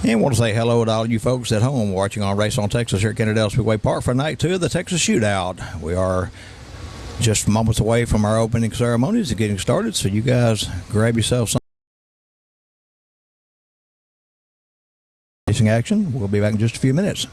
And want to say hello to all you folks at home watching on Race on Texas here at Kennedale Speedway Park for night 2 of the Texas Shootout. We are just moments away from our opening ceremonies and getting started, so you guys grab yourself some racing action. We'll be back in just a few minutes.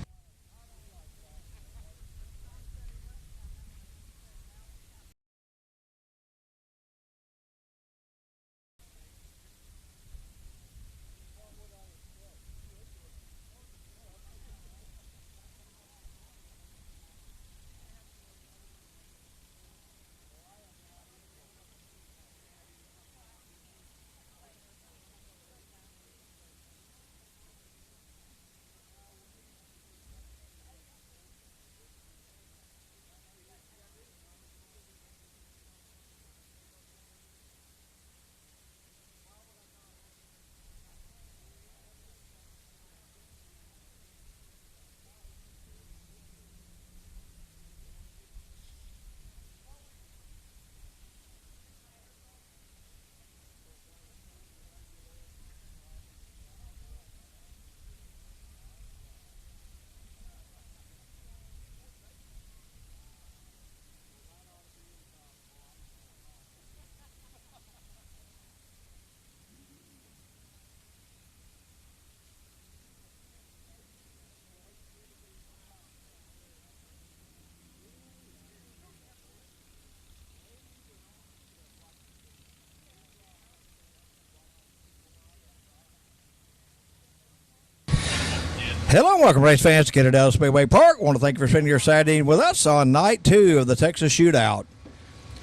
Hello and welcome, race fans, to Kennedale Speedway Park. I want to thank you for spending your Saturday with us on night 2 of the Texas Shootout.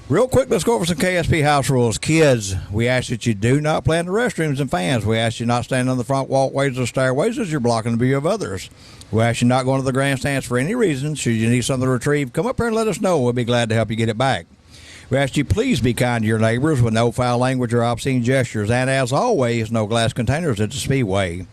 Real quick, let's go over some KSP house rules. Kids, we ask that you do not play in the restrooms, and fans, we ask you not stand on the front walkways or stairways as you're blocking the view of others. We ask you not go into the grandstands for any reason. Should you need something to retrieve, come up here and let us know. We'll be glad to help you get it back. We ask you please be kind to your neighbors with no foul language or obscene gestures, and as always, no glass containers at the speedway.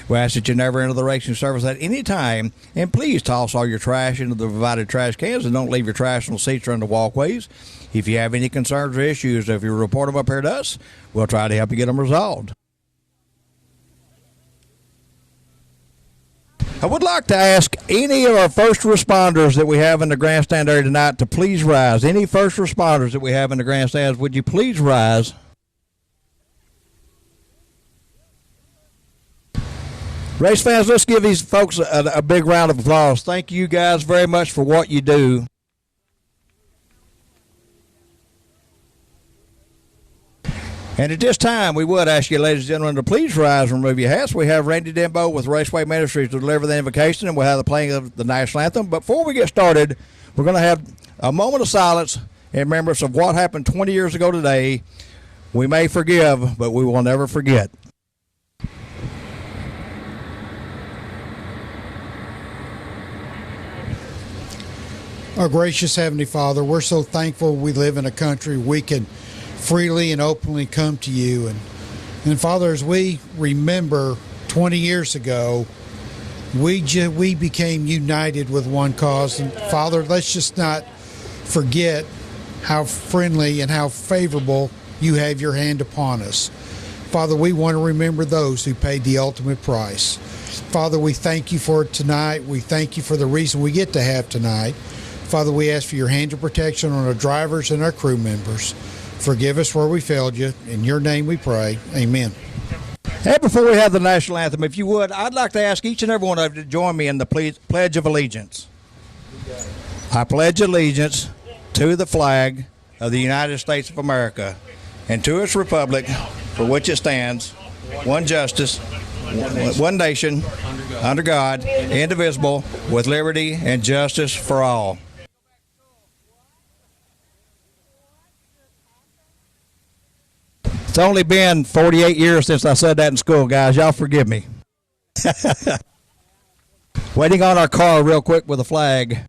We ask that you never enter the racing service at any time, and please toss all your trash into the provided trash cans and don't leave your trash on the seats or in the walkways. If you have any concerns or issues, if you report them up here to us, we'll try to help you get them resolved. I would like to ask any of our first responders that we have in the grandstand area tonight to please rise. Any first responders that we have in the grandstands, would you please rise? Race fans, let's give these folks a big round of applause. Thank you guys very much for what you do. And at this time, we would ask you, ladies and gentlemen, to please rise and remove your hats. We have Randy Denbo with Raceway Ministries to deliver the invocation, and we'll have the playing of the national anthem. But before we get started, we're going to have a moment of silence in remembrance of what happened 20 years ago today. We may forgive, but we will never forget. Our gracious Heavenly Father, we're so thankful we live in a country we can freely and openly come to you. And Father, as we remember 20 years ago, we became united with one cause. And Father, let's just not forget how friendly and how favorable you have your hand upon us. Father, we want to remember those who paid the ultimate price. Father, we thank you for tonight. We thank you for the reason we get to have tonight. Father, we ask for your hand of protection on our drivers and our crew members. Forgive us where we failed you. In your name we pray. Amen. And before we have the national anthem, if you would, I'd like to ask each and every one of you to join me in the Pledge of Allegiance. I pledge allegiance to the flag of the United States of America and to its republic for which it stands, one justice, one nation, under God, indivisible, with liberty and justice for all. It's only been 48 years since I said that in school, guys. Y'all forgive me. Waiting on our car real quick with a flag.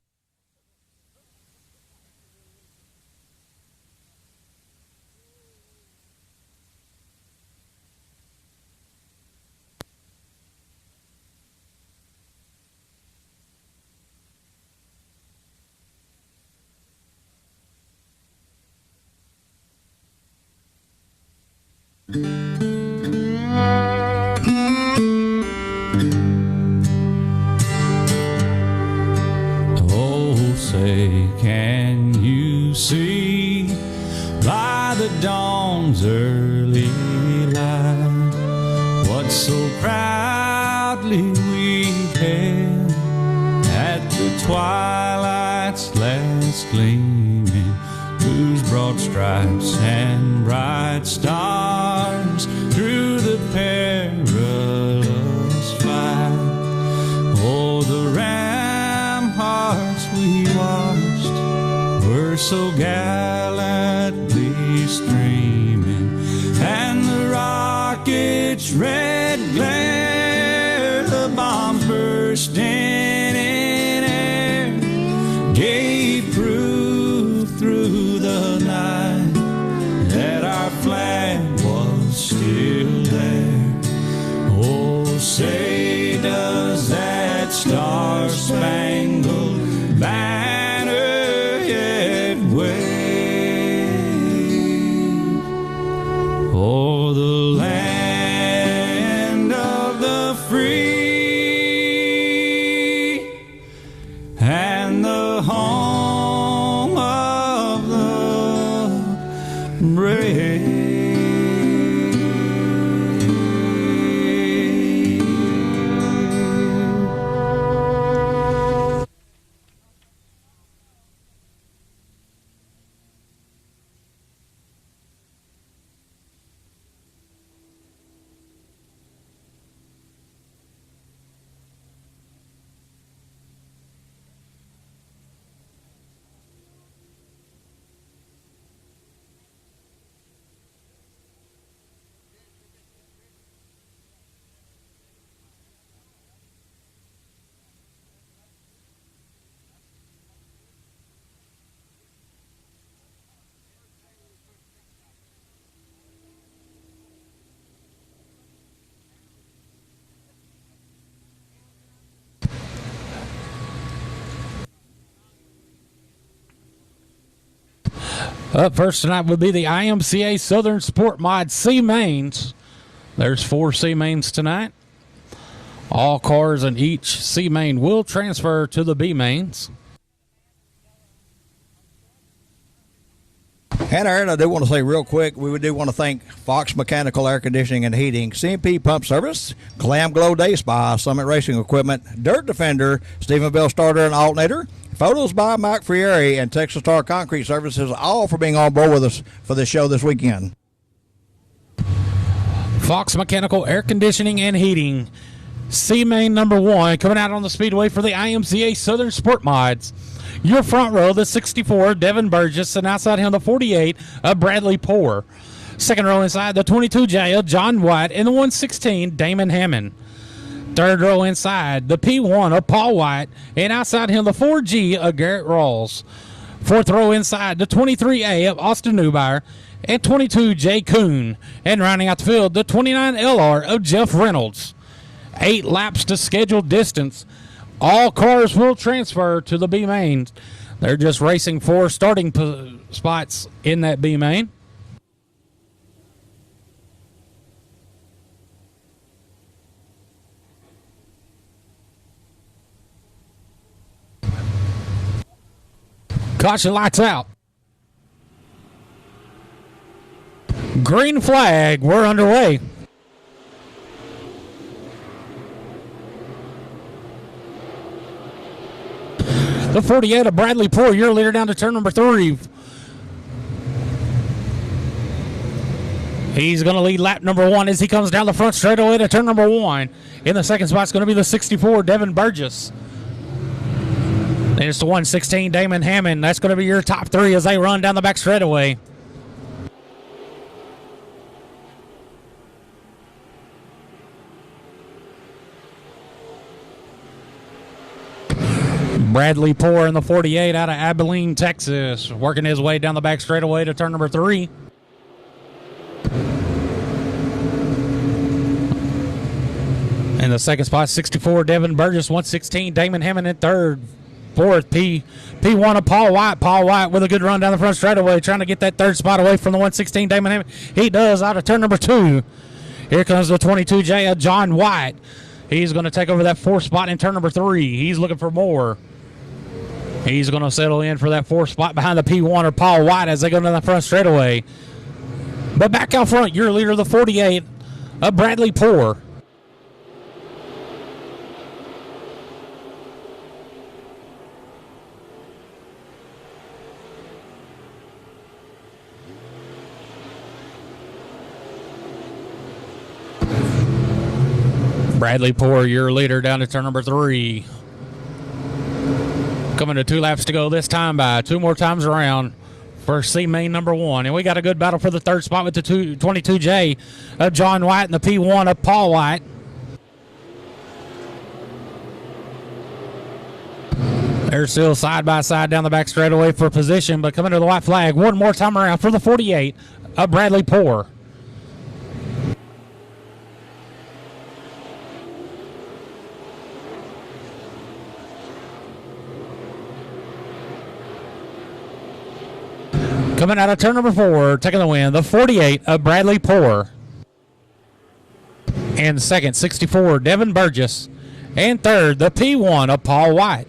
the dawn's early light. What so proudly we hailed at the twilight's last gleaming, whose broad stripes and bright stars through the perilous fight. Oh, the ramparts we watched were so gallantly streaming, and the rocket's red glare, the bombs bursting in air, gave proof through the night that our flag was still there. Oh, say does that star-spangled banner yet wave? Oh, the land of the free and the home of the brave. Up first tonight would be the IMCA Southern Sportmods C mains. There's 4 C mains tonight. All cars in each C main will transfer to the B mains. And Aaron, I do want to say real quick, we do want to thank Fox Mechanical Air Conditioning and Heating, CMP Pump Service, Glam Glow Day Spa, Summit Racing Equipment, Dirt Defender, Stephenville Starter and Alternator, Photos by Mike Frieri, and Texas Star Concrete Services, all for being on board with us for this show this weekend. Fox Mechanical Air Conditioning and Heating, C main number 1, coming out on the speedway for the IMCA Southern Sportmods. Your front row, the 64, Devin Burgess, and outside him, the 48, Bradley Poore. Second row inside, the 22J, John White, and the 116, Damon Hammond. Third row inside, the P1 of Paul White, and outside him, the 4G of Garrett Rawls. Fourth row inside, the 23A of Austin Neubauer, and 22 Jay Kuhn. And rounding out the field, the 29 LR of Jeff Reynolds. 8 laps to scheduled distance. All cars will transfer to the B main. They're just racing for starting spots in that B main. Caution, lights out. Green flag, we're underway. The 48 of Bradley Poore, your leader down to turn number 3. He's going to lead lap number 1 as he comes down the front straightaway to turn number 1. In the second spot is going to be the 64, Devin Burgess. And it's the 116, Damon Hammond. That's going to be your top 3 as they run down the back straightaway. Bradley Poore in the 48 out of Abilene, Texas, working his way down the back straightaway to turn number 3. In the second spot, 64, Devin Burgess, 116, Damon Hammond in third. Fourth, P1 of Paul White. Paul White with a good run down the front straightaway, trying to get that third spot away from the 116, Damon Hammond. He does out of turn number 2. Here comes the 22J of John White. He's going to take over that 4th spot in turn number 3. He's looking for more. He's going to settle in for that 4th spot behind the P1 or Paul White as they go down the front straightaway. But back out front, your leader, the 48, Bradley Poor. Bradley Poor, your leader, down to turn number 3. Coming to 2 laps to go this time by 2 more times around for C main number 1. And we got a good battle for the 3rd spot with the 22J of John White and the P1 of Paul White. They're still side by side down the back straightaway for position, but coming to the white flag one more time around for the 48 of Bradley Poor. Coming out of turn number 4, taking the win, the 48 of Bradley Poor. And second, 64, Devin Burgess. And third, the P1 of Paul White.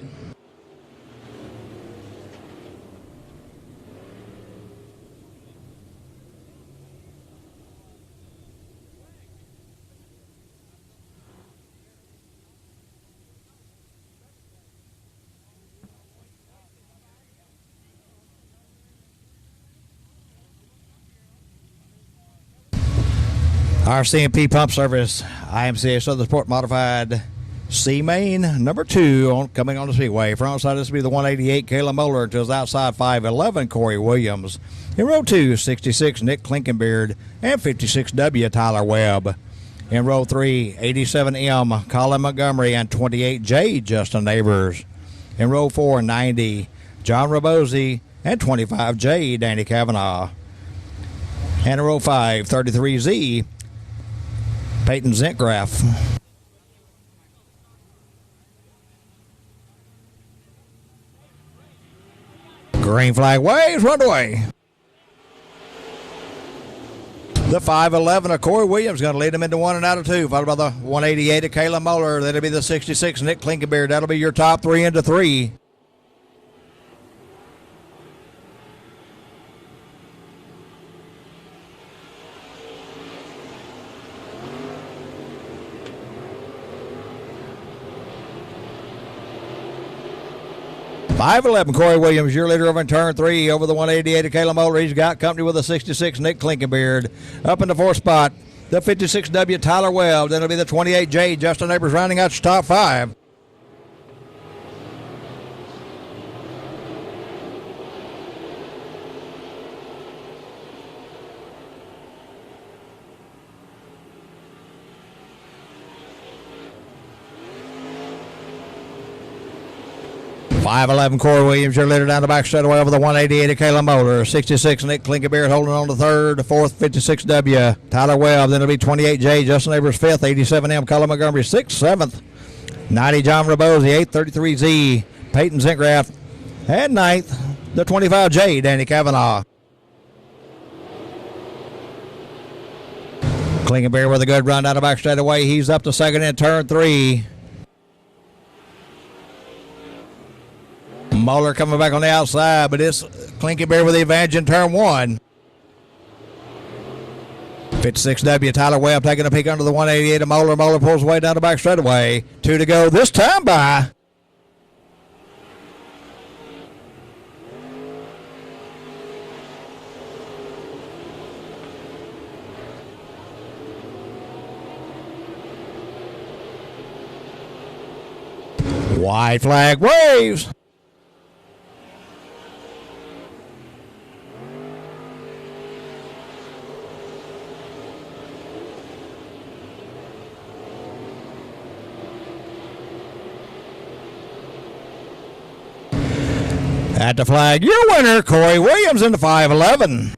Our CMP Pump Service, IMCA Southern Sport Modified C main number 2 coming on the speedway. Front side, this will be the 188 Kayla Moeller to his outside 511 Corey Williams. In row 2, 66 Nick Klinkenbeard and 56W Tyler Webb. In row 3, 87M Colin Montgomery and 28J Justin Neighbors. In row 4, 90 John Rabosi and 25J Danny Kavanaugh. And in row 5, 33Z Peyton Zinkgraf. Green flag waves, run away. The 511 of Corey Williams going to lead him into 1 and out of 2, followed by the 188 of Kayla Moeller. That'll be the 66 Nick Klinkenbeard. That'll be your top 3 into 3. .511 Corey Williams, your leader over in turn 3 over the 188 of Kayla Moeller. He's got company with the 66 Nick Klinkenbeard. Up in the 4th spot, the 56W Tyler Webb. Then it'll be the 28J Justin Neighbors rounding out your top 5. .511 Corey Williams, your leader down the back straightaway over the 188 of Kayla Moeller. 66 Nick Klinkenbeard holding on to 3rd. 4th, 56W Tyler Webb. Then it'll be 28J Justin Neighbors 5th. 87M Colin Montgomery 6th. 7th, 90 John Rabosi 8th. 33Z Peyton Zinkgraf. And 9th, the 25J Danny Kavanaugh. Klinkenbeard with a good run down the back straightaway. He's up to 2nd in turn 3. Moeller coming back on the outside, but it's Klinkenbeard with the advantage in turn 1. 56W Tyler Webb taking a peek under the 188 of Moeller. Moeller pulls away down the back straightaway. 2 to go this time by. White flag waves. At the flag, your winner, Corey Williams in the 511.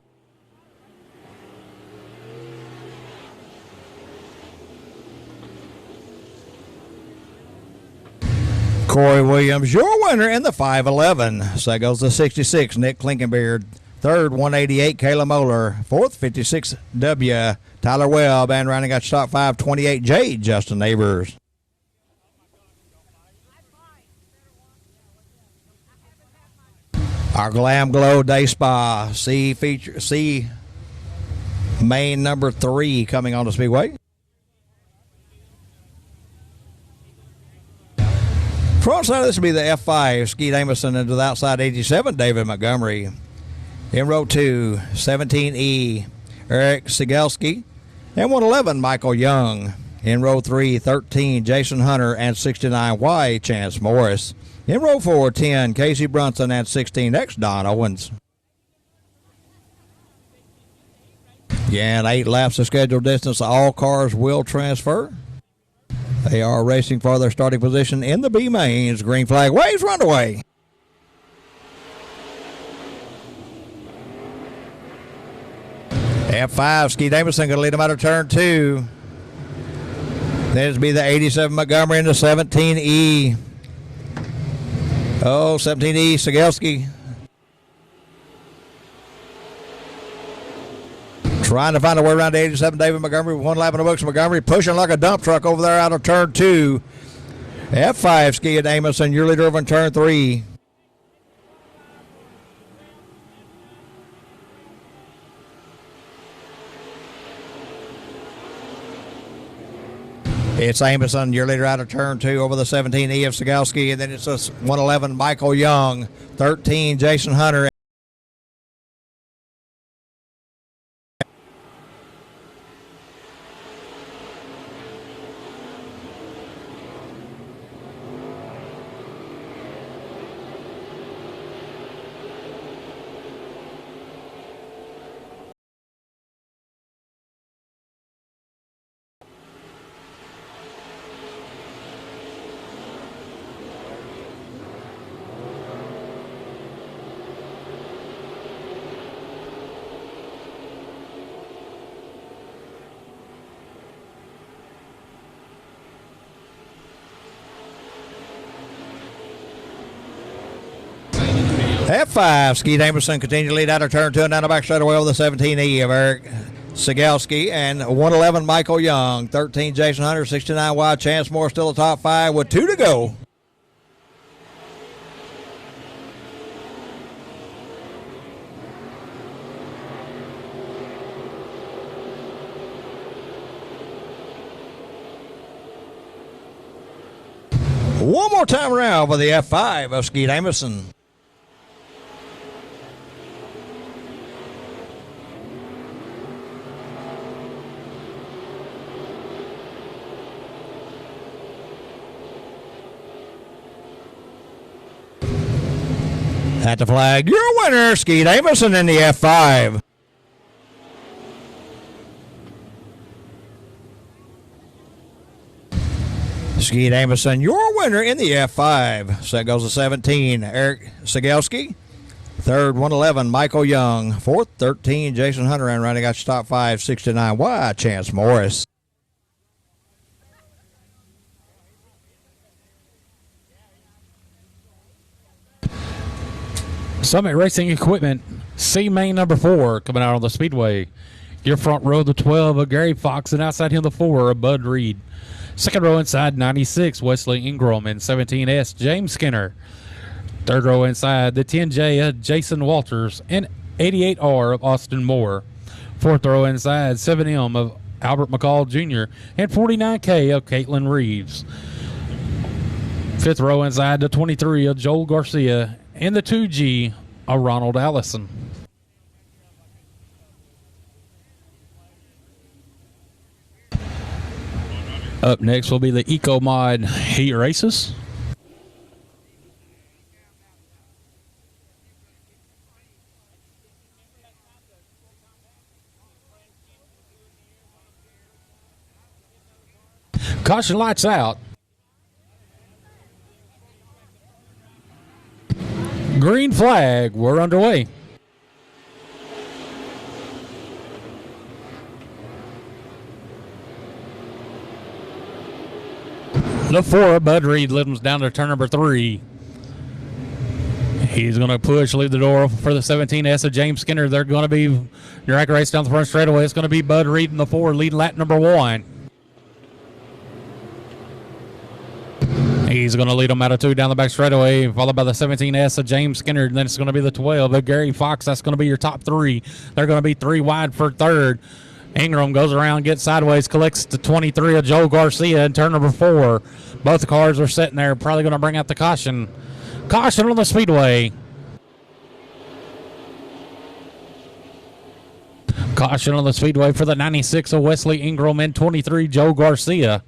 Corey Williams, your winner in the 511. So goes the 66, Nick Klinkenbeard. 3rd, 188, Kayla Moeller. 4th, 56W, Tyler Webb. And rounding out top 5, 28J, Justin Neighbors. Our Glam Glow Day Spa C Main number 3 coming on the speedway. Front side of this will be the F5, Skeet Amison, into the outside 87, David Montgomery. In row 2, 17E, Eric Sigelski, and 111, Michael Young. In row 3, 13, Jason Hunter, and 69Y, Chance Morris. In row 4, 10, Casey Brunson, and 16X, Don Owens. Again, 8 laps of scheduled distance. All cars will transfer. They are racing for their starting position in the B mains. Green flag waves, run away. F5, Skeet Amison going to lead them out of turn 2. Then it'll be the 87 Montgomery and the 17E. Oh, 17E, Sigelski. Trying to find a way around to 87, David Montgomery with 1 lap in the books. Montgomery pushing like a dump truck over there out of turn 2. F5, Skeet Amison, your leader over in turn 3. It's Amison, your leader out of turn 2 over the 17E of Sigelski. And then it's a 111, Michael Young. 13, Jason Hunter. F5, Skeet Amison continue to lead out of turn 2 and down the back straightaway over the 17E of Eric Sigelski and 111 Michael Young. 13 Jason Hunter, 69 Wild Chance Moore still a top 5 with 2 to go. One more time around for the F5 of Skeet Amison. At the flag, your winner, Skeet Amison in the F5. Skeet Amison, your winner in the F5. So that goes to 17, Eric Sigelski. Third, 111, Michael Young. Fourth, 13, Jason Hunter. And running out your top 5, 69, Y, Chance Morris. Summit Racing Equipment, C main number 4 coming out on the speedway. Your front row, the 12 of Gary Fox, and outside him, the 4 of Bud Reed. Second row inside, 96, Wesley Ingram, and 17S, James Skinner. Third row inside, the 10J of Jason Walters, and 88R of Austin Moore. Fourth row inside, 7M of Albert McCall Jr., and 49K of Caitlin Reeves. Fifth row inside, the 23 of Joel Garcia, and the 2G of Ronald Allison. Up next will be the Eco Mod Heat Races. Caution lights out. Green flag, we're underway. The 4, Bud Reed, leads them down to turn number 3. He's going to push, leave the door for the 17S of James Skinner. They're going to be drag race down the front straightaway. It's going to be Bud Reed in the 4, leading lap number 1. He's going to lead them out of 2 down the back straightaway, followed by the 17S of James Skinner. And then it's going to be the 12 of Gary Fox. That's going to be your top 3. They're going to be 3 wide for third. Ingram goes around, gets sideways, collects the 23 of Joe Garcia in turn number 4. Both cars are sitting there, probably going to bring out the caution. Caution on the speedway. Caution on the speedway for the 96 of Wesley Ingram and 23 Joe Garcia.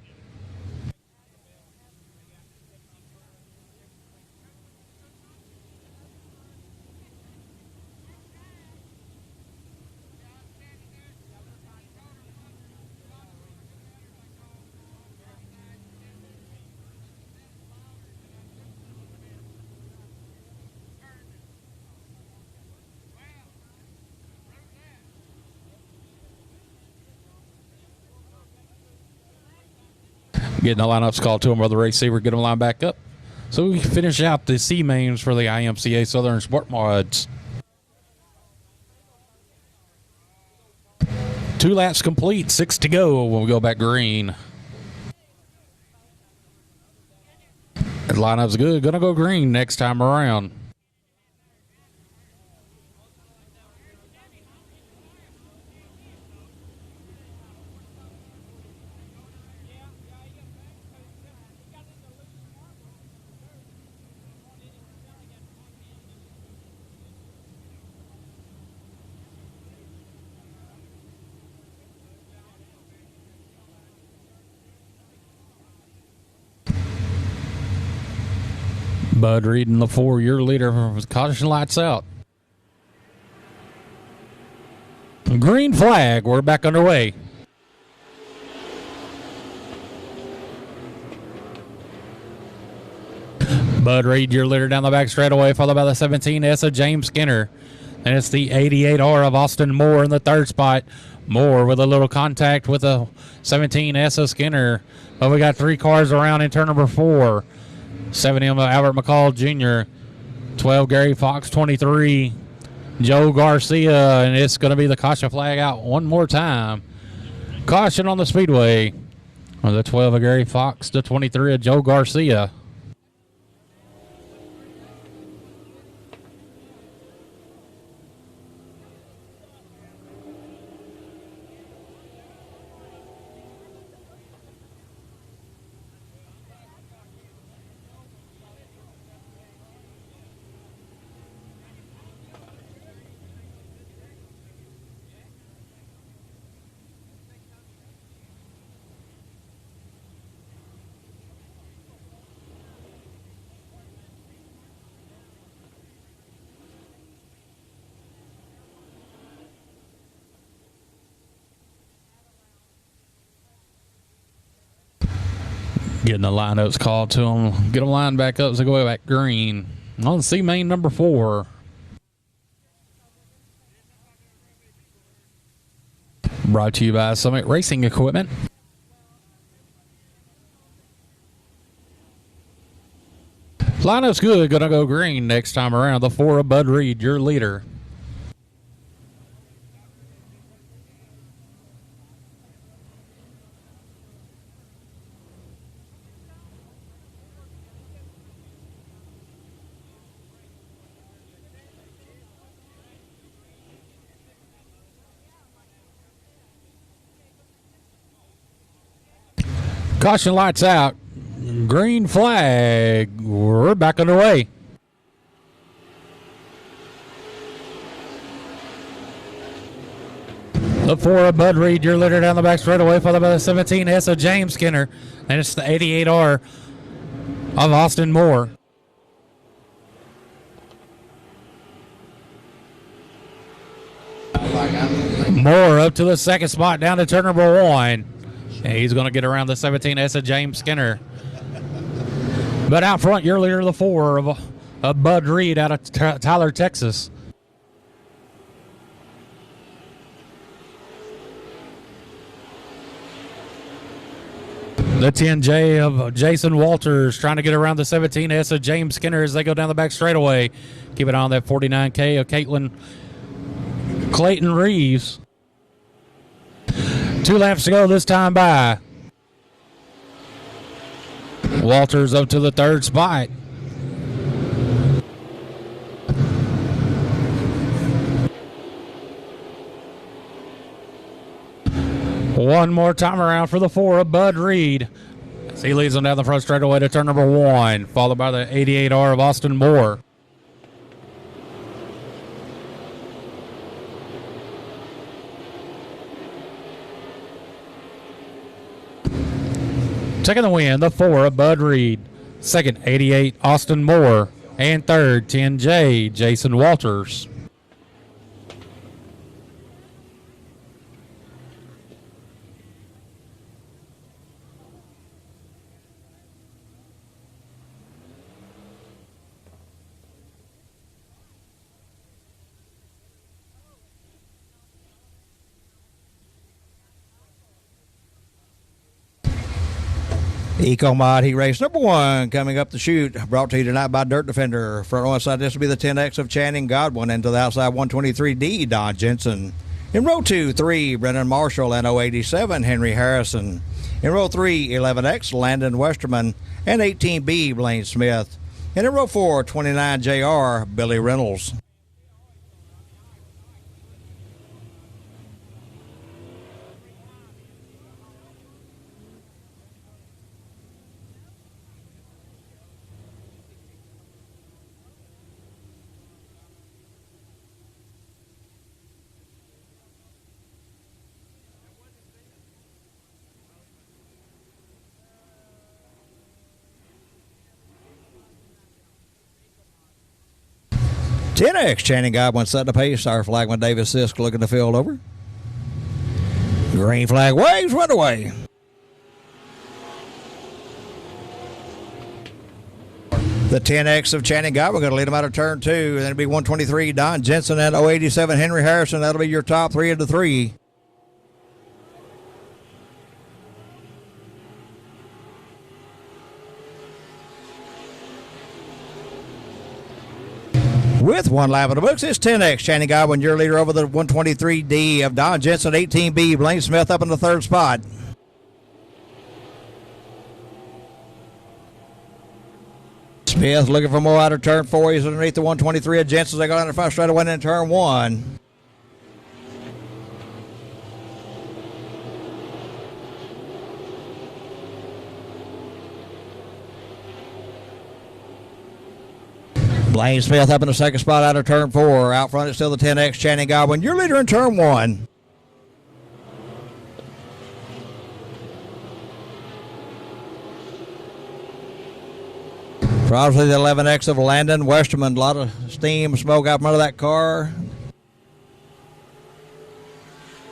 Getting the lineups called to him by the receiver, get him lined back up. So we finish out the C mains for the IMCA Southern Sportmods. 2 laps complete, 6 to go when we go back green. The lineup's good, gonna go green next time around. Bud Reed in the 4, your leader. Caution lights out. Green flag. We're back underway. Bud Reed, your leader down the back straightaway, followed by the 17S of James Skinner. And it's the 88R of Austin Moore in the 3rd spot. Moore with a little contact with the 17S of Skinner. But we got 3 cars around in turn number 4. 7M of Albert McCall Jr., 12 Gary Fox, 23 Joe Garcia, and it's going to be the caution flag out one more time. Caution on the speedway on the 12 of Gary Fox, the 23 of Joe Garcia. Getting the lineups called to them. Get them lined back up as they go back green. On C main number 4. Brought to you by Summit Racing Equipment. Lineup's good. Gonna go green next time around. The 4 of Bud Reed, your leader. Caution lights out. Green flag. We're back underway. The 4 of Bud Reed, your leader down the back straightaway, followed by the 17S of James Skinner. And it's the 88R of Austin Moore. Moore up to the 2nd spot, down to turn number 1. And he's going to get around the 17S of James Skinner. But out front, your leader, the 4 of Bud Reed out of Tyler, Texas. The 10J of Jason Walters trying to get around the 17S of James Skinner as they go down the back straightaway. Keep it on that 49K of Clayton Reeves. 2 laps to go this time by. Walters up to the third spot. One more time around for the 4 of Bud Reed. As he leads them down the front straightaway to turn number 1, followed by the 88R of Austin Moore. Taking the win, the 4 of Bud Reed. Second, 88 Austin Moore. And third, 10J Jason Walters. EcoMod Heat Race number 1 coming up the chute. Brought to you tonight by Dirt Defender. Front row side, this will be the 10X of Channing Godwin. And to the outside, 123D, Don Jensen. In row 2, 3, Brennan Marshall and 087, Henry Harrison. In row 3, 11X, Landon Westerman and 18B, Blaine Smith. And in row 4, 29JR, Billy Reynolds. TNX Channing Godwin setting the pace. Our flagman Davis Sisk looking the field over. Green flag waves, run away. The 10X of Channing Godwin going to lead them out of turn 2. And then it'll be 123 Don Jensen and 087 Henry Harrison. That'll be your top 3 of the 3. With 1 lap of the books, it's 10X Channing Godwin, your leader over the 123D of Don Jensen, 18B, Blaine Smith up in the 3rd spot. Smith looking for more out of turn 4. He's underneath the 123 of Jensen. They go down the front straight away in turn 1. Blaine Smith up in the 2nd spot out of turn 4. Out front, it's still the 10X Channing Godwin, your leader in turn 1. Probably the 11X of Landon Westerman. A lot of steam, smoke out front of that car.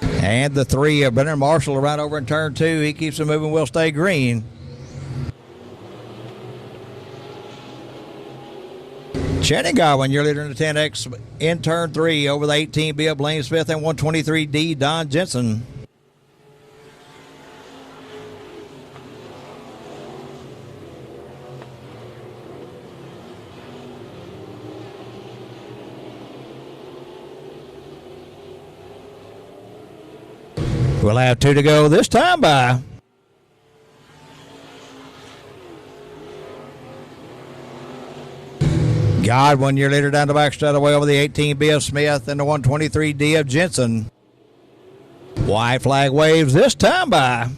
And the 3 of Brennan Marshall right over in turn 2. He keeps it moving, will stay green. Channing Godwin, your leader in the 10X in turn 3 over the 18B of Blaine Smith and 123D Don Jensen. We'll have 2 to go this time by. Godwin, your leader down the back straightaway over the 18B of Smith and the 123D of Jensen. White flag waves this time by.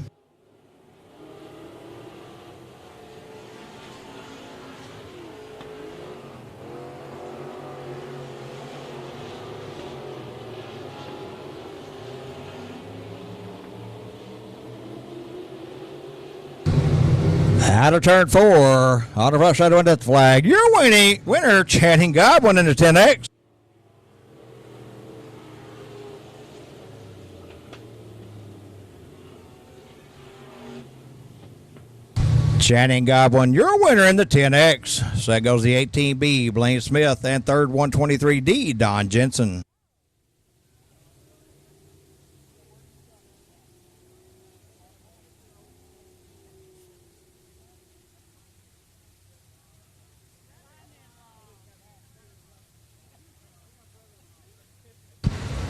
Out of turn 4, on the front side of that flag. Your winner, Channing Godwin in the 10X. Channing Godwin, your winner in the 10X. So that goes the 18B, Blaine Smith, and third 123D, Don Jensen.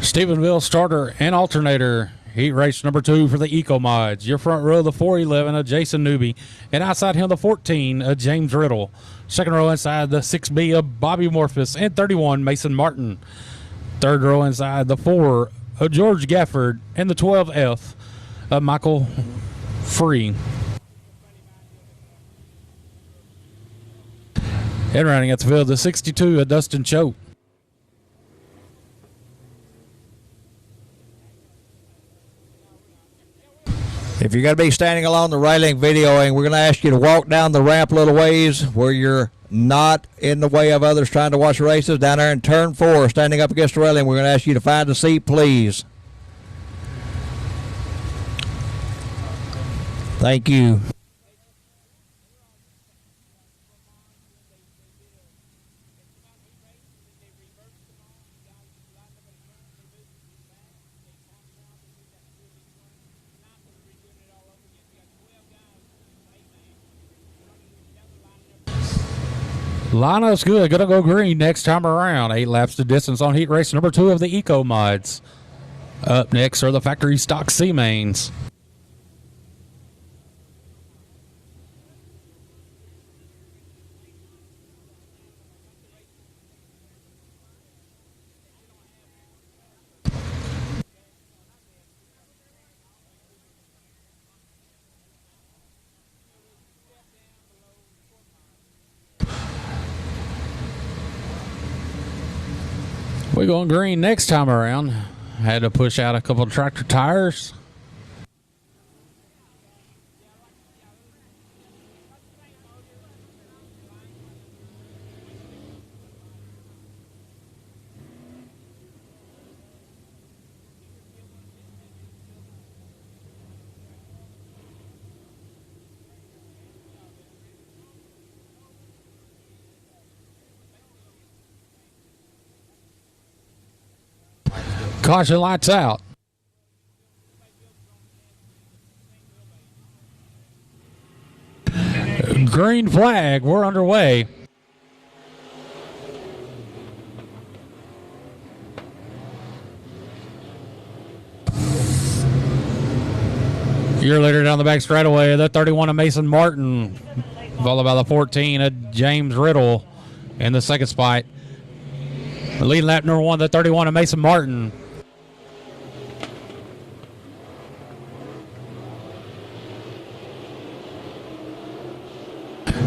Stephenville starter and alternator, Heat race number 2 for the Eco Mods. Your front row, the 411 of Jason Newby. And outside him, the 14 of James Riddle. Second row inside, the 6B of Bobby Morphus. And 31, Mason Martin. Third row inside, the 4 of George Gafford. And the 12F of Michael Free. And running at the field, the 62 of Dustin Choate. If you're going to be standing along the railing videoing, we're going to ask you to walk down the ramp a little ways where you're not in the way of others trying to watch the races. Down there in turn 4, standing up against the railing, we're going to ask you to find a seat, please. Thank you. Lineup's good. Gonna go green next time around. 8 laps to distance on heat race number 2 of the Eco Mods. Up next are the factory stock C mains. We're going green next time around. Had to push out a couple of tractor tires. Caution, lights out. Green flag, we're underway. Year later down the back straightaway, the 31 of Mason Martin, followed by the 14 of James Riddle in the second spot. Leading lap number 1, the 31 of Mason Martin.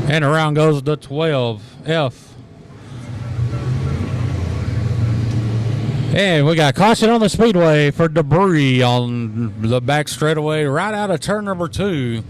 And around goes the 12F. And we got caution on the speedway for debris on the back straightaway right out of turn number 2.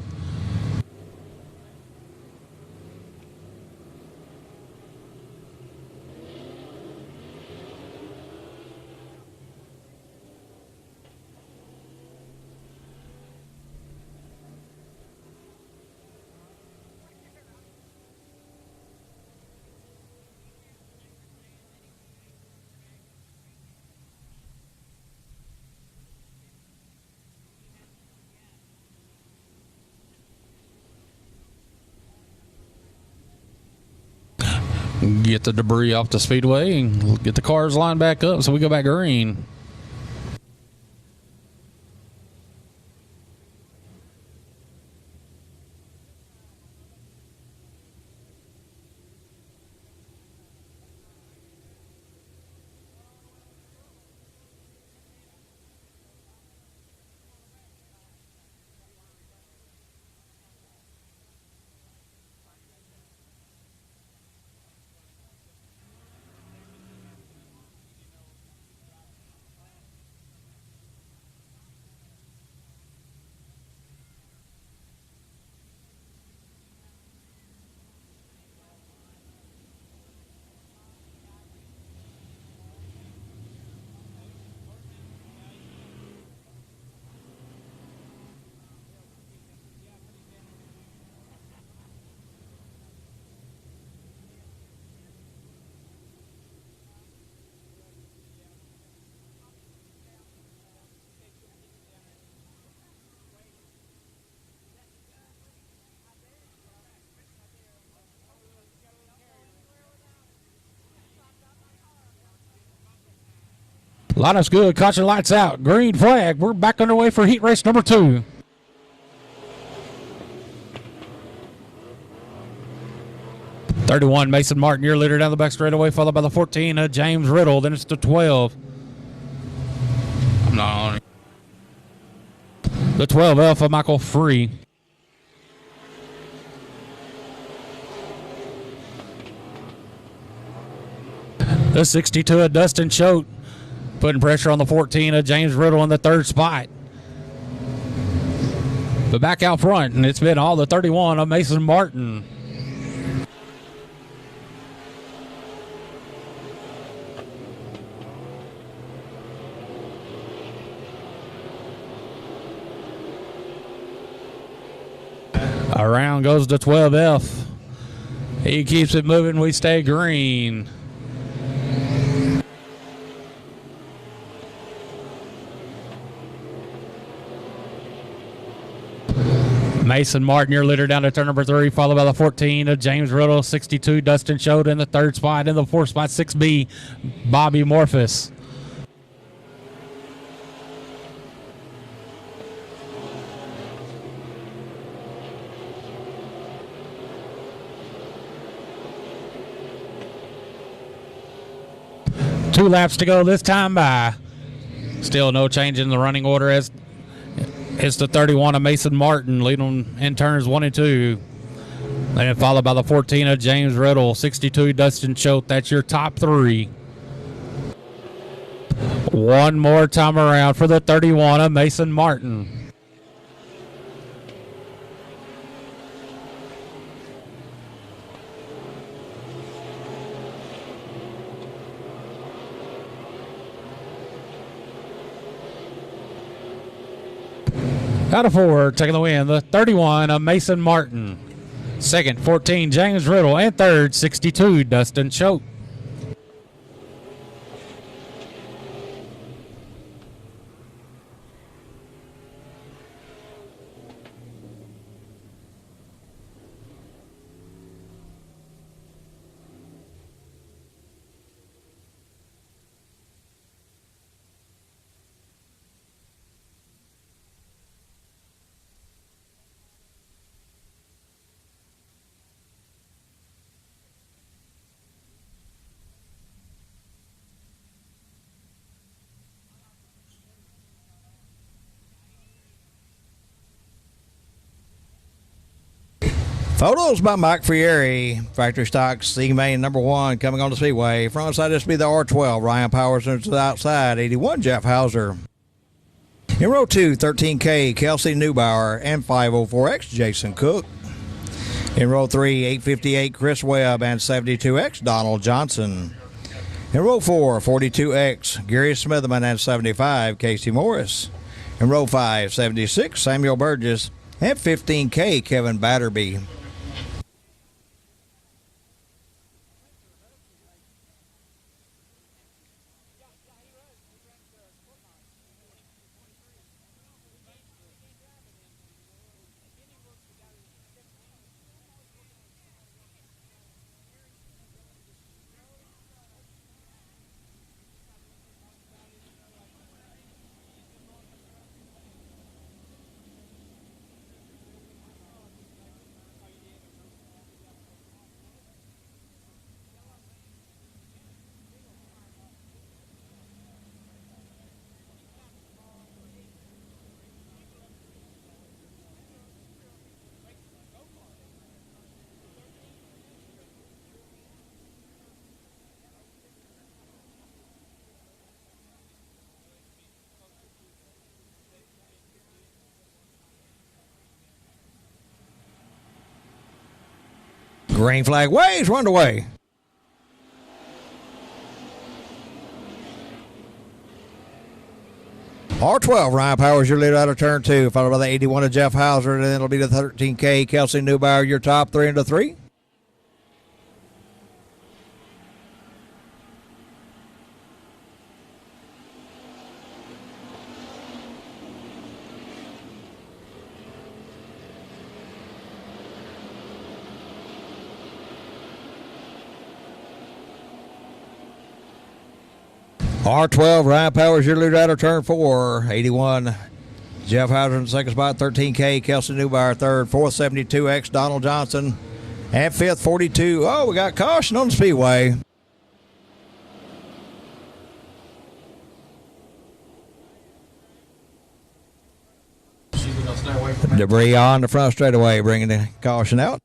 Get the debris off the speedway and get the cars lined back up so we go back green. Lineups good. Caution lights out. Green flag. We're back underway for heat race number 2. '31 Mason Martin, your leader down the back straightaway, followed by the 14 James Riddle. Then it's the 12. I'm not on it. The 12 Alpha Michael Free. The 62 Dustin Choate, putting pressure on the 14 James Riddle in the 3rd spot. But back out front, and it's been all the 31 of Mason Martin. Around goes the 12F. He keeps it moving. We stay green. Mason Martin, your leader down to turn number 3, followed by the 14 of James Riddle, 62 Dustin Choate in the 3rd spot. In the 4th spot, 6B, Bobby Morphus. Two laps to go this time by. Still no change in the running order as it's the 31 of Mason Martin leading in turns 1 and 2. Then followed by the 14 of James Riddle, 62 Dustin Choate. That's your top 3. One more time around for the 31 of Mason Martin. Out of 4, taking the win, the 31 of Mason Martin. 2nd, 14, James Riddle. And 3rd, 62, Dustin Choate. Photos by Mike Fieri. Factory stock C main number 1 coming on the speedway. Front side, this will be the R12. Ryan Powers to the outside. 81 Jeff Hauser. In row 2, 13K, Kelsey Neubauer and 504X, Jason Cook. In row 3, 858, Chris Webb and 72X, Donald Johnson. In row 4, 42X, Gary Smitherman and 75, Casey Morris. In row 5, 76, Samuel Burgess and 15K, Kevin Batterby. Green flag waves, run away. R12, Ryan Powers, your leader out of turn 2, followed by the 81 of Jeff Hauser, and then it'll be the 13K, Kelsey Neubauer, your top 3 into 3. R12, Ryan Powers, your leader out of turn 4. 81, Jeff Hauser in second spot. 13K, Kelsey Newbauer third. Fourth, 72X, Donald Johnson. And fifth, 42. Oh, we got caution on the speedway. Debris on the front straightaway, bringing the caution out.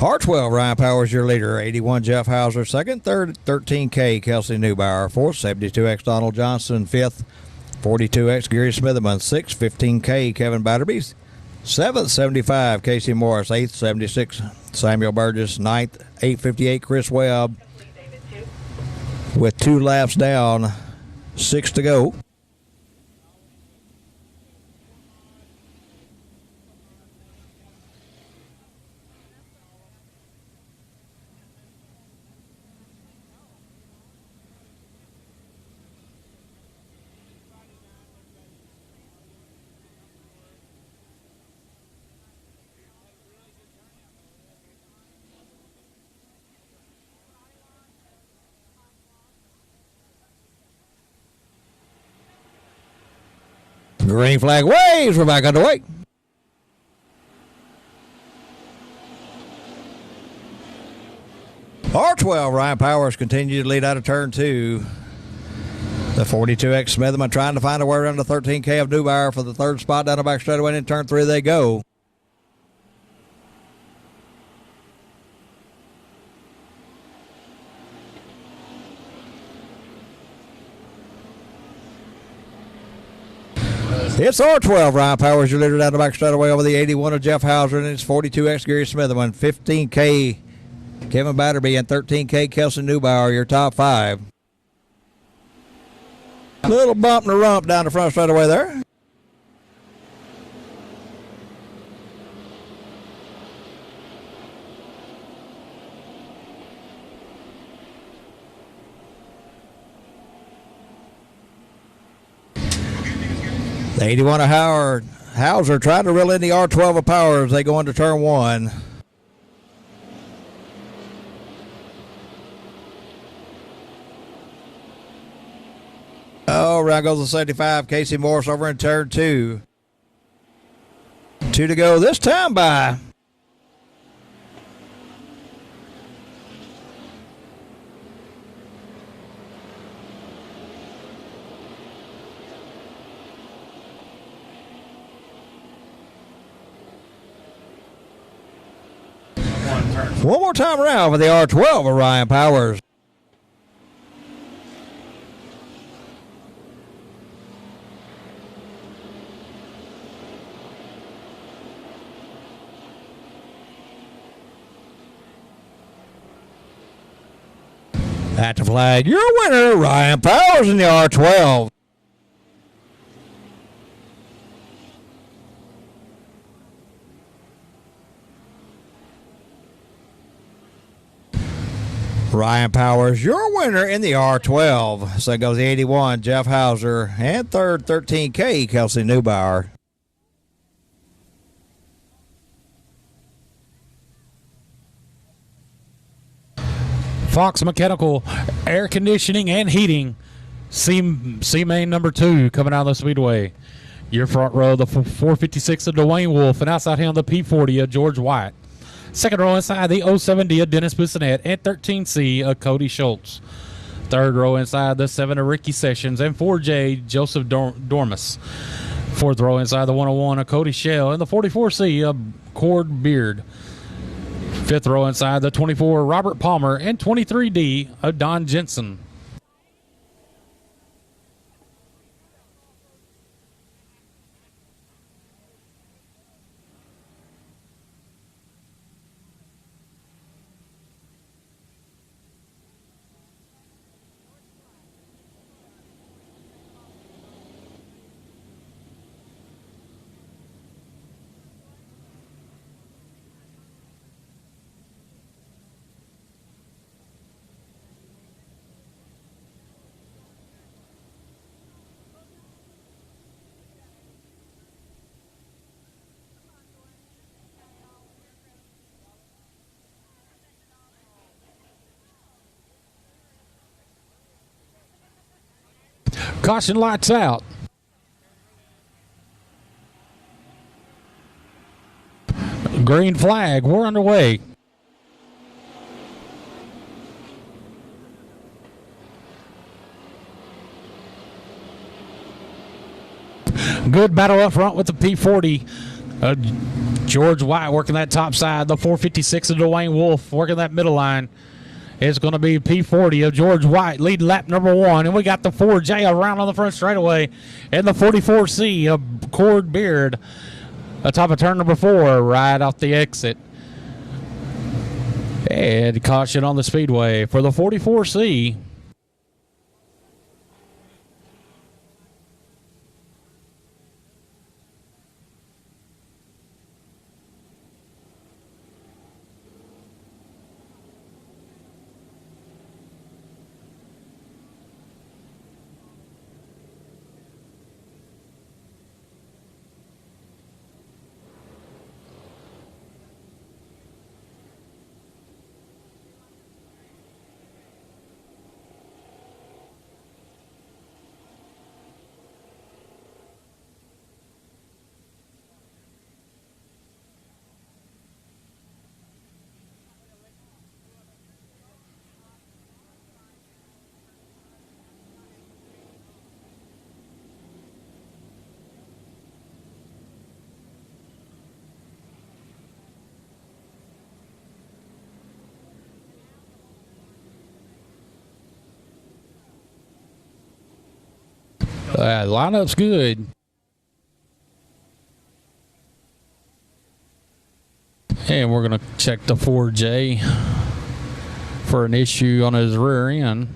R12, Ryan Powers, your leader. 81, Jeff Hauser, second. Third, 13K, Kelsey Newbauer. Fourth, 72X, Donald Johnson. Fifth, 42X, Gary Smitherman. Sixth, 15K, Kevin Batterby. Seventh, 75, Casey Morris. Eighth, 76, Samuel Burgess. Ninth, 858, Chris Webb. With 2 laps down, 6 to go. Green flag waves. We're back underway. R12, Ryan Powers continued to lead out of turn 2. The 42X Smitherman trying to find a way around the 13K of Newbauer for the third spot down the back straightaway. In turn 3 they go. It's R12, Ryan Powers, your leader down the back straightaway over the 81 of Jeff Hauser, and it's 42X Gary Smitherman, 15K Kevin Batterby, and 13K Kelsey Newbauer, your top 5. Little bump and a rump down the front straightaway there. The 81 of Hauser trying to reel in the R12 of Powers as they go into turn 1. Oh, around goes the 75. Casey Morris over in turn 2. 2 to go this time by. One more time around for the R12 of Ryan Powers. At the flag, your winner, Ryan Powers in the R12. Ryan Powers, your winner in the R12. So goes the 81, Jeff Hauser, and third, 13K, Kelsey Newbauer. Fox Mechanical Air Conditioning and Heating, C main number 2 coming out of the Speedway. Your front row, the 456 of Dwayne Wolf, and outside him, the P40 of George White. Second row inside the 070 of Dennis Bissonette, and 13C of Cody Schultz. Third row inside the 7 of Ricky Sessions, and 4J Joseph Dormus. Fourth row inside the 101 of Cody Shell, and the 44C of Cord Beard. Fifth row inside the 24 Robert Palmer, and 23D of Don Jensen. Caution, lights out. Green flag, we're underway. Good battle up front with the P40. George White working that top side. The 456 of Dwayne Wolf working that middle line. It's going to be P40 of George White lead lap number 1. And we got the 4J around on the front straightaway. And the 44C of Cord Beard atop of turn number 4 right off the exit. And caution on the speedway for the 44C. Lineup's good. And we're going to check the 4J for an issue on his rear end.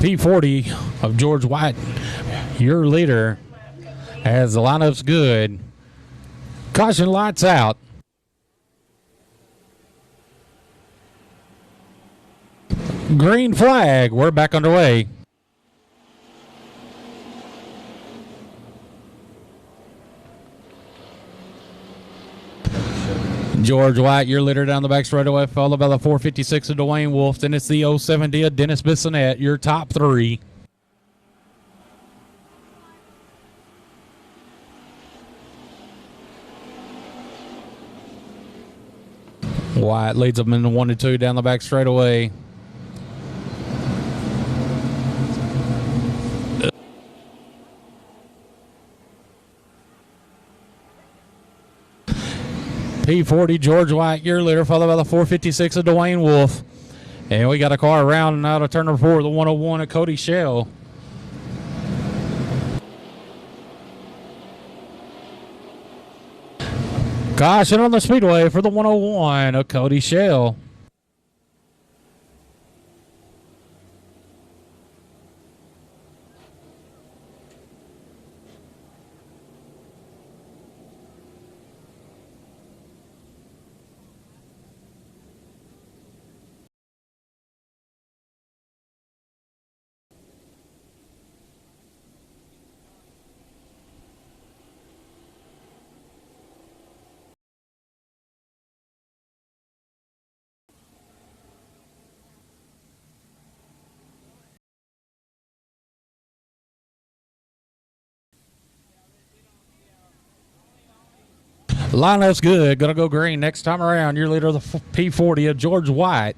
P40 of George White, your leader, as the lineup's good. Caution, lights out. Green flag, we're back underway. George White, your leader down the back straightaway, followed by the 456 of Dwayne Wolf. Then it's the 070 of Dennis Bissonette, your top 3. White leads them in the 1 and 2 down the back straightaway. P40 George White, your leader, followed by the 456 of Dwayne Wolf. And we got a car around and out of turn number 4, the 101 of Cody Shell. Caution on the speedway for the 101 of Cody Shell. Lineup's good. Going to go green next time around. Your leader of the P40 of George White.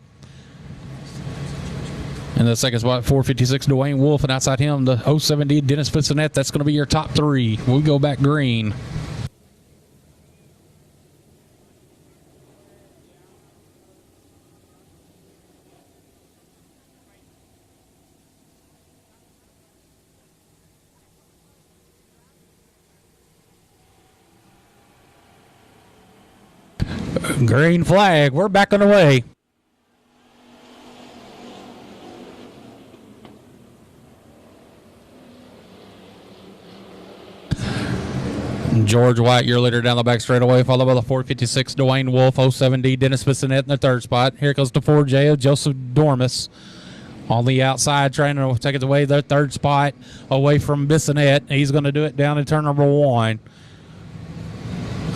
In the second spot, 456, Dwayne Wolf. And outside him, the 07D, Dennis Bissonette. That's going to be your top three. We go back green. Green flag. We're back on the way. George White, your leader down the back straightaway, followed by the 456 Dwayne Wolf, 07D Dennis Bissonette in the third spot. Here goes the 4J of Joseph Dormus on the outside, trying to take it away their third spot away from Bissonette. He's going to do it down in turn number one.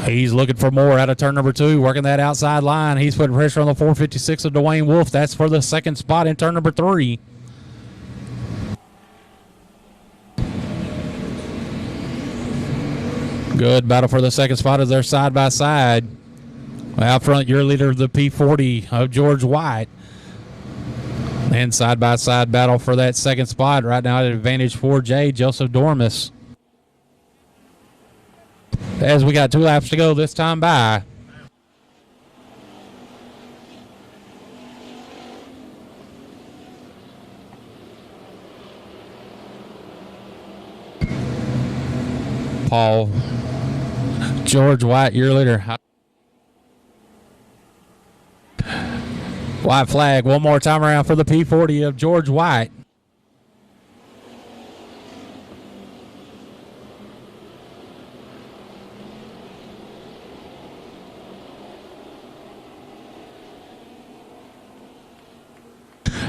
He's looking for more out of turn number two, working that outside line. He's putting pressure on the 456 of Dwayne Wolf. That's for the second spot in turn number three. Good battle for the second spot as they're side by side. Out front, your leader of the P40 of George White. And side by side battle for that second spot. Right now at advantage 4J, Joseph Dormus. As we got 2 laps to go this time by. Paul, George White, your leader. White flag one more time around for the P40 of George White.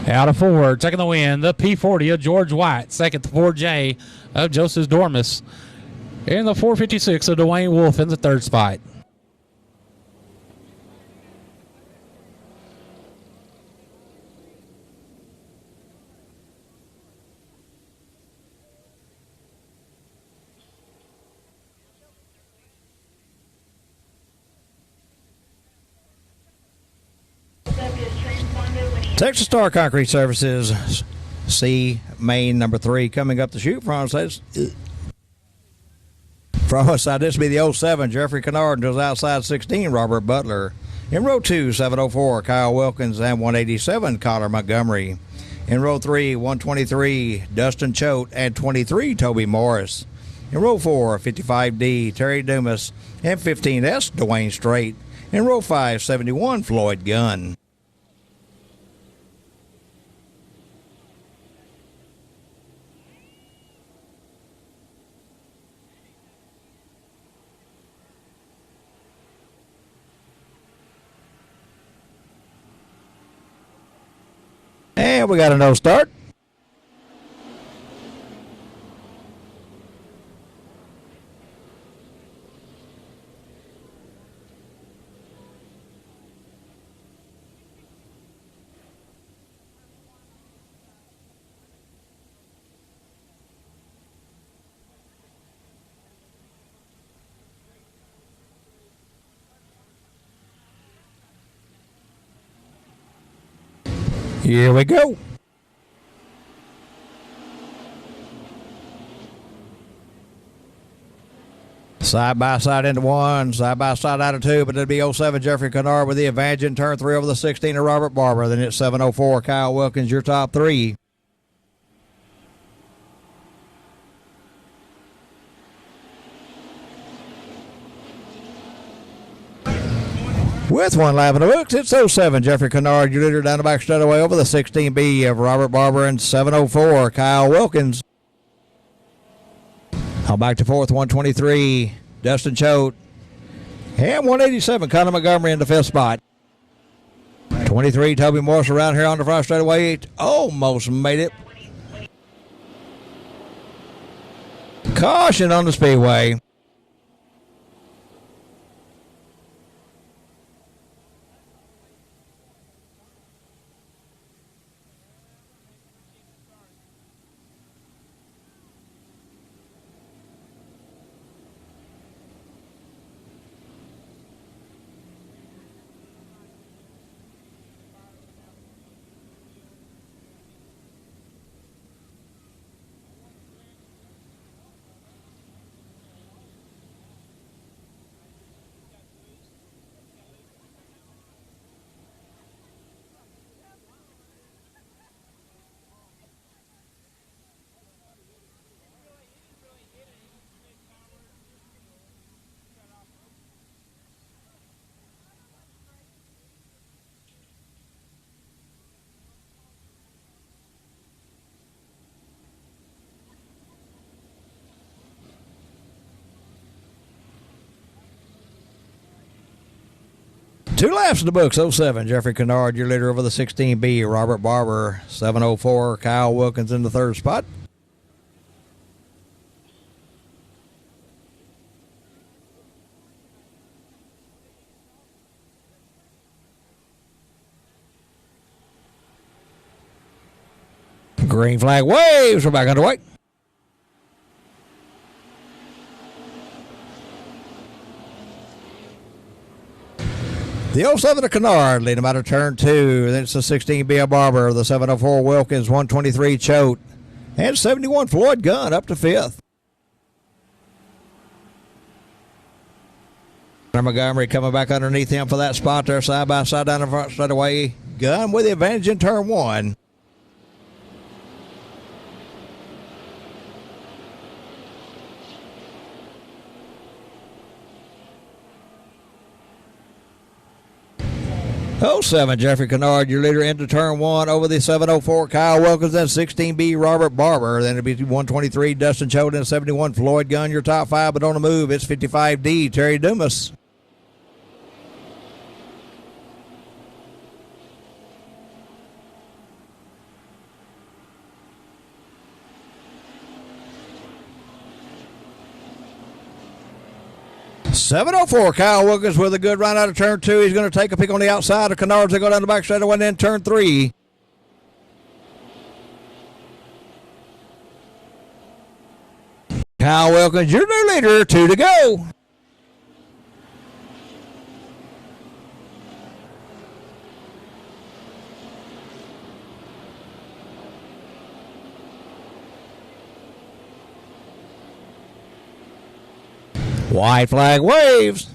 Out of four, taking the win, the P40 of George White. Second, the 4J of Joseph Dormus. And the 456 of Dwayne Wolf in the third spot. Texas Star Concrete Services, C, main number 3, coming up the chute from us. From us side, this will be the 07, Jeffrey Kennard, until outside 16, Robert Butler. In row 2, 704, Kyle Wilkins, and 187, Connor Montgomery. In row 3, 123, Dustin Choate, and 23, Toby Morris. In row 4, 55D, Terry Dumas, and 15S, Dwayne Strait. In row 5, 71, Floyd Gunn. And we got a no start. Here we go. Side by side into one, side by side out of two, but it'll be 07 Jeffrey Kennard with the advantage in turn 3 over the 16 of Robert Barber. Then it's 704 Kyle Wilkins, your top 3. With 1 lap in the books, it's 07 Jeffrey Kennard, your leader down the back straightaway over the 16B of Robert Barber, and 704 Kyle Wilkins. Now back to fourth, 123, Dustin Choate. And 187, Connor Montgomery in the 5th spot. 23, Toby Morris around here on the front straightaway. Almost made it. Caution on the speedway. 2 laps in the books. 07, Jeffrey Kennard, your leader over the 16B. Robert Barber, 704. Kyle Wilkins in the 3rd spot. Green flag waves. We're back underway. The 07 of Kennard leading him out of turn 2. Then it's the 16B Barber, the 704 Wilkins, 123 Choate, and 71 Floyd Gunn up to 5th. Montgomery coming back underneath him for that spot there, side by side down the front straightaway. Gunn with the advantage in turn 1. Oh, 07, Jeffrey Kennard, your leader into turn 1 over the 704 Kyle Wilkins, then 16B Robert Barber. Then it'll be 123 Dustin Choate and 71 Floyd Gunn, your top 5, but on the move, it's 55D Terry Dumas. .704 Kyle Wilkins with a good run out of turn 2. He's going to take a pick on the outside of Kennard's. They go down the back straightaway and then turn 3. Kyle Wilkins, your new leader, 2 to go. White flag waves.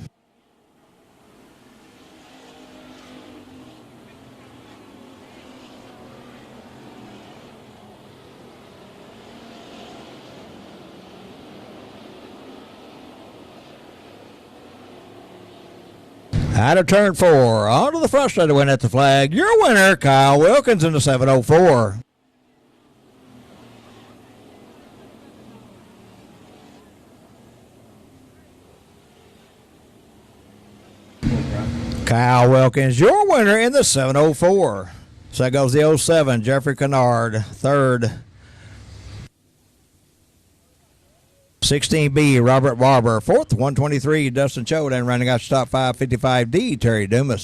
Out of turn 4, onto the front straightaway at the flag. Your winner, Kyle Wilkins in the 704. Kyle Wilkins, your winner in the 704. So that goes the 07, Jeffrey Kennard, 3rd. 16B, Robert Barber, 4th, 123, Dustin Choate, and running out your top 5, 55D, Terry Dumas.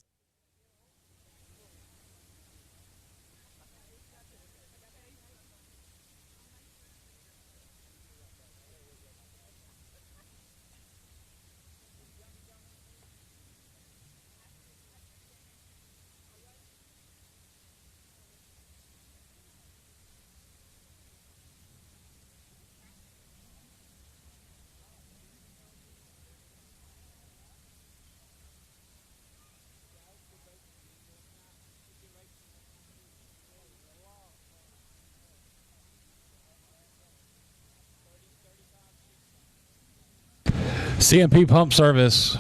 CMP Pump Service,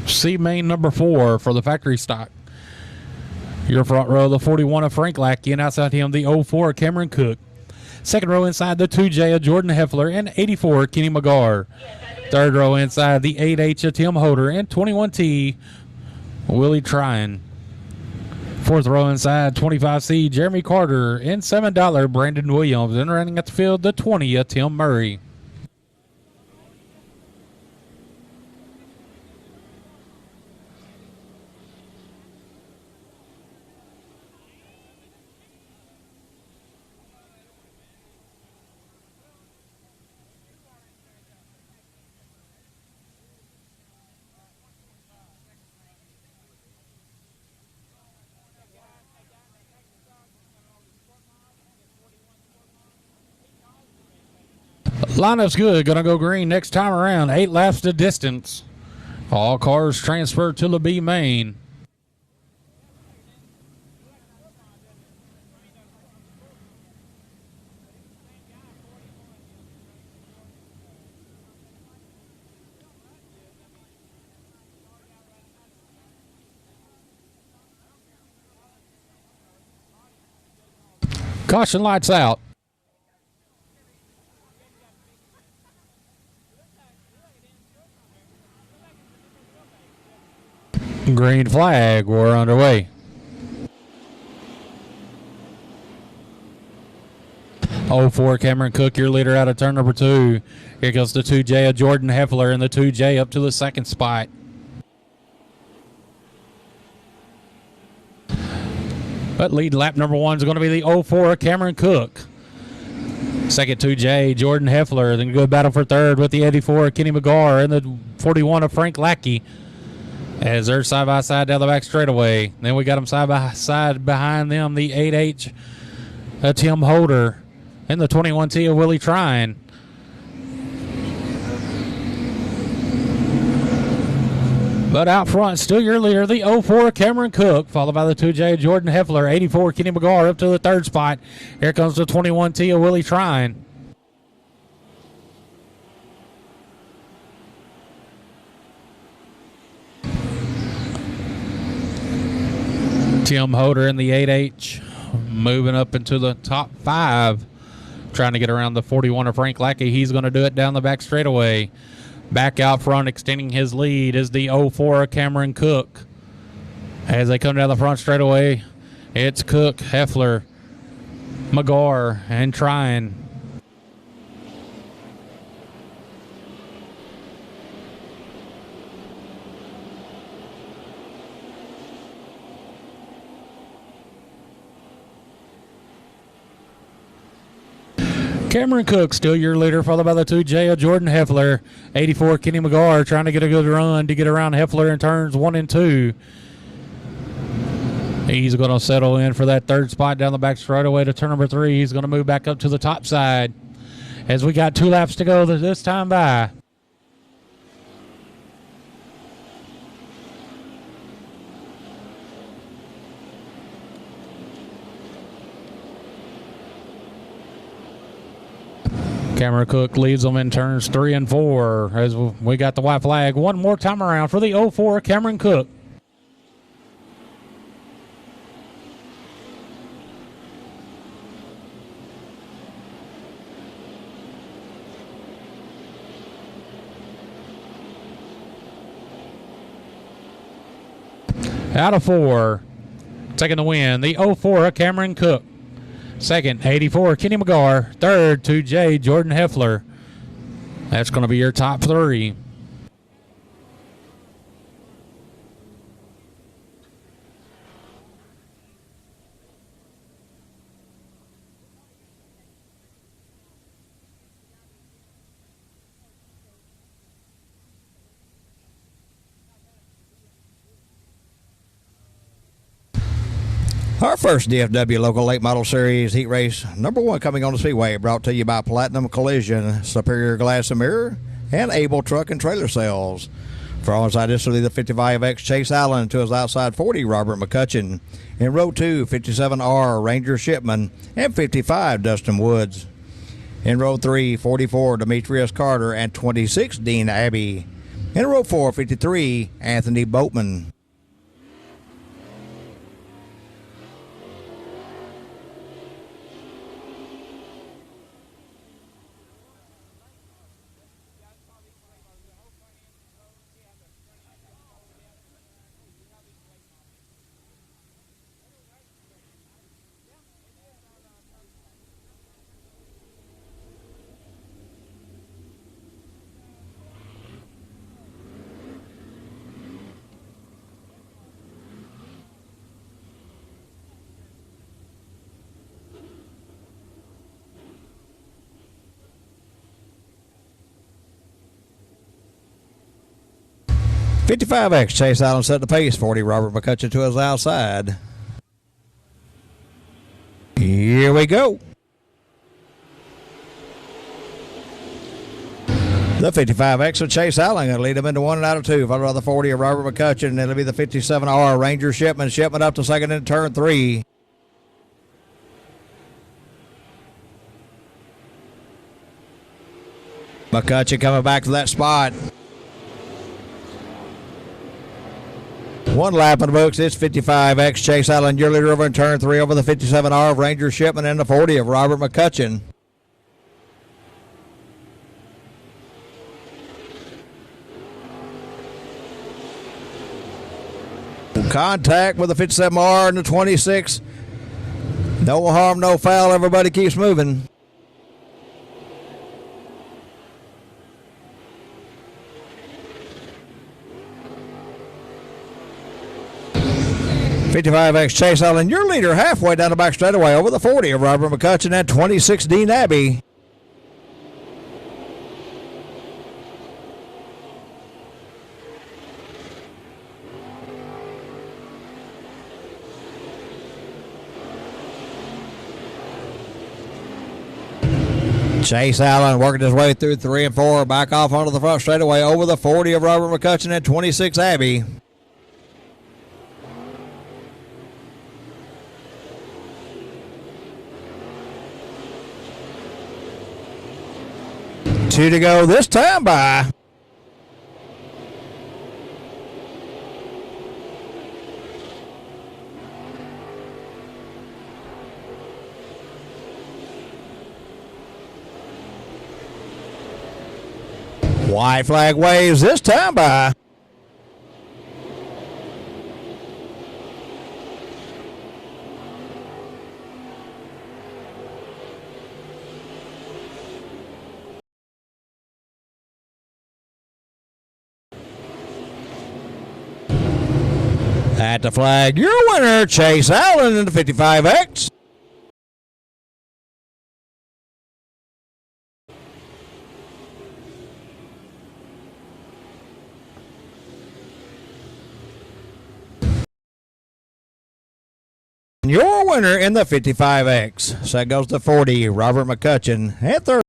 C main number 4 for the factory stock. Your front row, the 41 of Frank Lackey, and outside him, the 04 of Cameron Cook. Second row inside, the 2J of Jordan Heffler, and 84 Kenny McGar. Third row inside, the 8H of Tim Holder, and 21T Willie Tryon. Fourth row inside, 25C Jeremy Carter, and $7 Brandon Williams. And running at the field, the 20 of Tim Murray. Lineup's good. Going to go green next time around. 8 laps to distance. All cars transfer to the B main. Caution lights out. Green flag. We're underway. Oh, 04 Cameron Cook, your leader out of turn number 2. Here goes the 2J of Jordan Heffler, and the 2J up to the second spot. But lead lap number 1 is going to be the 04 Cameron Cook. Second 2J, Jordan Heffler. Then good battle for third with the 84 Kenny McGar and the 41 of Frank Lackey. As they're side by side down the back straightaway. Then we got them side by side behind them, the 8H Tim Holder and the 21T of Willie Trine. But out front, still your leader, the 04 Cameron Cook, followed by the 2J Jordan Heffler, 84 Kenny McGar up to the third spot. Here comes the 21T of Willie Trine. Tim Holder in the 8H moving up into the top 5, trying to get around the 41 of Frank Lackey. He's going to do it down the back straightaway. Back out front, extending his lead, is the 04 Cameron Cook. As they come down the front straightaway, it's Cook, Heffler, McGar, and Trine. Cameron Cook, still your leader, followed by the 2J of Jordan Heffler. 84 Kenny McGar trying to get a good run to get around Heffler in turns 1 and 2. He's going to settle in for that third spot down the back straightaway to turn number 3. He's going to move back up to the top side as we got 2 laps to go this time by. Cameron Cook leads them in turns 3 and 4 as we got the white flag one more time around for the 04 Cameron Cook. Out of 4, taking the win, the 04 Cameron Cook. Second, 84 Kenny McGar. Third, 2J Jordan Heffler. That's going to be your top 3. Our first DFW Local Late Model Series Heat Race number 1 coming on the Speedway, brought to you by Platinum Collision, Superior Glass and Mirror, and Able Truck and Trailer Sales. For onside, this will be the 55X Chase Allen to his outside 40, Robert McCutcheon. In row 2, 57R Ranger Shipman and 55 Dustin Woods. In row 3, 44 Demetrius Carter and 26 Dean Abbey. In row 4, 53 Anthony Boatman. .55X Chase Allen set the pace. 40 Robert McCutcheon to his outside. Here we go. The 55X of Chase Allen going to lead him into 1 and out of 2. Followed by the 40 of Robert McCutcheon. And it'll be the 57R Ranger Shipman. Shipman up to second in turn 3. McCutcheon coming back to that spot. 1 lap in the books. It's 55X Chase Allen, your leader over in turn 3 over the 57R of Ranger Shipman and the 40 of Robert McCutcheon. Contact with the 57R and the 26. No harm, no foul. Everybody keeps moving. '55X Chase Allen, your leader, halfway down the back straightaway over the 40 of Robert McCutcheon and 26 Dean Abbey. Chase Allen working his way through 3 and 4, back off onto the front straightaway over the 40 of Robert McCutcheon and 26 Abbey. Two to go this time by. White flag waves this time by. At the flag, your winner, Chase Allen in the 55X. Your winner in the 55X. So that goes to 40, Robert McCutcheon at third.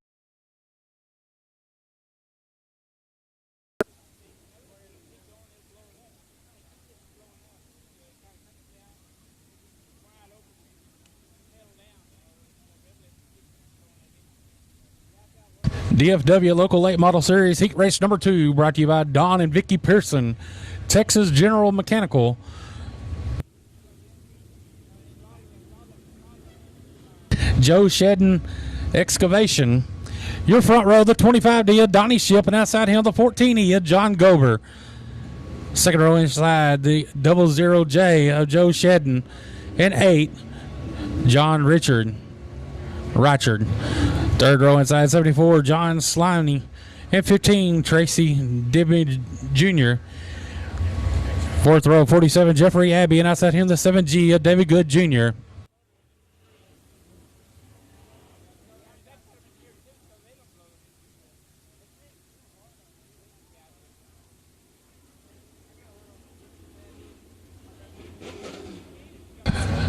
DFW Local Late Model Series Heat Race number 2, brought to you by Don and Vicky Pearson, Texas General Mechanical. Joe Shedden Excavation. Your front row, the 25D of Donnie Ship, and outside him, the 14E of John Gober. Second row inside, the 00J of Joe Shedden, and 8, John Richard. Third row inside, 74, John Slimey, and 15, Tracy Dibby Jr. Fourth row, 47, Jeffrey Abbey, and outside him, the 7G of David Good Jr.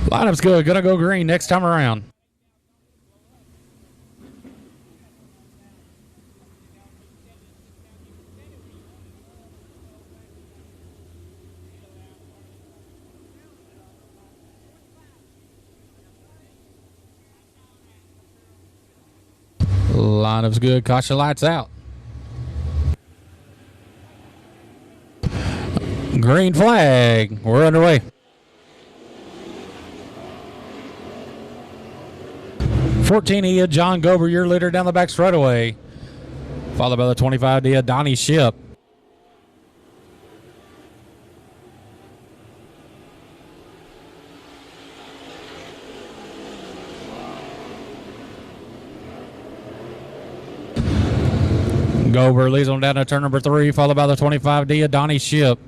Lineup's good. Gonna go green next time around. Lineup's good. Caution lights out. Green flag. We're underway. 14E of John Gober, your leader down the back straightaway. Followed by the 25D of Donnie Ship. Gober leads on down to turn number 3, followed by the 25D of Donnie Ship.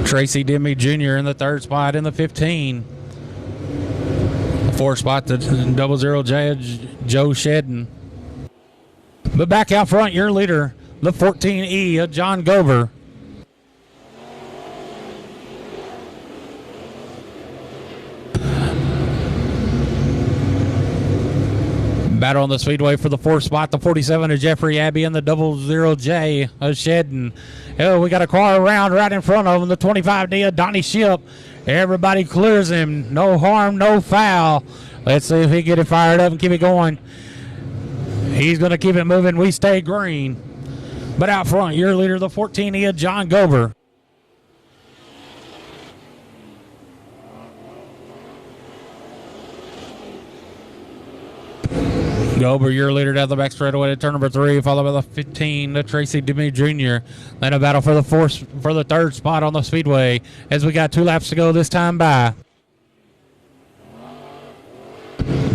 Tracy Dimmy Jr. in the third spot in the 15. The fourth spot, the 00J Joe Shedden. But back out front, your leader, the 14E of John Gober. Battle on the speedway for the fourth spot, the 47 of Jeffrey Abbey and the 00J of Shedden. Oh, we got a car around right in front of him, the 25D of Donnie Ship. Everybody clears him. No harm, no foul. Let's see if he can get it fired up and keep it going. He's going to keep it moving. We stay green. But out front, your leader, the 14E of John Gober. Gober, your leader down the back straightaway to turn number 3, followed by the 15, the Tracy Demi Jr. Then a battle for the third spot on the speedway as we got 2 laps to go this time by.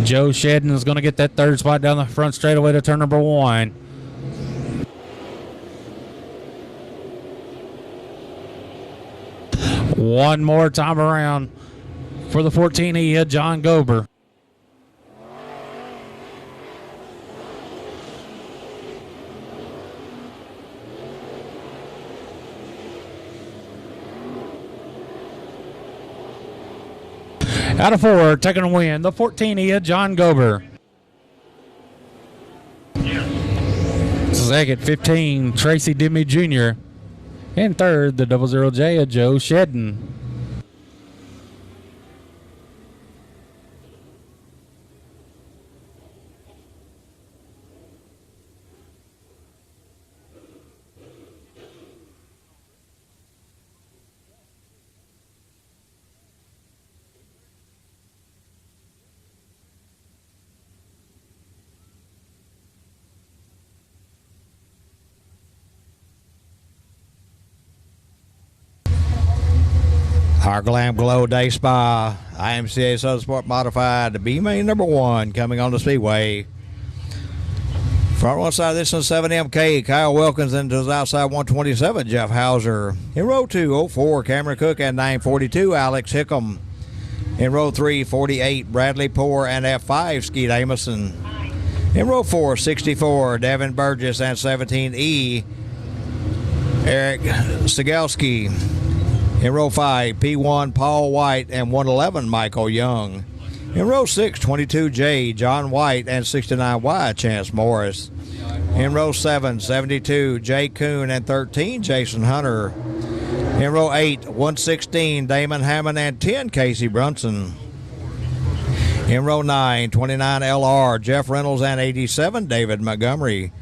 Joe Shedden is going to get that third spot down the front straightaway to turn number 1. One more time around for the 14E, John Gober. Out of 4, taking a win, the 14E, John Gober. Second, 15, Tracy Demi Jr. And third, the 00J, Joe Shedden. Our Glam Glow Day Spa, IMCA Southern Sport Modified, B main number 1 coming on the speedway. Front one side of this one, 7MK, Kyle Wilkins into his outside 127, Jeff Hauser. In row 2, 04, Cameron Cook and 942, Alex Hickam. In row 3, 48, Bradley Poore and F5, Skeet Amison. In row 4, 64, Devin Burgess and 17E, Eric Stigalski. In row 5, P1, Paul White and 111, Michael Young. In row 6, 22J, John White and 69Y, Chance Morris. In row 7, 72, Jay Kuhn and 13, Jason Hunter. In row 8, 116, Damon Hammond and 10, Casey Brunson. In row 9, 29 LR, Jeff Reynolds and 87, David Montgomery.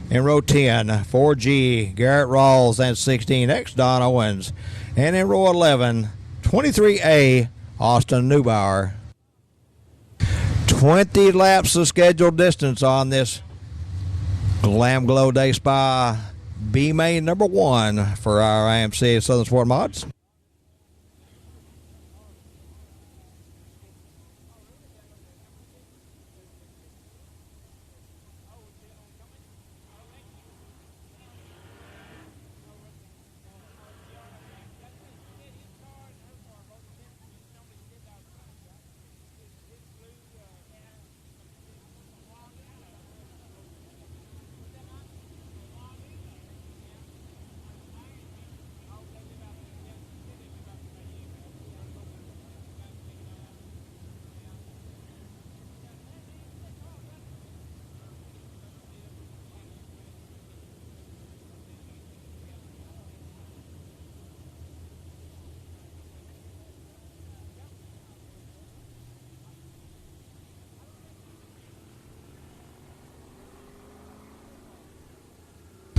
In row 10, 4G, Garrett Rawls and 16X, Don Owens. And in row 11, 23A, Austin Neubauer. 20 laps of scheduled distance on this Glam Glow Day Spa B main number 1 for our IMCA Southern Sport Mods.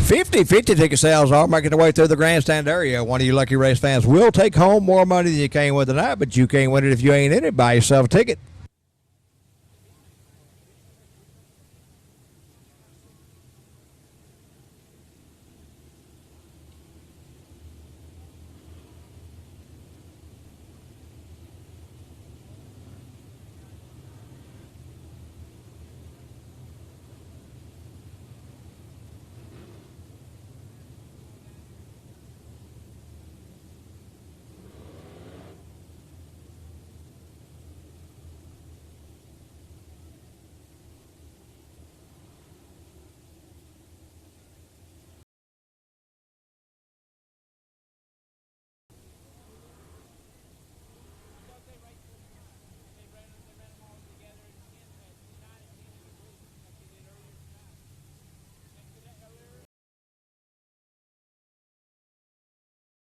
$50 ticket sales are making their way through the grandstand area. One of you lucky race fans will take home more money than you came with tonight, but you can't win it if you ain't in it. Buy yourself a ticket.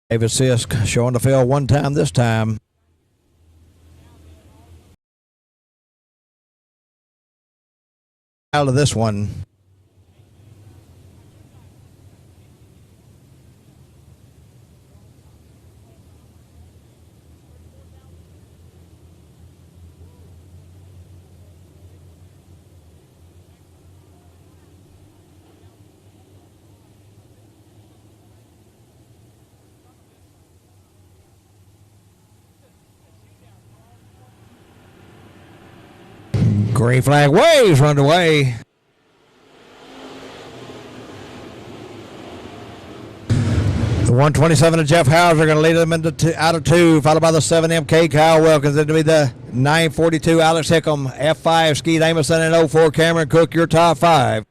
David Sisk showing the field one time this time. Out of this one. Green flag waves run away. The 127 of Jeff Hauser going to lead them into out of 2, followed by the 7MK Kyle Wilkins. Then to be the 942 Alex Hickam, F5 Skeet Amison, and 04 Cameron Cook, your top 5.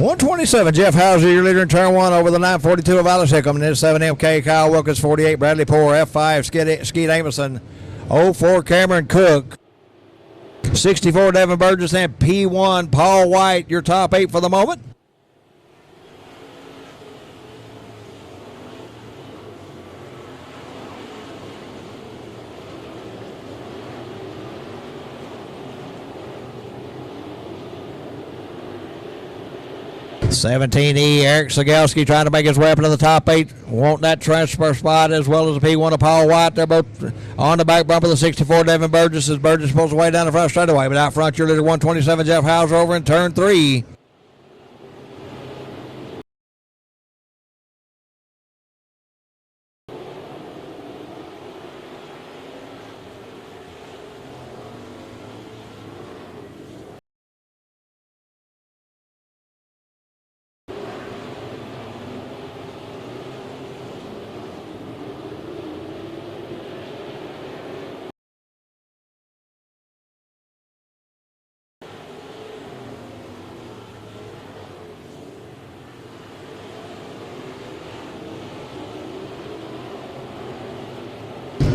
.127 Jeff Hauser, your leader in turn 1 over the 942 of Alex Hickam. And then 7MK Kyle Wilkins, 48 Bradley Poor, F5 Skeet Amison, 04 Cameron Cook, 64 Devin Burgess, and P1 Paul White, your top 8 for the moment. .17E Eric Sigelski trying to make his way up into the top 8. Want that transfer spot as well as the P1 of Paul White. They're both on the back bumper. The 64 Devin Burgess as Burgess pulls away down the front straightaway. But out front, your leader 127 Jeff Hauser over in turn 3.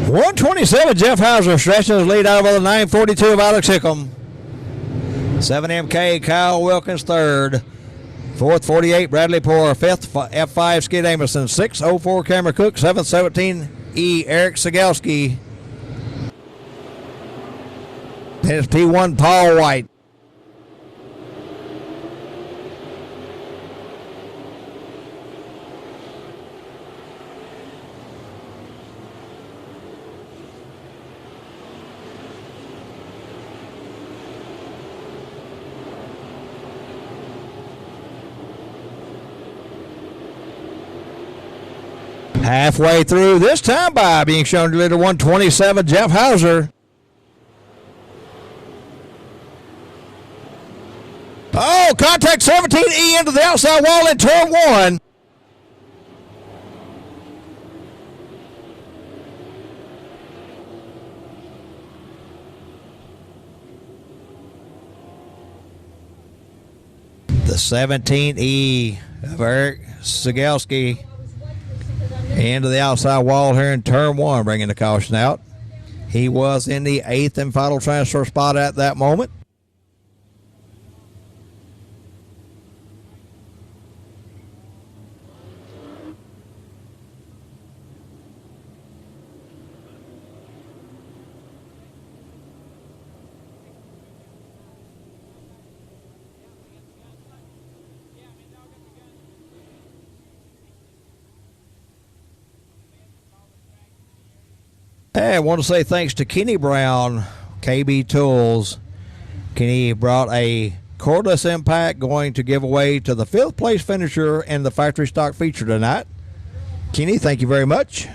.127 Jeff Hauser stretching his lead out over the 942 of Alex Hickam. 7MK Kyle Wilkins third. Fourth 48 Bradley Poor. Fifth F5 Skid Amison. 604 Cameron Cook. 7th 17E Eric Sigelski. And it's P1 Paul White. Halfway through this time by being shown to leader 127 Jeff Hauser. Oh, contact 17E into the outside wall in turn 1. The 17E of Eric Sigelski into the outside wall here in turn 1, bringing the caution out. He was in the 8th and final transfer spot at that moment. Hey, I want to say thanks to Kenny Brown, KB Tools. Kenny brought a cordless impact going to give away to the 5th place finisher in the factory stock feature tonight. Kenny, thank you very much.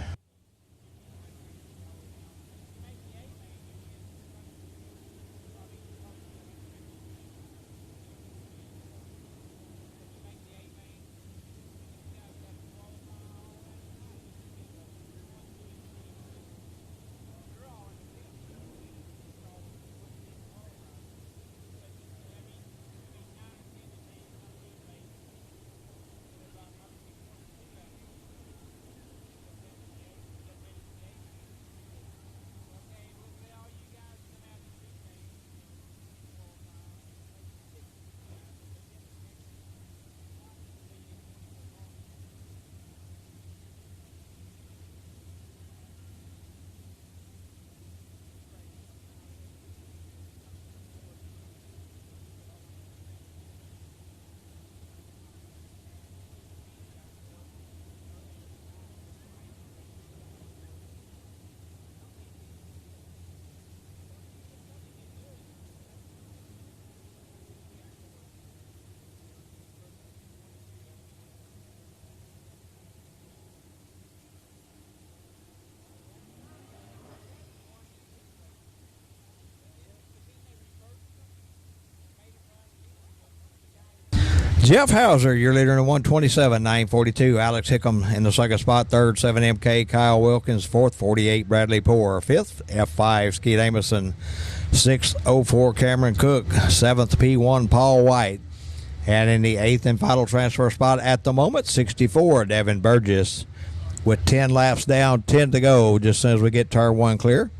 Jeff Hauser, your leader in the 127, 942. Alex Hickam in the second spot. Third, 7MK. Kyle Wilkins. Fourth, 48. Bradley Poor. Fifth, F5. Skeet Amison. Sixth, 04. Cameron Cook. Seventh, P1. Paul White. And in the eighth and final transfer spot at the moment, 64. Devin Burgess. With 10 laps down, 10 to go, just as soon as we get turn one clear.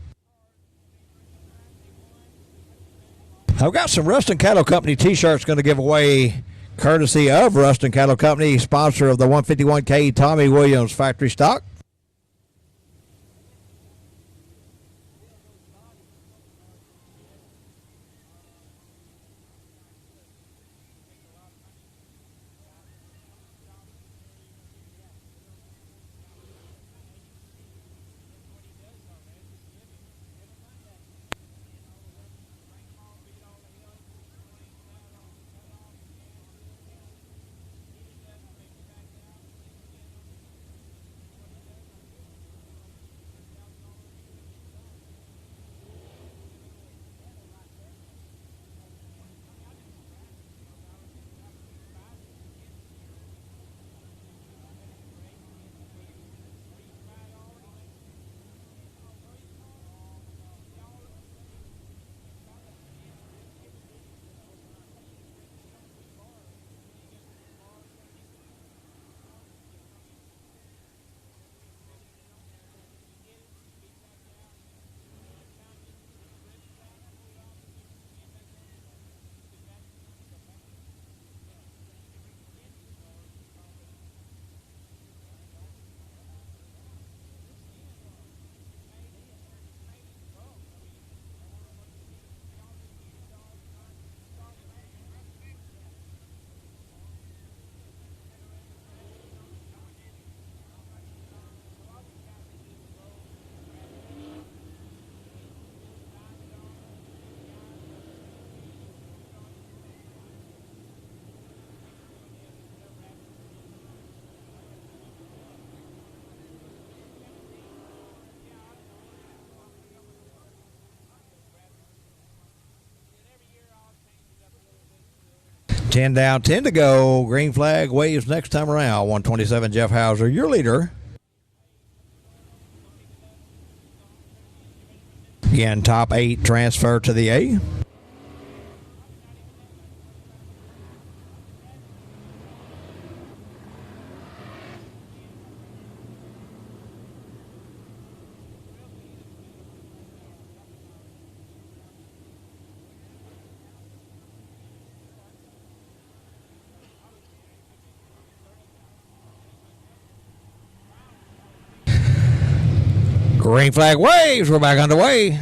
I've got some Ruston Cattle Company t-shirts going to give away, courtesy of Ruston Cattle Company, sponsor of the 151K Tommy Williams factory stock. Ten down, 10 to go. Green flag waves next time around. 127, Jeff Hauser, your leader. Again, top 8 transfer to the A. Green flag waves. We're back underway.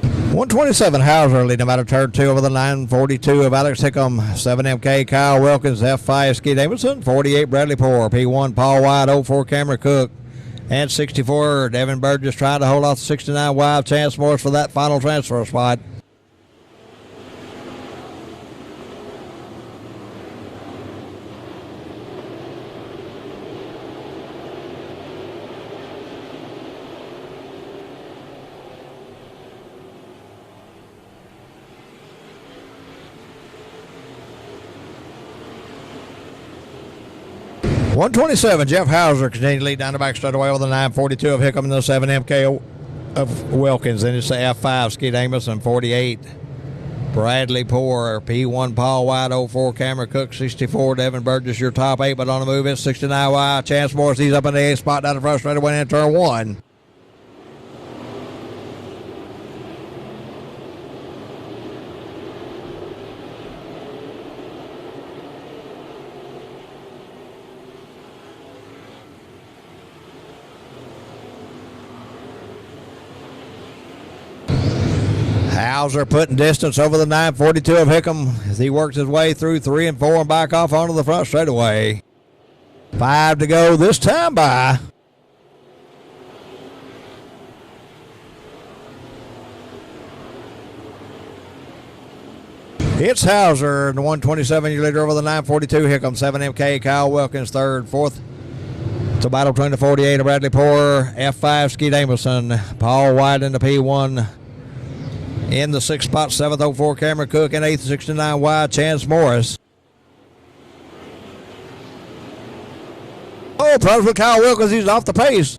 .127 Hauser leading about a turn 2 over the 942 of Alex Hickam. 7MK Kyle Wilkins. F5 Skeet Davidson. 48 Bradley Poor. P1 Paul White. 04 Cameron Cook. And 64 Devin Burgess trying to hold off the 69 Wild Chance Morris for that final transfer spot. .127 Jeff Hauser continuing to lead down the back straightaway with the 942 of Hickam and the 7MK of Wilkins. Then it's the F5 Skeet Amos and 48 Bradley Poor. P1 Paul White. 04 Cameron Cook. 64 Devin Burgess, your top 8, but on the move it's 69 Wild Chance Morris. He's up in the 8th spot down the front straightaway in turn 1. Hauser putting distance over the 942 of Hickam as he works his way through 3 and 4 and back off onto the front straightaway. 5 to go this time by. It's Hauser, the 127, your leader over the 942. Hickam, 7MK, Kyle Wilkins, third, fourth. It's a battle between the 48 of Bradley Poor, F5 Skeet Amison, Paul White in the P1. In the 6th spot, 7th, 04 Cameron Cook. And 8th, 69 wide, Chance Morris. Oh, problems with Kyle Wilkins. He's off the pace.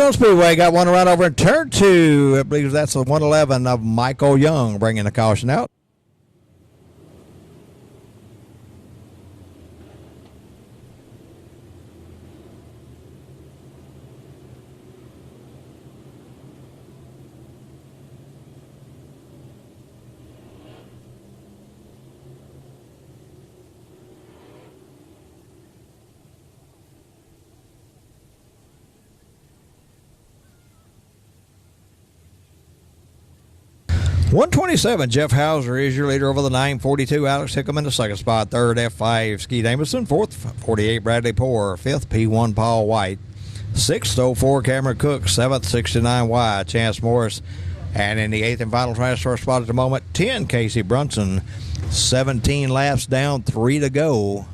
Kennedale Speedway got one right over in turn 2. I believe that's the 111 of Michael Young bringing the caution out. .127, Jeff Hauser is your leader over the 942. Alex Hickam in the 2nd spot. 3rd, F5, Skeet Amerson. 4th, 48, Bradley Poor. 5th, P1, Paul White. 6th, 04, Cameron Cook. 7th, 69 Y, Chance Morris. And in the 8th and final transfer spot at the moment, 10, Casey Brunson. 17 laps down, 3 to go.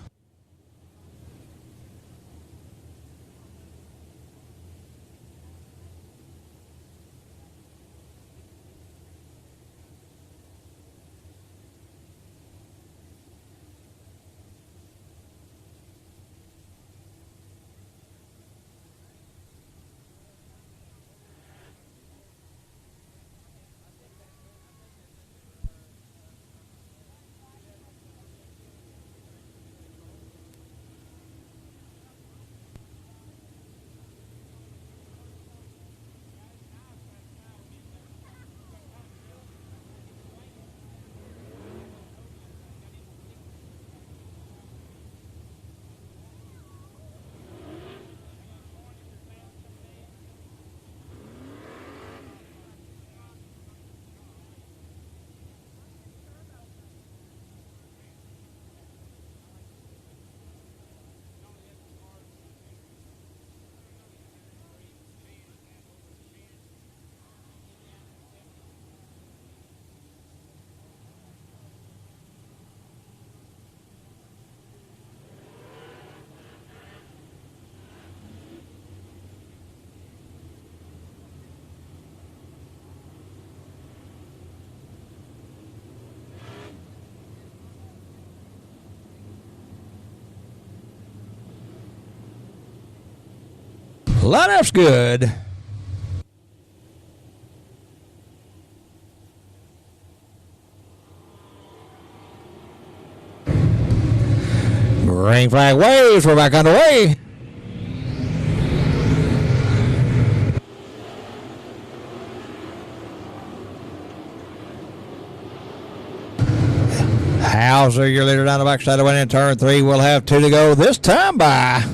Lineup's good. Green flag waves. We're back underway. Hauser, your leader down the backside of in turn 3. We'll have 2 to go this time by.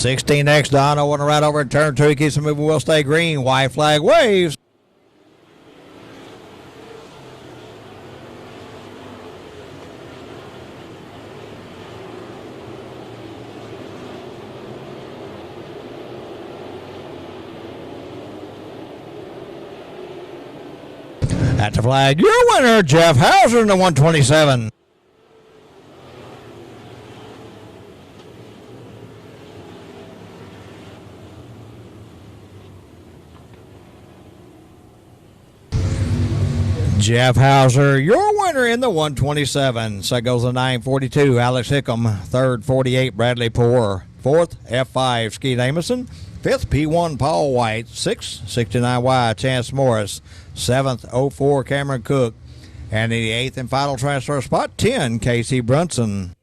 $16X Dono want to right over in turn 2. He keeps it moving. Will stay green. White flag waves. At the flag, your winner, Jeff Hauser in the 127. Jeff Hauser, your winner in the 127. So goes the 942, Alex Hickam. 3rd, 48, Bradley Poor. 4th, F5, Skeet Amerson. 5th, P1, Paul White. 6th, 69Y, Chance Morris. 7th, 04, Cameron Cook. And in the 8th and final transfer spot, 10, Casey Brunson.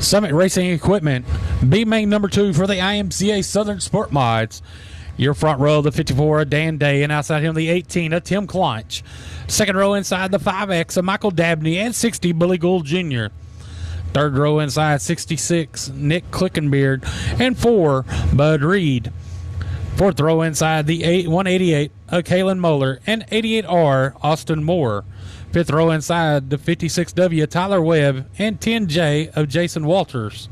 Summit Racing Equipment, B main number 2 for the IMCA Southern Sport Mods. Your front row, the 54 of Dan Day, and outside him, the 18 of Tim Clonch. Second row inside, the 5X of Michael Dabney, and 60, Billy Gould Jr. Third row inside, 66, Nick Clickenbeard, and 4, Bud Reed. Fourth row inside, the 188 of Kalen Moeller, and 88R, Austin Moore. Fifth row inside, the 56W, Tyler Webb, and 10J of Jason Walters.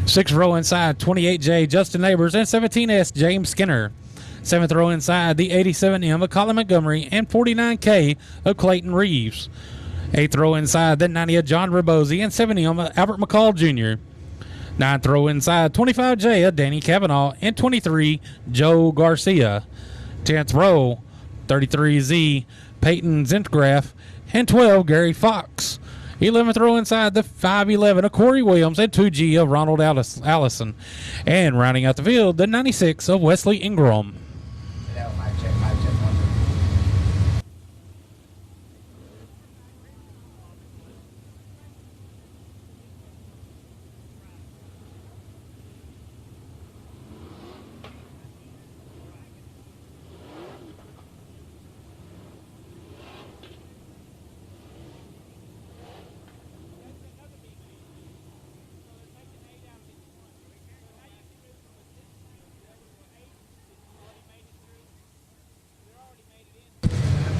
Sixth row inside, 28J, Justin Neighbors, and 17S, James Skinner. Seventh row inside, the 87M of Colin Montgomery, and 49K of Clayton Reeves. Eighth row inside, the 90 of John Ribose, and 70M of Albert McCall Jr. Ninth row inside, 25J of Danny Cavanaugh, and 23, Joe Garcia. 10th row, 33Z, Peyton Zentgraf, and 12, Gary Fox. 11th row inside, the 511 of Corey Williams, and 2G of Ronald Allison. And rounding out the field, the 96 of Wesley Ingram.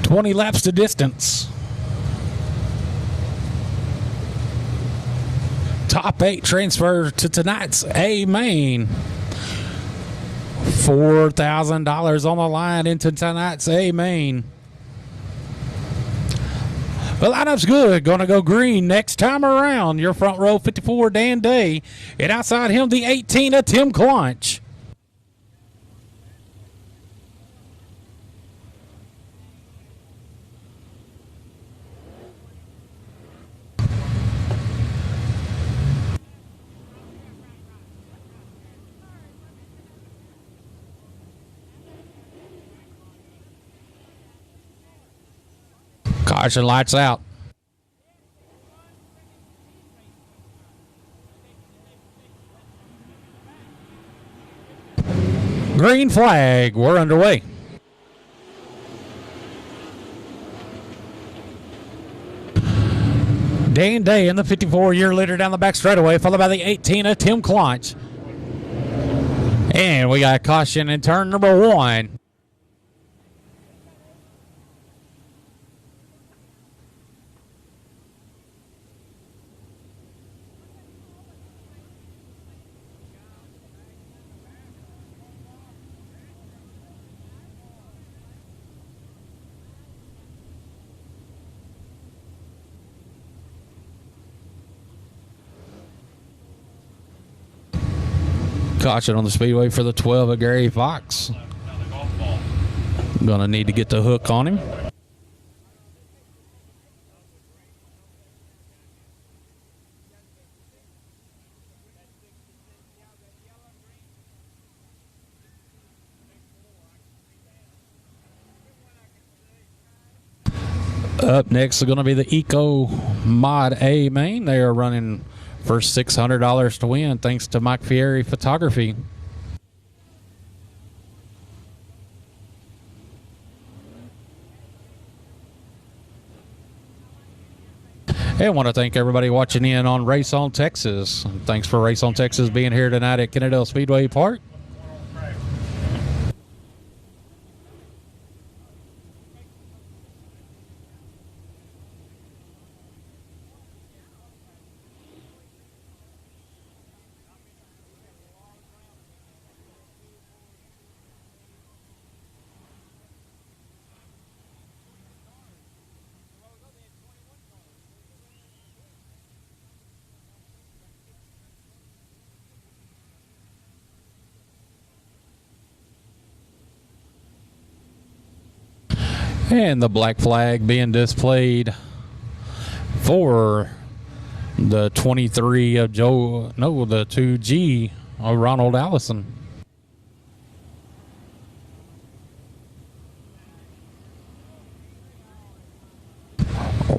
Twenty laps to distance. Top 8 transfer to tonight's A main. $4,000 on the line into tonight's A main. The lineup's good. Going to go green next time around. Your front row, 54, Dan Day. And outside him, the 18 of Tim Clonch. Caution, lights out. Green flag. We're underway. Dan Day in the 54-year leader down the back straightaway, followed by the 18 of Tim Clonch. And we got caution in turn number 1. Caution on the speedway for the 12 of Gary Fox. Gonna need to get the hook on him. Up next is going to be the Eco Mod A main. They are running for $600 to win, thanks to Mike Fieri Photography. Hey, I want to thank everybody watching in on Race on Texas. Thanks for Race on Texas being here tonight at Kennedale Speedway Park. And the black flag being displayed for the 23 of the 2G of Ronald Allison.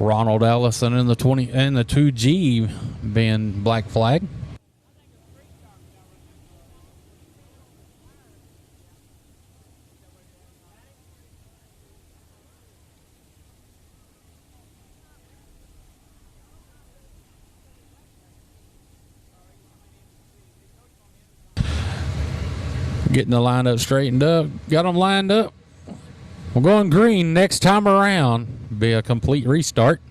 Ronald Ellison in the 20 and the 2G being black flag. Getting the lineup straightened up. Got them lined up. We're going green next time around. Be a complete restart.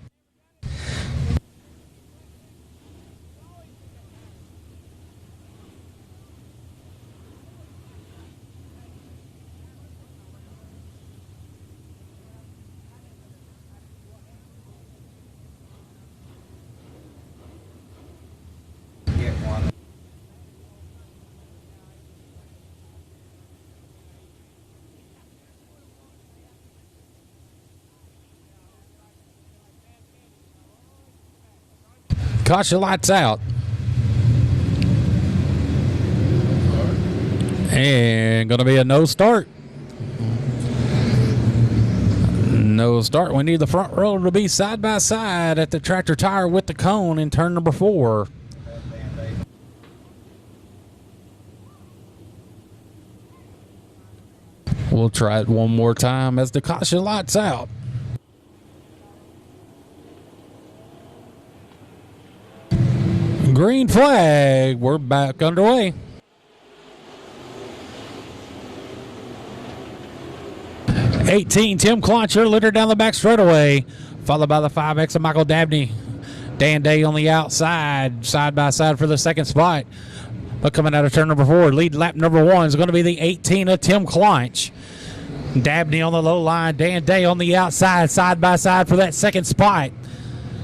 Caution lights out. And going to be a no start. No start. We need the front row to be side by side at the tractor tire with the cone in turn number 4. We'll try it one more time as the caution lights out. Green flag. We're back underway. '18, Tim Cloncher, leader down the back straightaway, followed by the 5X of Michael Dabney. Dan Day on the outside, side by side for the second spot. But coming out of turn number 4, lead lap number 1 is going to be the 18 of Tim Clonch. Dabney on the low line, Dan Day on the outside, side by side for that second spot.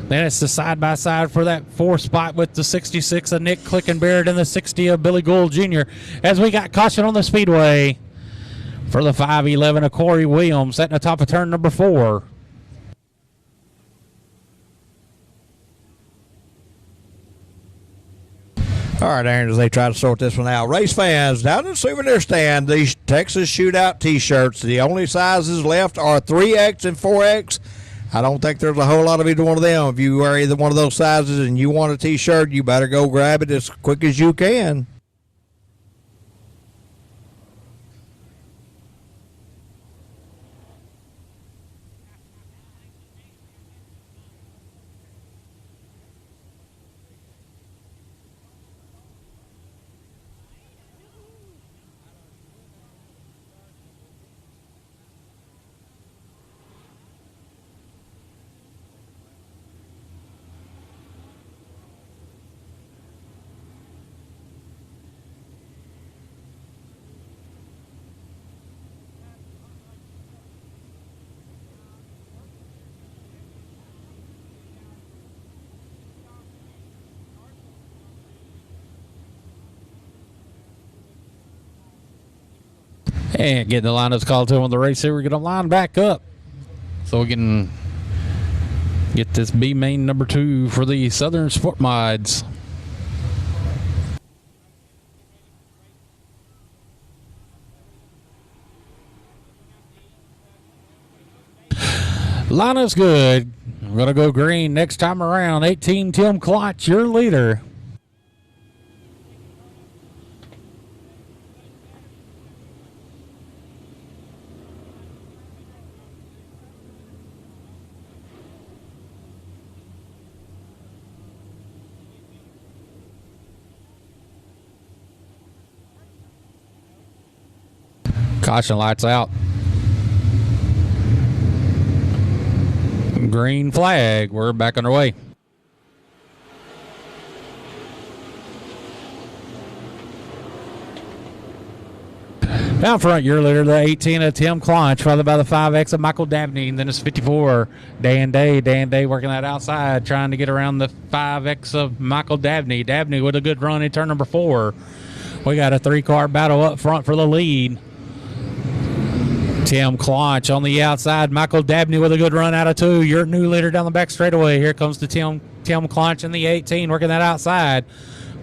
Then it's the side-by-side for that 4th spot with the 66 of Nick Clickenbeard and the 60 of Billy Gould Jr. As we got caution on the speedway for the 511 of Corey Williams at the top of turn number 4. All right, Aaron, as they try to sort this one out. Race fans, down in the souvenir stand, these Texas Shootout T-shirts, the only sizes left are 3X and 4X. I don't think there's a whole lot of either one of them. If you wear either one of those sizes and you want a T-shirt, you better go grab it as quick as you can. And getting the lineups called to on the race here. We're going to line back up so we can get this B main number 2 for the Southern Sportmods. Lineup's good. We're going to go green next time around. 18, Tim Klotz, your leader. Caution lights out. Green flag. We're back underway. Down front, your leader, the 18 of Tim Klonch, followed by the 5X of Michael Dabney, and then it's 54, Dan Day. Dan Day working that outside, trying to get around the 5X of Michael Dabney. Dabney with a good run in turn number 4. We got a 3-car battle up front for the lead. Tim Klonch on the outside. Michael Dabney with a good run out of 2. Your new leader down the back straightaway. Here comes the Tim Klonch in the 18 working that outside.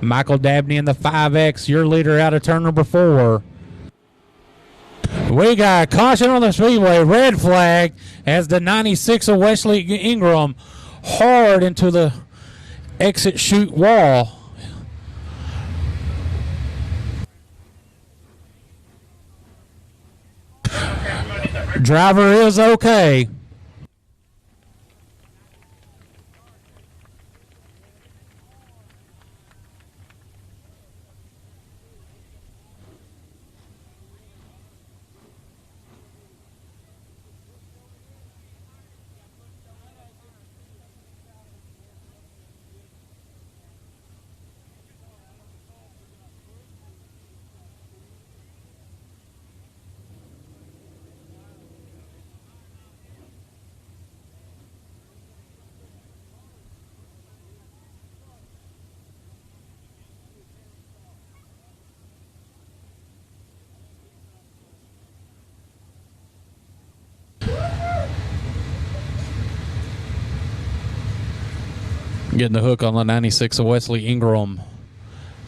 Michael Dabney in the 5X. Your leader out of turn number 4. We got caution on the speedway. Red flag as the 96 of Wesley Ingram hard into the exit chute wall. Driver is okay. Getting the hook on the 96 of Wesley Ingram.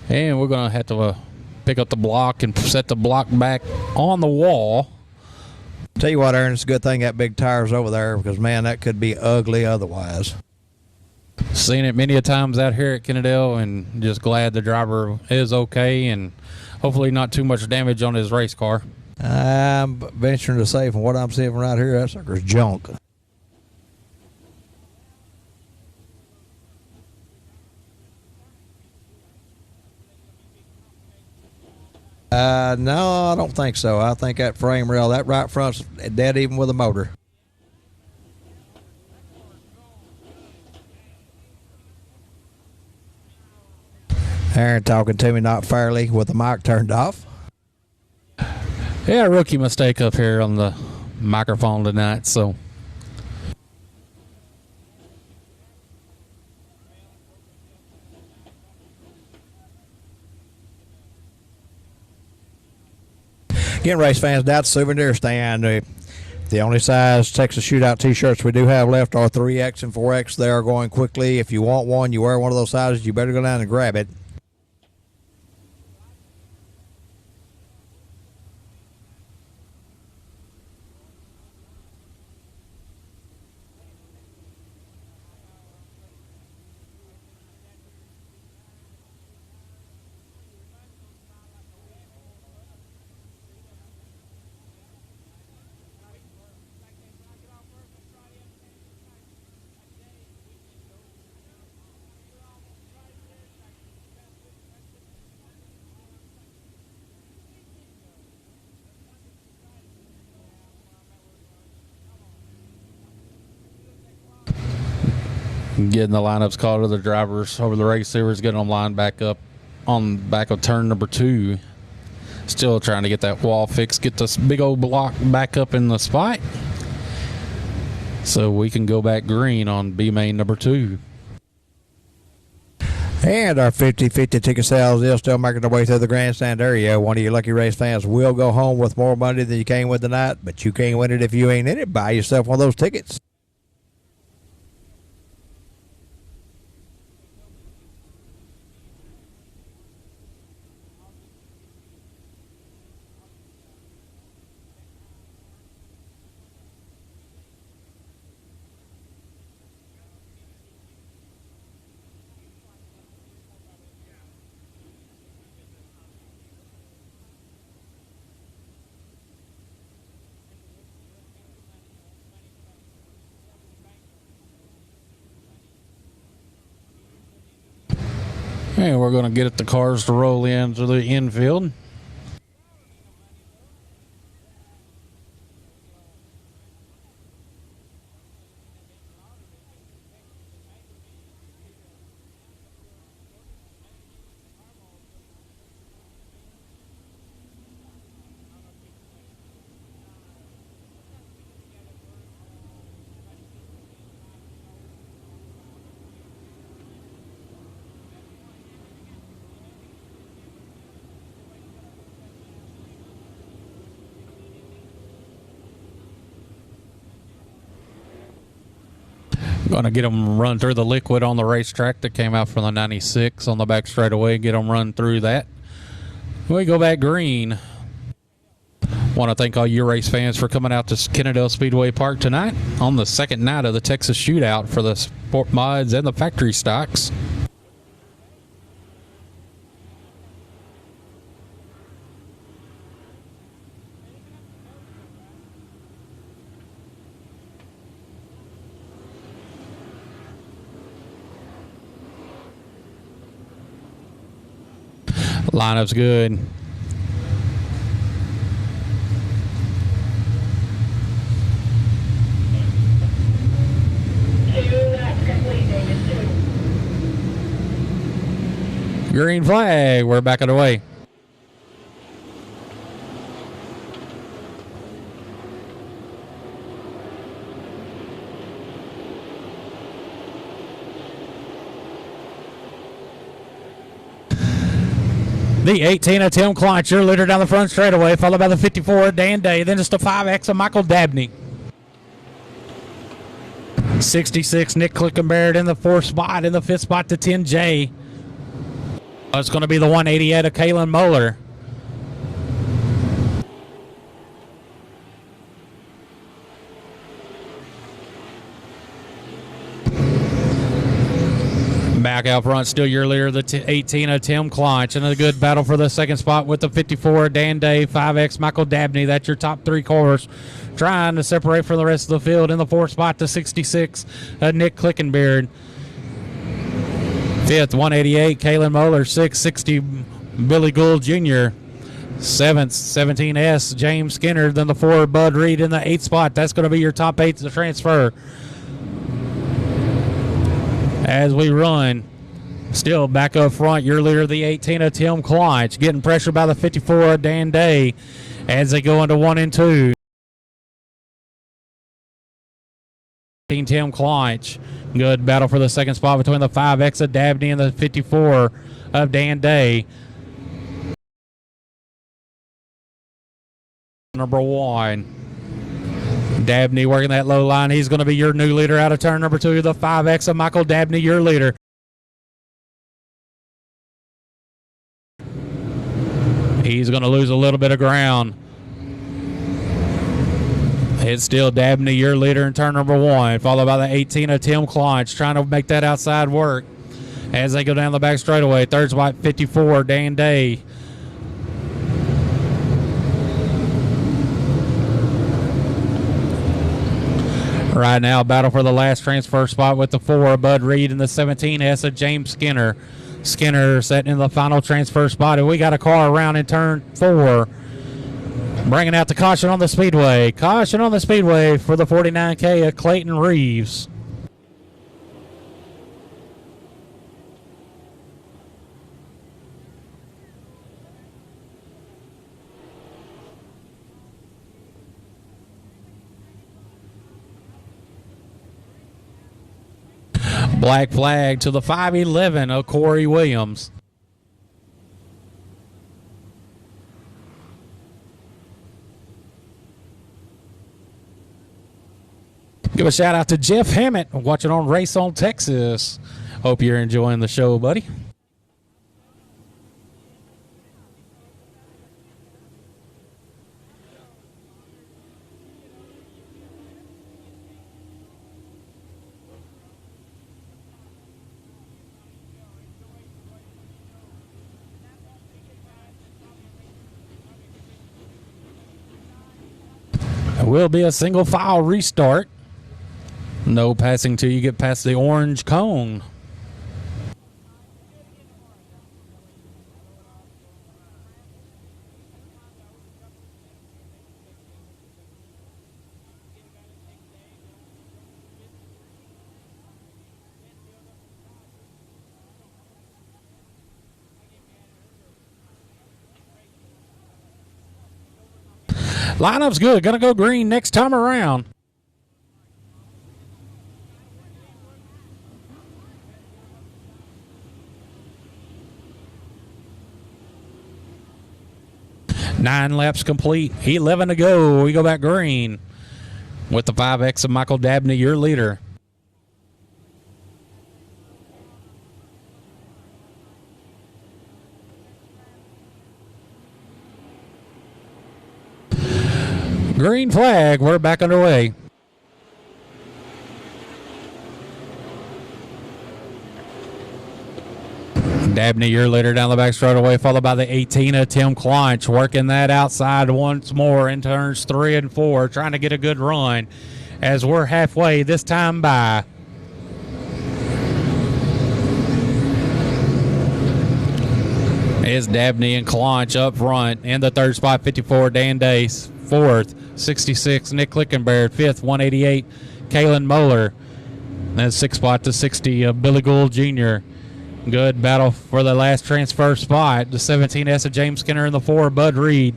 And we're going to have to pick up the block and set the block back on the wall. Tell you what, Aaron, it's a good thing that big tire's over there because, man, that could be ugly otherwise. Seen it many a times out here at Kennedale, and just glad the driver is okay and hopefully not too much damage on his race car. I'm venturing to say, from what I'm seeing right here, that sucker's junk. No, I don't think so. I think that frame rail, that right front's dead even with a motor. Aaron talking to me not fairly with the mic turned off. Yeah, rookie mistake up here on the microphone tonight, so. Again, race fans, down at the souvenir stand. The only size Texas Shootout t-shirts we do have left are 3X and 4X. They are going quickly. If you want one, you wear one of those sizes, you better go down and grab it. Getting the lineups called to the drivers over the race series, getting them lined back up on back of turn number 2. Still trying to get that wall fixed, get this big old block back up in the spot so we can go back green on B main number 2. And our 50-50 ticket sales is still making their way through the grandstand area. One of your lucky race fans will go home with more money than you came with tonight, but you can't win it if you ain't in it. Buy yourself one of those tickets. And we're going to get the cars to roll into the infield. Going to get them run through the liquid on the racetrack that came out from the 96 on the back straightaway. Get them run through that. We go back green. Want to thank all you race fans for coming out to Kennedale Speedway Park tonight on the second night of the Texas Shootout for the Sportmods and the factory stocks. Lineup's good. Green flag. We're back underway. The 18 of Tim Klein, leader down the front straightaway, followed by the 54 Dan Day, then just a 5X of Michael Dabney. 66 Nick Clickenberry in the 4th spot, in the 5th spot to 10J. It's going to be the 188 of Kalen Moeller. Back out front, still your leader, the 18 of Tim Kleinch. And a good battle for the second spot with the 54 Dan Day, 5X Michael Dabney. That's your top 3 cars. Trying to separate from the rest of the field. In the 4th spot to 66, Nick Clickenbeard. 5th, 188, Kalen Moeller. 6th, 60, Billy Gould Jr. 7th, 17S, James Skinner. Then the 4, Bud Reed in the 8th spot. That's going to be your top 8 to transfer. As we run, still back up front, your leader, the 18 of Tim Klein, getting pressured by the 54 of Dan Day as they go into 1 and 2. Tim Klein, good battle for the second spot between the 5X of Dabney and the 54 of Dan Day. Number 1. Dabney working that low line. He's going to be your new leader out of turn number 2. The 5X of Michael Dabney, your leader. He's going to lose a little bit of ground. It's still Dabney, your leader in turn number 1, followed by the 18 of Tim Klein, trying to make that outside work as they go down the back straightaway. 3rd spot, 54, Dan Day. Right now, battle for the last transfer spot with the 4 of Bud Reed and the 17S of James Skinner. Skinner setting in the final transfer spot, and we got a car around in turn 4. Bringing out the caution on the speedway. Caution on the speedway for the 49K of Clayton Reeves. Black flag to the 511 of Corey Williams. Give a shout out to Jeff Hammett watching on Race on Texas. Hope you're enjoying the show, buddy. It will be a single file restart. No passing till you get past the orange cone. Lineup's good. Gonna go green next time around. Nine laps complete. 11 to go. We go back green with the 5X of Michael Dabney, your leader. Green flag. We're back underway. Dabney, your leader down the back straightaway, followed by the 18 of Tim Kleinch, working that outside once more in turns 3 and 4, trying to get a good run as we're halfway this time by. Is Dabney and Kleinch up front. In the third spot, 54, Dan Dace. Fourth, 66, Nick Klickenberg. Fifth, 188, Kalen Moeller. Then sixth spot to 60 of Billy Gould Jr. Good battle for the last transfer spot. The 17S of James Skinner and the 4 Bud Reed.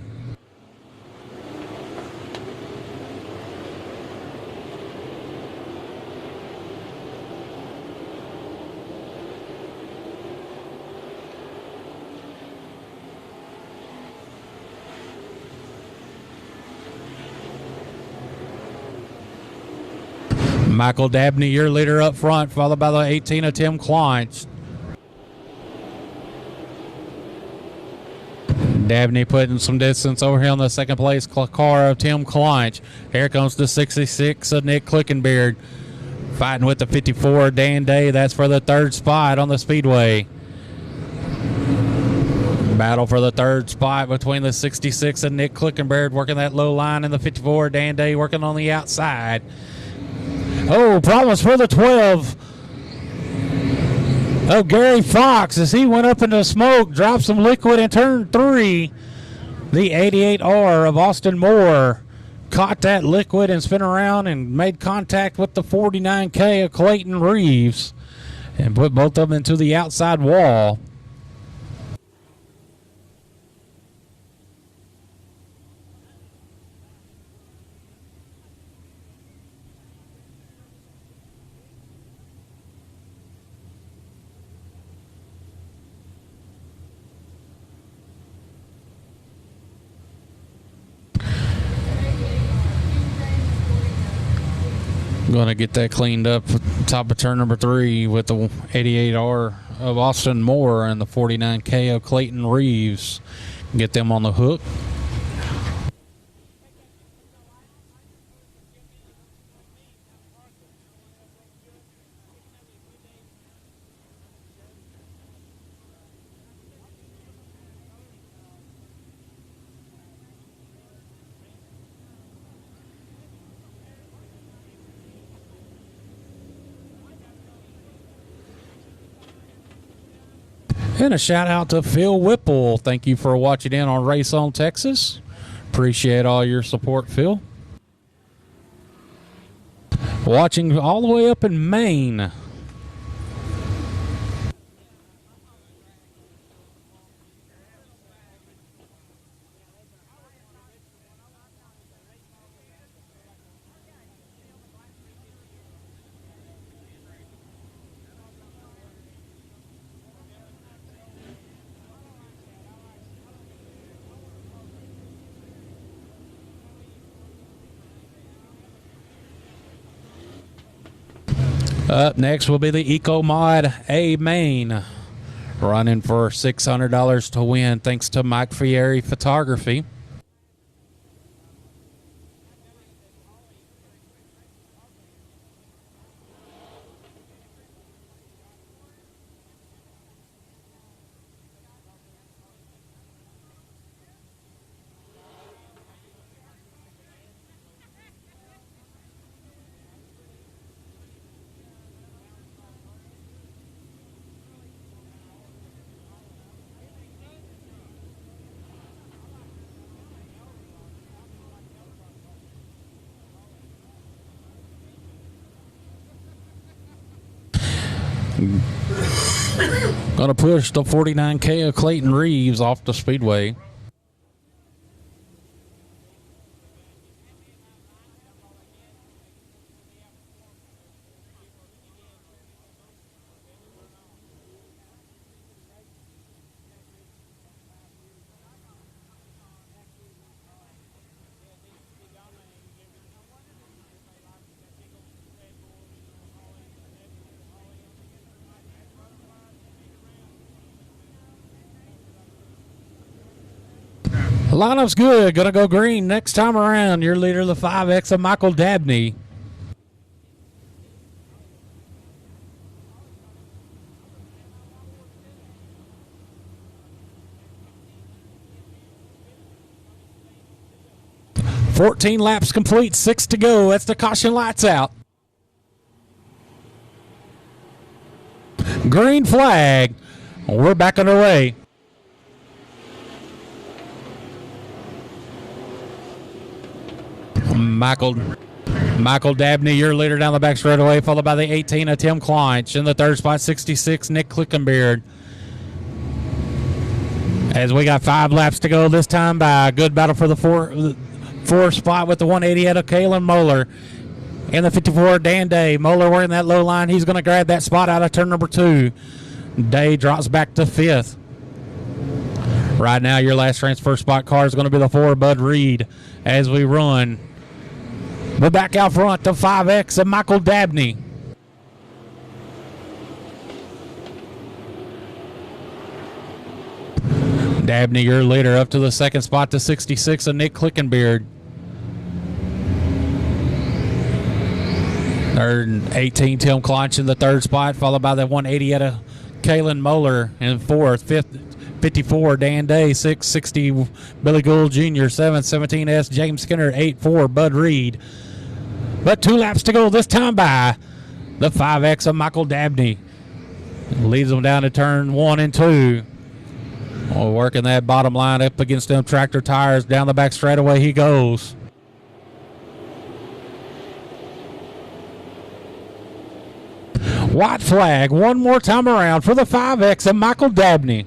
Michael Dabney, your leader up front, followed by the 18 of Tim Kleinch. Dabney putting some distance over here on the second place car of Tim Kleinch. Here comes the 66 of Nick Klickenbeard. Fighting with the 54 Dan Day. That's for the third spot on the Speedway. Battle for the third spot between the 66 and Nick Klickenbeard working that low line, and the 54 Dan Day working on the outside. Oh, problems for the 12. Oh, Gary Fox, as he went up into smoke, dropped some liquid in turn 3. The 88R of Austin Moore caught that liquid and spun around and made contact with the 49K of Clayton Reeves and put both of them into the outside wall. Going to get that cleaned up top of turn number 3 with the 88R of Austin Moore and the 49K of Clayton Reeves. Get them on the hook. And a shout out to Phil Whipple. Thank you for watching in on Race on Texas. Appreciate all your support, Phil. Watching all the way up in Maine. Up next will be the EcoMod A Main, running for $600 to win thanks to Mike Fieri Photography. Going to push the 49K of Clayton Reeves off the Speedway. Lineup's good. Gonna go green next time around. Your leader, the 5X of Michael Dabney. "14 laps complete, 6 to go." That's the caution lights out. Green flag. We're back underway. Michael Dabney, your leader down the back straightaway, followed by the 18 of Tim Klein. In the third spot, 66, Nick Clickenbeard. As we got 5 laps to go this time by a good battle for the fourth spot with the 180 out of Kalen Moeller. In the 54, Dan Day. Moeller wearing that low line. He's going to grab that spot out of turn number 2. Day drops back to 5th. Right now, your last transfer spot car is going to be the 4, Bud Reed, as we run. But back out front, the 5X of Michael Dabney. Dabney, your leader, up to the second spot to 66 of Nick Clickenbeard. Third, 18, Tim Kleinsch in the third spot, followed by the 180 out of Kalen Moeller in fourth. Fifth, 54, Dan Day. 6, 60, Billy Gould Jr. 7, 17S, James Skinner. 8, 4, Bud Reed. But 2 laps to go this time by the 5X of Michael Dabney. Leads them down to turn 1 and 2. Oh, working that bottom line up against them tractor tires. Down the back straightaway he goes. White flag one more time around for the 5X of Michael Dabney.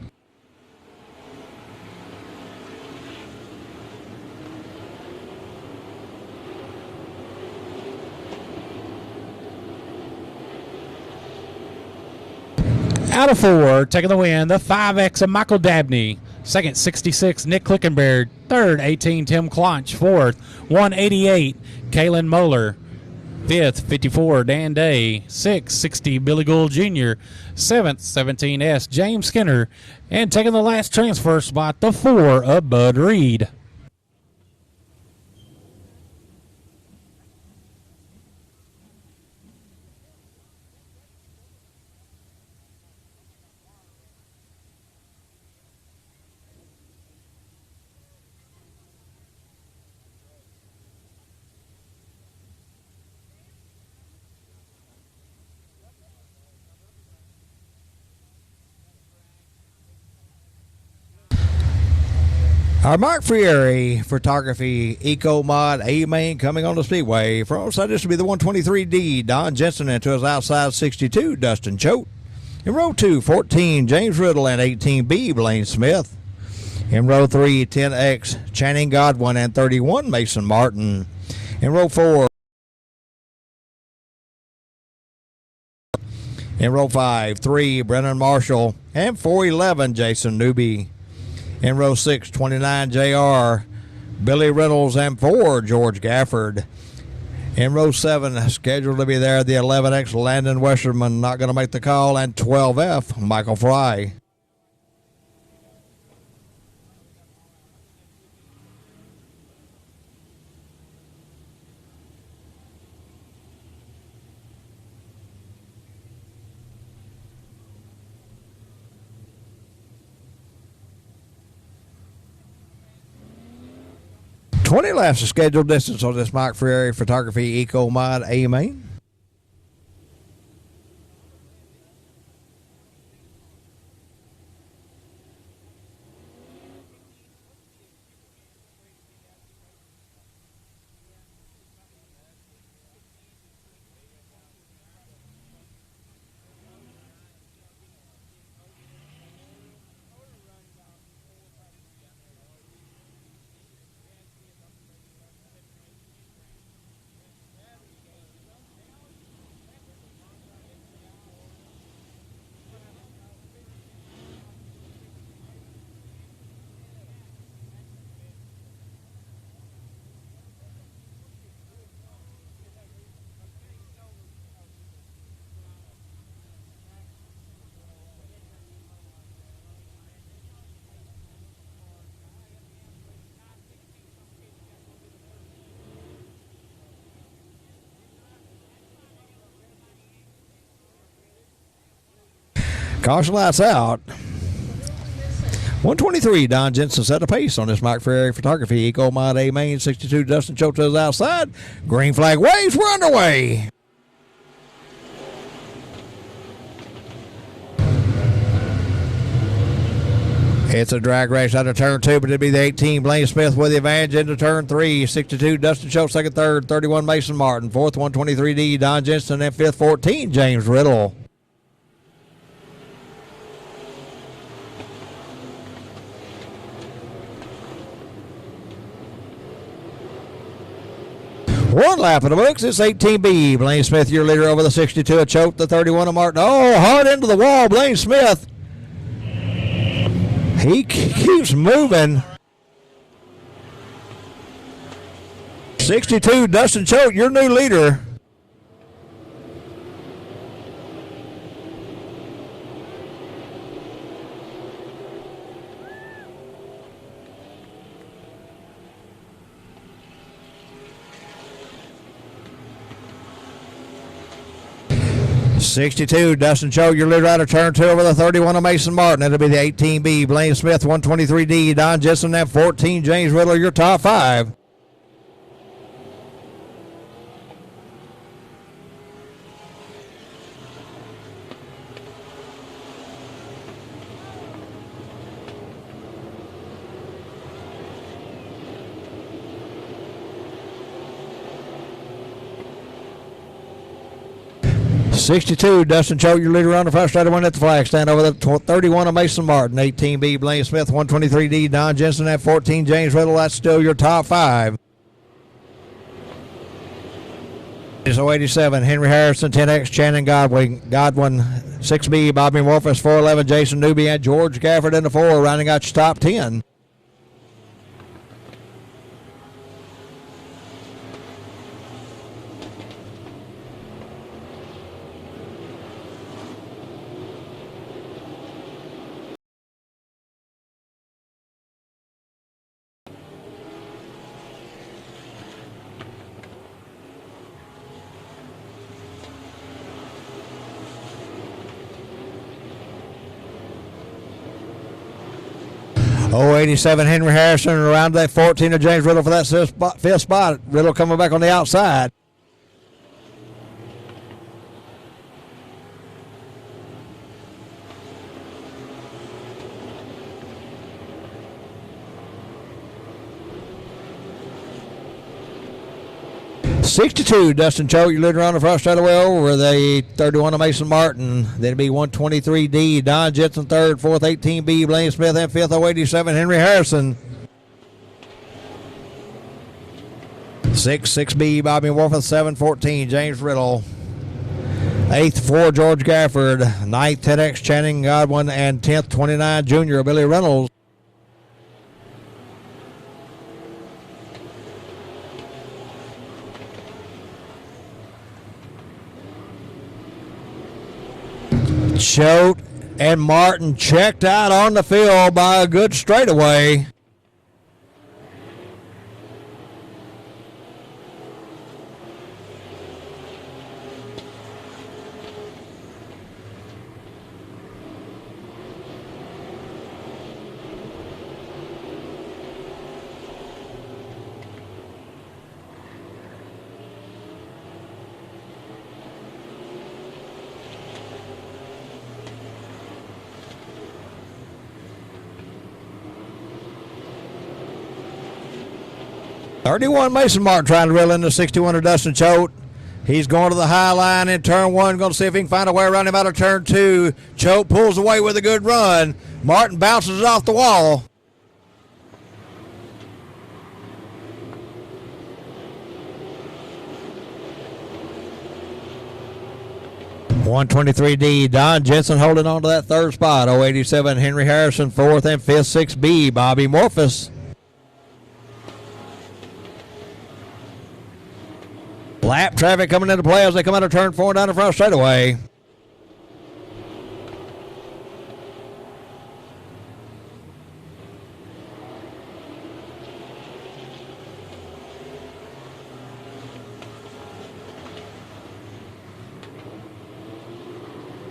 Out of 4, taking the win, the 5X of Michael Dabney. Second, 66, Nick Clickenbeard. Third, 18, Tim Kleinsch. Fourth, 188, Kalen Moeller. Fifth, 54, Dan Day. 6, 60, Billy Gould Jr. Seventh, 17S, James Skinner. And taking the last transfer spot, the 4 of Bud Reed. Our Mark Frieri Photography Eco Mod A Main coming on the Speedway. From outside, this will be the 123D, Don Jensen, into his outside 62, Dustin Choate. In row 2, 14, James Riddle, and 18B, Blaine Smith. In row 3, 10X, Channing Godwin, and 31, Mason Martin. In row 4, in row 5, 3, Brennan Marshall, and 411, Jason Newby. In row 6, 29, JR, Billy Reynolds, and 4, George Gafford. In row 7, scheduled to be there, the 11X, Landon Westerman, not going to make the call, and 12F, Michael Fry. $20 laps of scheduled distance on this Mike Frieri Photography Eco Mod A Main. Caution lights out. 123, Don Jensen set a pace on this Mike Ferry Photography Eco Mod A main. 62, Dustin Choate is outside. Green flag waves, we're underway. It's a drag race out of turn 2, but it'll be the 18, Blaine Smith with the advantage into turn 3. 62, Dustin Choate second, third. 31, Mason Martin. Fourth, 123D, Don Jensen. And fifth, 14, James Riddle. One lap in the books. It's 18B. Blaine Smith, your leader over the 62 of Choate, the 31 of Martin. Oh, hard into the wall, Blaine Smith. He keeps moving. 62, Dustin Choate, your new leader. .62, Dustin Choate, your leader out of turn 2 over the 31 of Mason Martin. It'll be the 18B, Blaine Smith, 123D, Don Jensen, at 14, James Riddle, your top 5. .62, Dustin Choate, your leader on the first straight, one at the flag stand over the 31 of Mason Martin. 18B, Blaine Smith, 123D, Don Jensen, at 14, James Riddle. That's still your top 5. It's 087, Henry Harrison, 10X, Channing Godwin, 6B, Bobby Morphus, 411, Jason Newby, and George Gafford in the 4, rounding out your top 10. .087, Henry Harrison, around that 14 of James Riddle for that fifth spot. Riddle coming back on the outside. .62, Dustin Choate, your leader on the front straightaway over the 31 of Mason Martin. Then it'd be 123D, Don Jensen third, fourth, 18B, Blaine Smith, and fifth, 087, Henry Harrison. 6B, Bobby Warford, 714, James Riddle. 8th, 4, George Gafford. 9th, 10X, Channing Godwin, and 10th, 29, Junior, Billy Reynolds. Choate and Martin checked out on the field by a good straightaway. .31 Mason Martin trying to reel in the 61 of Dustin Choate. He's going to the high line in turn 1. Going to see if he can find a way around him out of turn 2. Choate pulls away with a good run. Martin bounces it off the wall. .123D, Don Jensen holding on to that third spot. .087, Henry Harrison, 4th, and 5th, 6B, Bobby Morphus. Lap traffic coming into play as they come out of turn 4 down the front straightaway.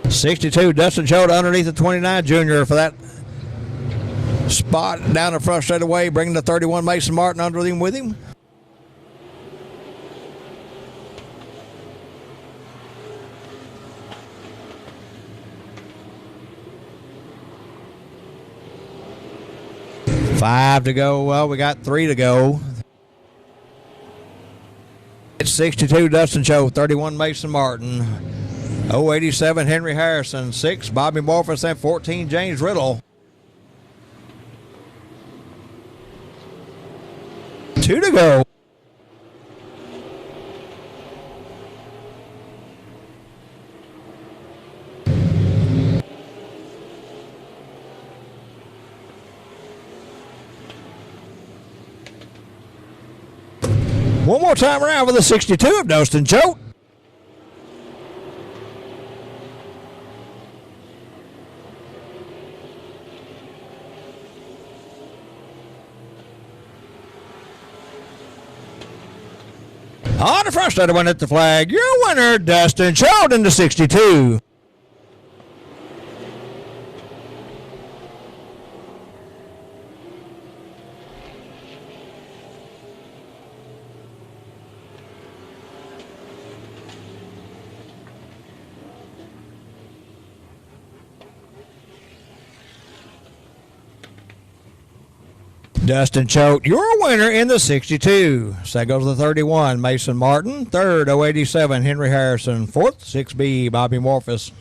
62, Dustin Choate underneath the 29 junior for that spot down the front straightaway, bringing the 31 Mason Martin under him with him. Five to go. Well, we got 3 to go. It's 62, Dustin Choate, 31 Mason Martin, 087 Henry Harrison, 6 Bobby Morphus, and 14 James Riddle. 2 to go. One more time around for the 62 of Dustin Choate. On the front side, one at the flag. Your winner, Dustin Choate, in the 62. Dustin Choate, your winner in the 62. Second goes the 31, Mason Martin. Third, 087, Henry Harrison. Fourth, 6B, Bobby Morphus.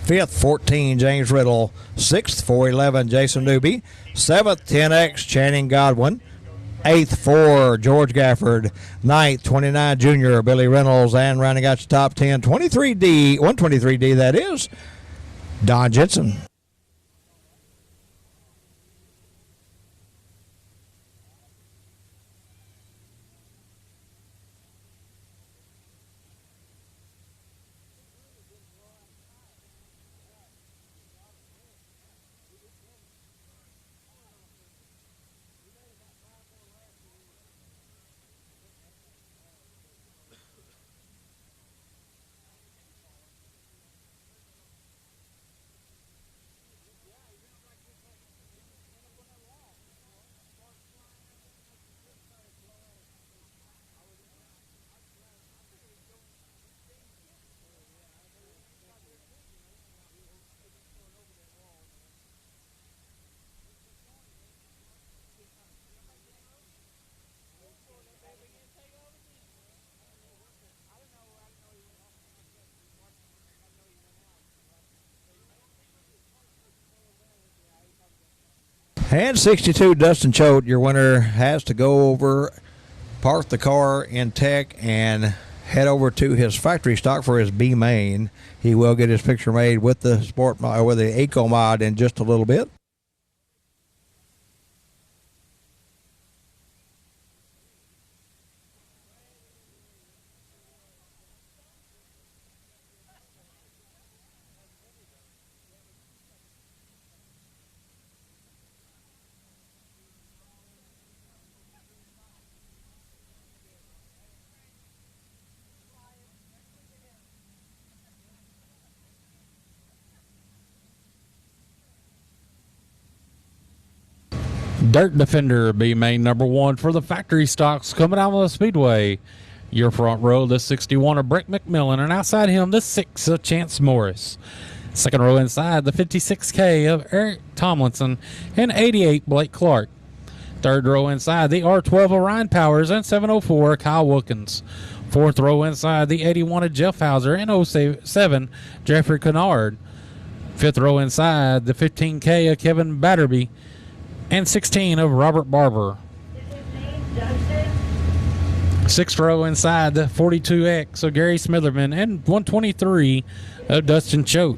Fifth, 14, James Riddle. Sixth, 411, Jason Newby. Seventh, 10X, Channing Godwin. Eighth, 4, George Gafford. Ninth, 29, Junior, Billy Reynolds. And rounding out your top 10, 23D, 123D, that is, Don Jensen. And 62, Dustin Choate, your winner, has to go over, park the car in tech, and head over to his factory stock for his B main. He will get his picture made with the Sportmod, with the Eco Mod, in just a little bit. Dirt Defender B main number 1 for the factory stocks coming out of the Speedway. Your front row, the 61 of Brett McMillan, and outside him, the 6 of Chance Morris. Second row inside, the 56K of Eric Tomlinson, and 88 Blake Clark. Third row inside, the R12 of Ryan Powers, and 704 Kyle Wilkins. Fourth row inside, the 81 of Jeff Hauser, and 07 Jeffrey Kennard. Fifth row inside, the 15K of Kevin Batterby, and 16 of Robert Barber. Sixth row inside, the 42X of Gary Smitherman, and 123 of Dustin Choate.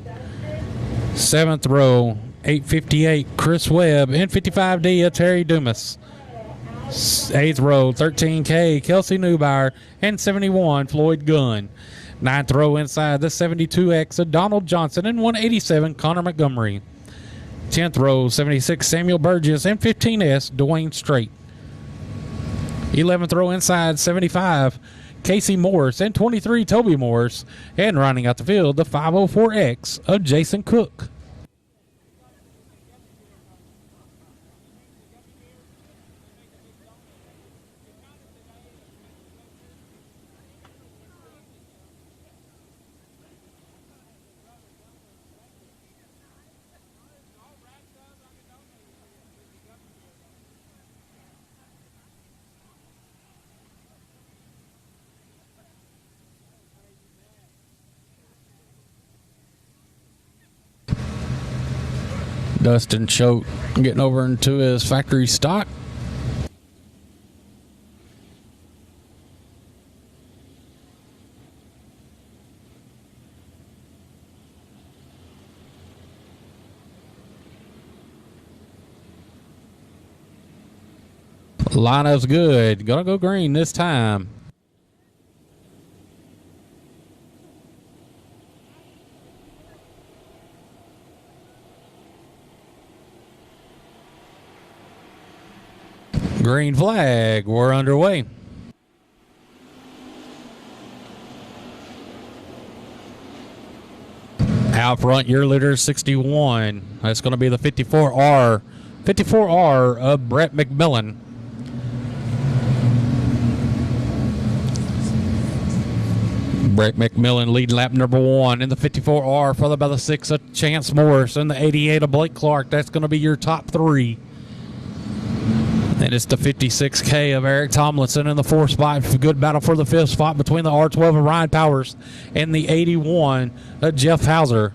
Seventh row, 858 Chris Webb, and 55D of Terry Dumas. Eighth row, 13K Kelsey Neubauer, and 71 Floyd Gunn. Ninth row inside, the 72X of Donald Johnson, and 187 Connor Montgomery. 10th row, 76 Samuel Burgess, and 15S Dwayne Strait. 11th row inside, 75 Casey Morris, and 23, Toby Morris. And rounding out the field, the 504X of Jason Cook. Dustin Choate getting over into his factory stock. Lineup's good. Gonna go green this time. Green flag. We're underway. Out front, your leader 61. That's going to be the 54R. 54R of Brett McMillan. Brett McMillan leading lap number 1 in the 54R, followed by the 6 of Chance Morris and the 88 of Blake Clark. That's going to be your top 3. And it's the 56K of Eric Tomlinson in the 4th spot. Good battle for the 5th spot between the R12 of Ryan Powers and the 81 of Jeff Hauser.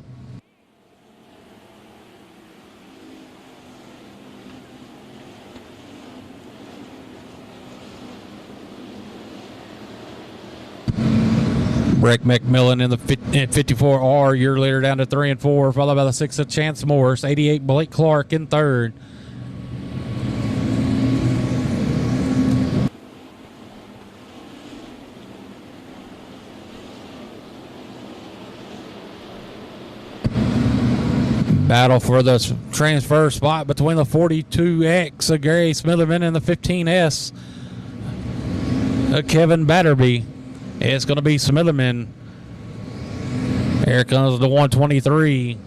Rick McMillan in the 54R, your leader down to 3 and 4, followed by the 6 of Chance Morris, 88 Blake Clark in 3rd. Battle for the transfer spot between the 42X of Gary Smitherman and the 15S of Kevin Batterby. It's going to be Smitherman. Here comes the 123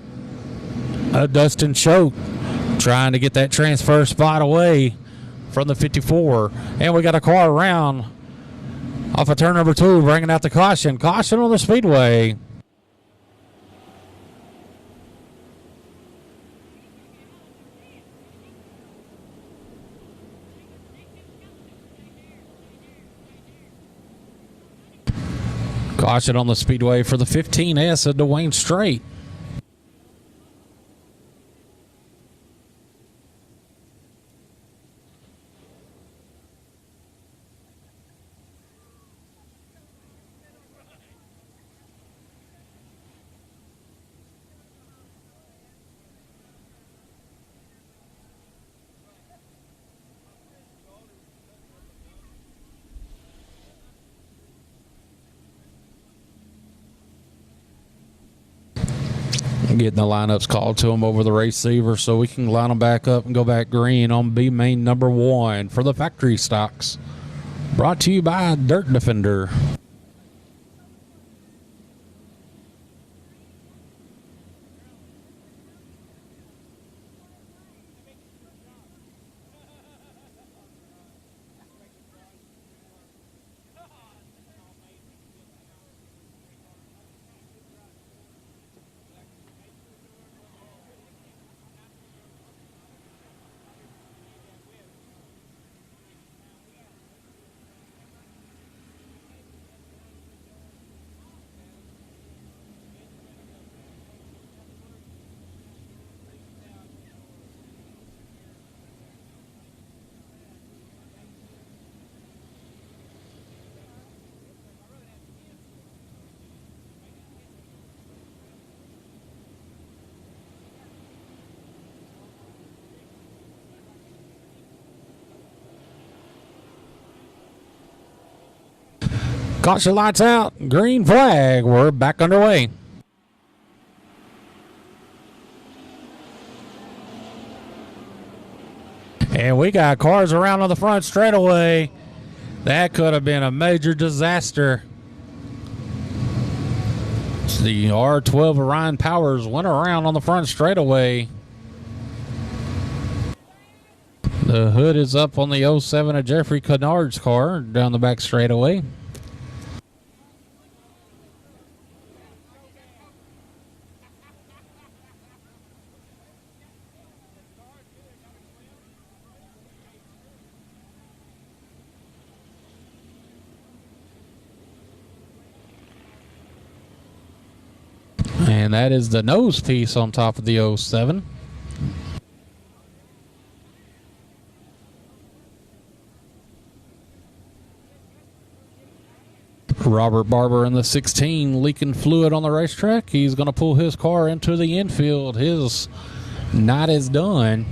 of Dustin Choate, trying to get that transfer spot away from the 54. And we got a car around off of turn number 2, bringing out the caution. Caution on the speedway. Caution on the speedway for the 15S of Dwayne Strait. Getting the lineups called to them over the receiver so we can line them back up and go back green on B main number 1 for the factory stocks. Brought to you by Dirt Defender. Caution lights out. Green flag. We're back underway. And we got cars around on the front straightaway. That could have been a major disaster. The R12 Orion Powers went around on the front straightaway. The hood is up on the 07 of Jeffrey Kennard's car down the back straightaway. And that is the nose piece on top of the 07. Robert Barber in the 16 leaking fluid on the racetrack. He's going to pull his car into the infield. His night is done.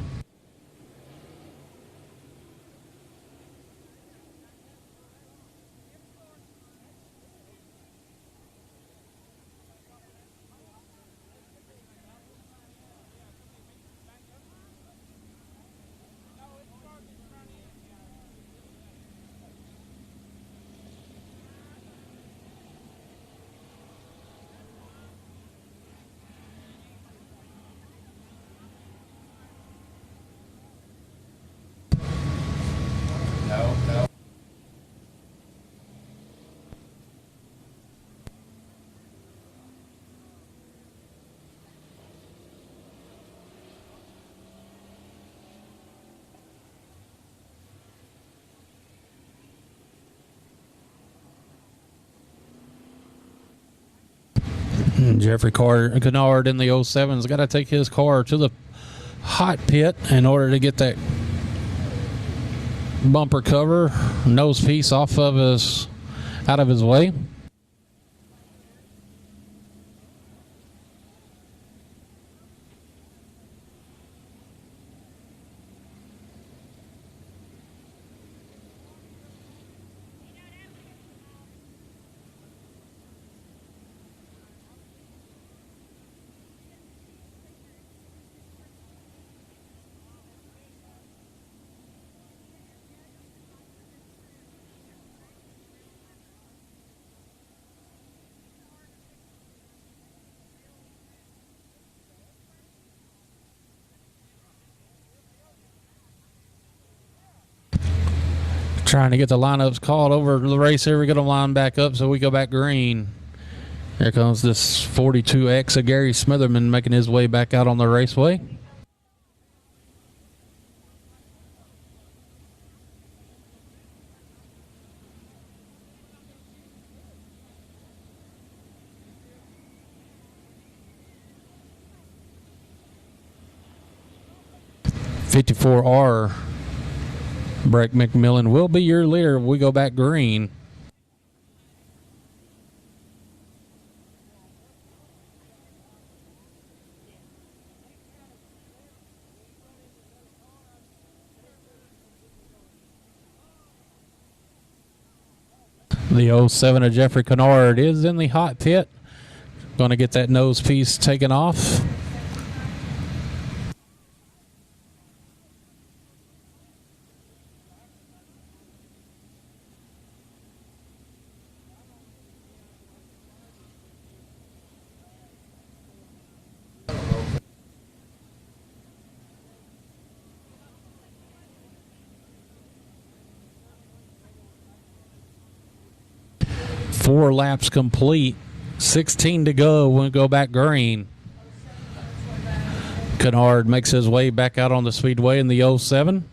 Jeffrey Kennard in the 07's got to take his car to the hot pit in order to get that bumper cover, nose piece out of his way. Trying to get the lineups called over the race here. We got them lined back up so we go back green. Here comes this 42X of Gary Smitherman making his way back out on the raceway. '54R Breck McMillan will be your leader. We go back green. The 07 of Jeffrey Kennard is in the hot pit. Going to get that nose piece taken off. Four laps complete, 16 to go. We'll go back green. Kennard makes his way back out on the speedway in the 07.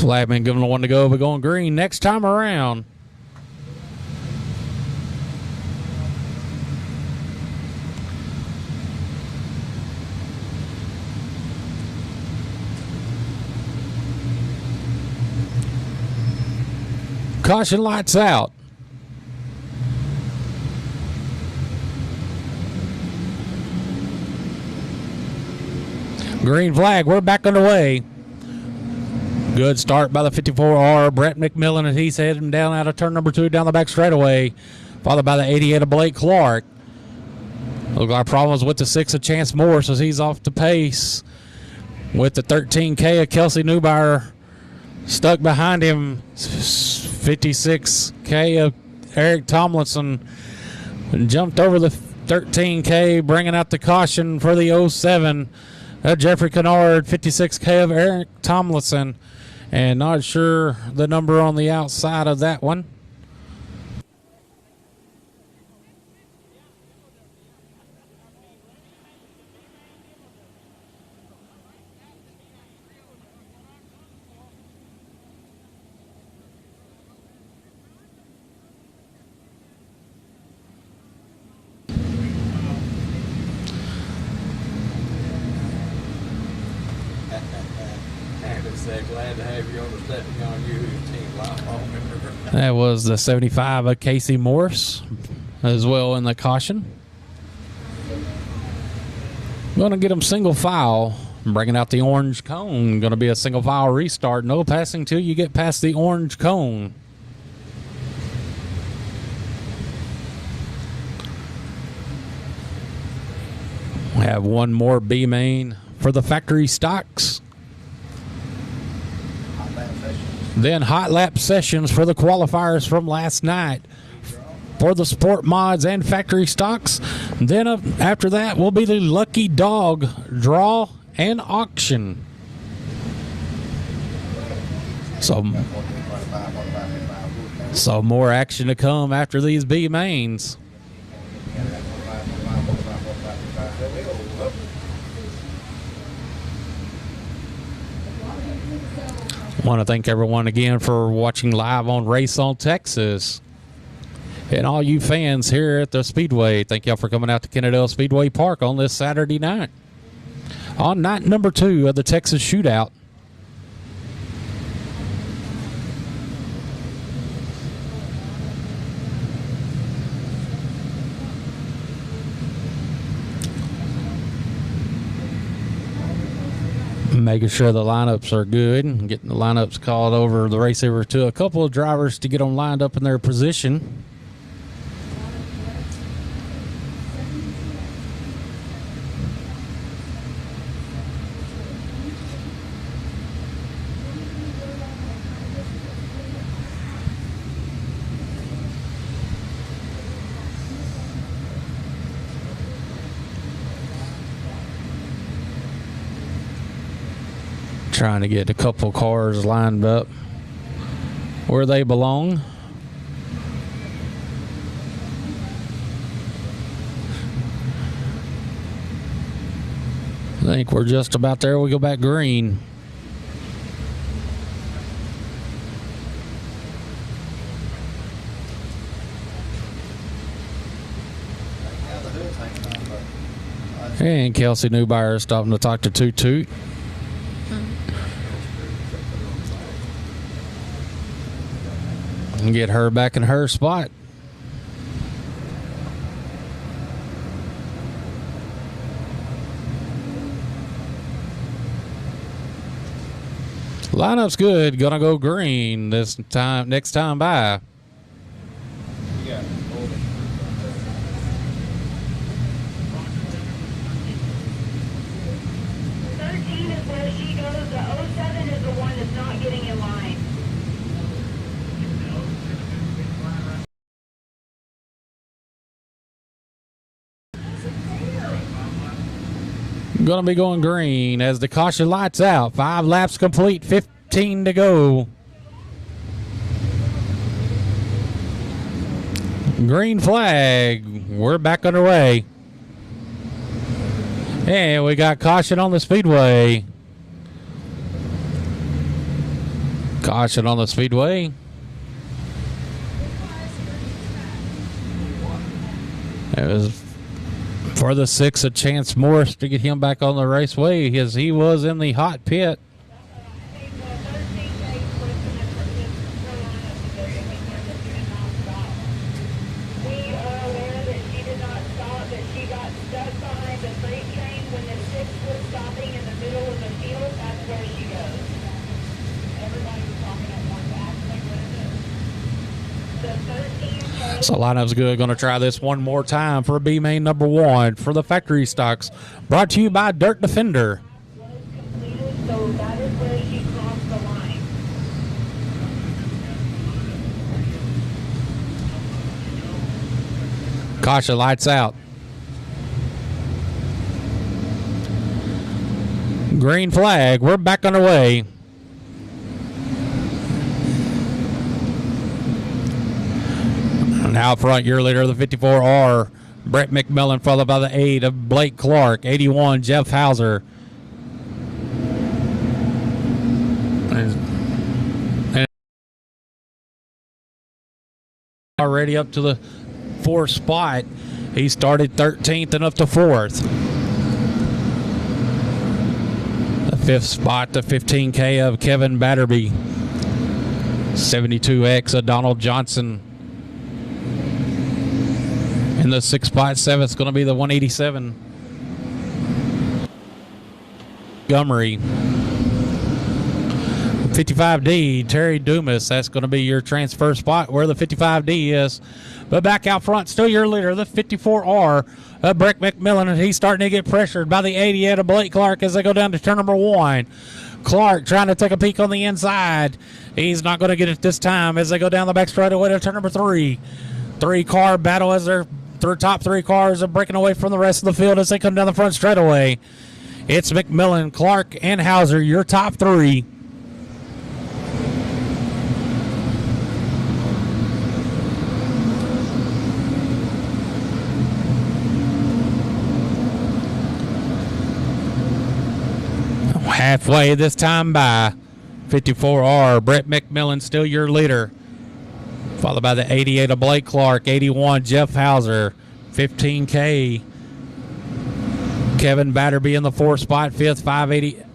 Flagman giving the one to go, but going green next time around. Caution lights out. Green flag. We're back underway. Good start by the 54R. Brett McMillan, and he's heading down out of turn number 2 down the back straightaway, followed by the 88 of Blake Clark. Look like problems with the 6 of Chance Morris as he's off the pace. With the 13K of Kelsey Neubauer stuck behind him. 56K of Eric Tomlinson jumped over the 13K, bringing out the caution for the 07. Jeffrey Kennard, 56K of Eric Tomlinson. And not sure the number on the outside of that one. Glad to have you on the Stepping on You team live. That was the 75 of Casey Morris as well in the caution. Going to get him single file. Bringing out the orange cone. Going to be a single file restart. No passing till you get past the orange cone. We have one more B main for the factory stocks. Then hot lap sessions for the qualifiers from last night for the sport mods and factory stocks. Then after that will be the lucky dog draw and auction. So more action to come after these B mains. I want to thank everyone again for watching live on Race on Texas. And all you fans here at the Speedway, thank y'all for coming out to Kennedale Speedway Park on this Saturday night. On night number 2 of the Texas Shootout. Making sure the lineups are good and getting the lineups called over the race over to a couple of drivers to get them lined up in their position. Trying to get a couple cars lined up where they belong. I think we're just about there. We go back green. And Kelsey Neubauer is stopping to talk to Toot Toot. And get her back in her spot. Lineup's good. Gonna go green this time. Next time by. Going to be going green as the caution lights out. 5 laps complete, 15 to go. Green flag. We're back underway. And we got caution on the speedway. Caution on the speedway. It was for the 6 of Chance Morris to get him back on the raceway as he was in the hot pit. So lineup's good. Going to try this one more time for B main number 1 for the factory stocks. Brought to you by Dirt Defender. So that is where she crossed the line. Caution, lights out. Green flag. We're back underway. Now front, your leader of the 54R, Brett McMillan, followed by the 8 of Blake Clark, 81, Jeff Hauser. And already up to the 4th spot. He started 13th and up to 4th. The 5th spot, the 15K of Kevin Batterby. 72X of Donald Johnson. In the 6th spot, 7th is going to be the 187 Montgomery. 55D, Terry Dumas. That's going to be your transfer spot where the 55D is. But back out front, still your leader, the 54R, Brett McMillan, and he's starting to get pressured by the 88 of Blake Clark as they go down to turn number 1. Clark trying to take a peek on the inside. He's not going to get it this time as they go down the back straightaway to turn number 3. 3-car battle as their top 3 cars are breaking away from the rest of the field as they come down the front straightaway. It's McMillan, Clark, and Hauser, your top 3. Halfway this time by 54R, Brett McMillan, still your leader. Followed by the 88 of Blake Clark, 81 Jeff Hauser, 15K Kevin Batterby in the 4th spot, 5th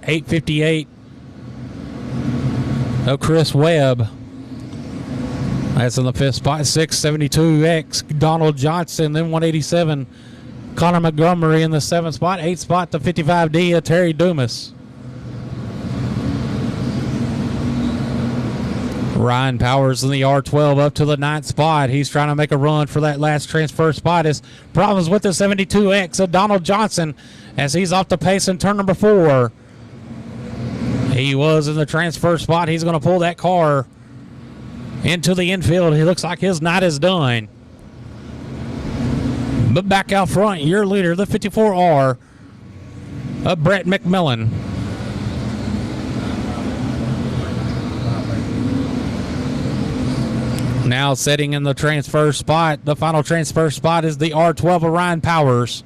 858 of Chris Webb. That's in the 5th spot, 672X Donald Johnson, then 187 Connor Montgomery in the 7th spot, 8th spot to 55D of Terry Dumas. Ryan Powers in the R12 up to the 9th spot. He's trying to make a run for that last transfer spot. His problems with the 72X of Donald Johnson as he's off the pace in turn number 4. He was in the transfer spot. He's going to pull that car into the infield. He looks like his night is done. But back out front, your leader, the 54R of Brett McMillan. Now sitting in the transfer spot, the final transfer spot is the R12 of Ryan Powers.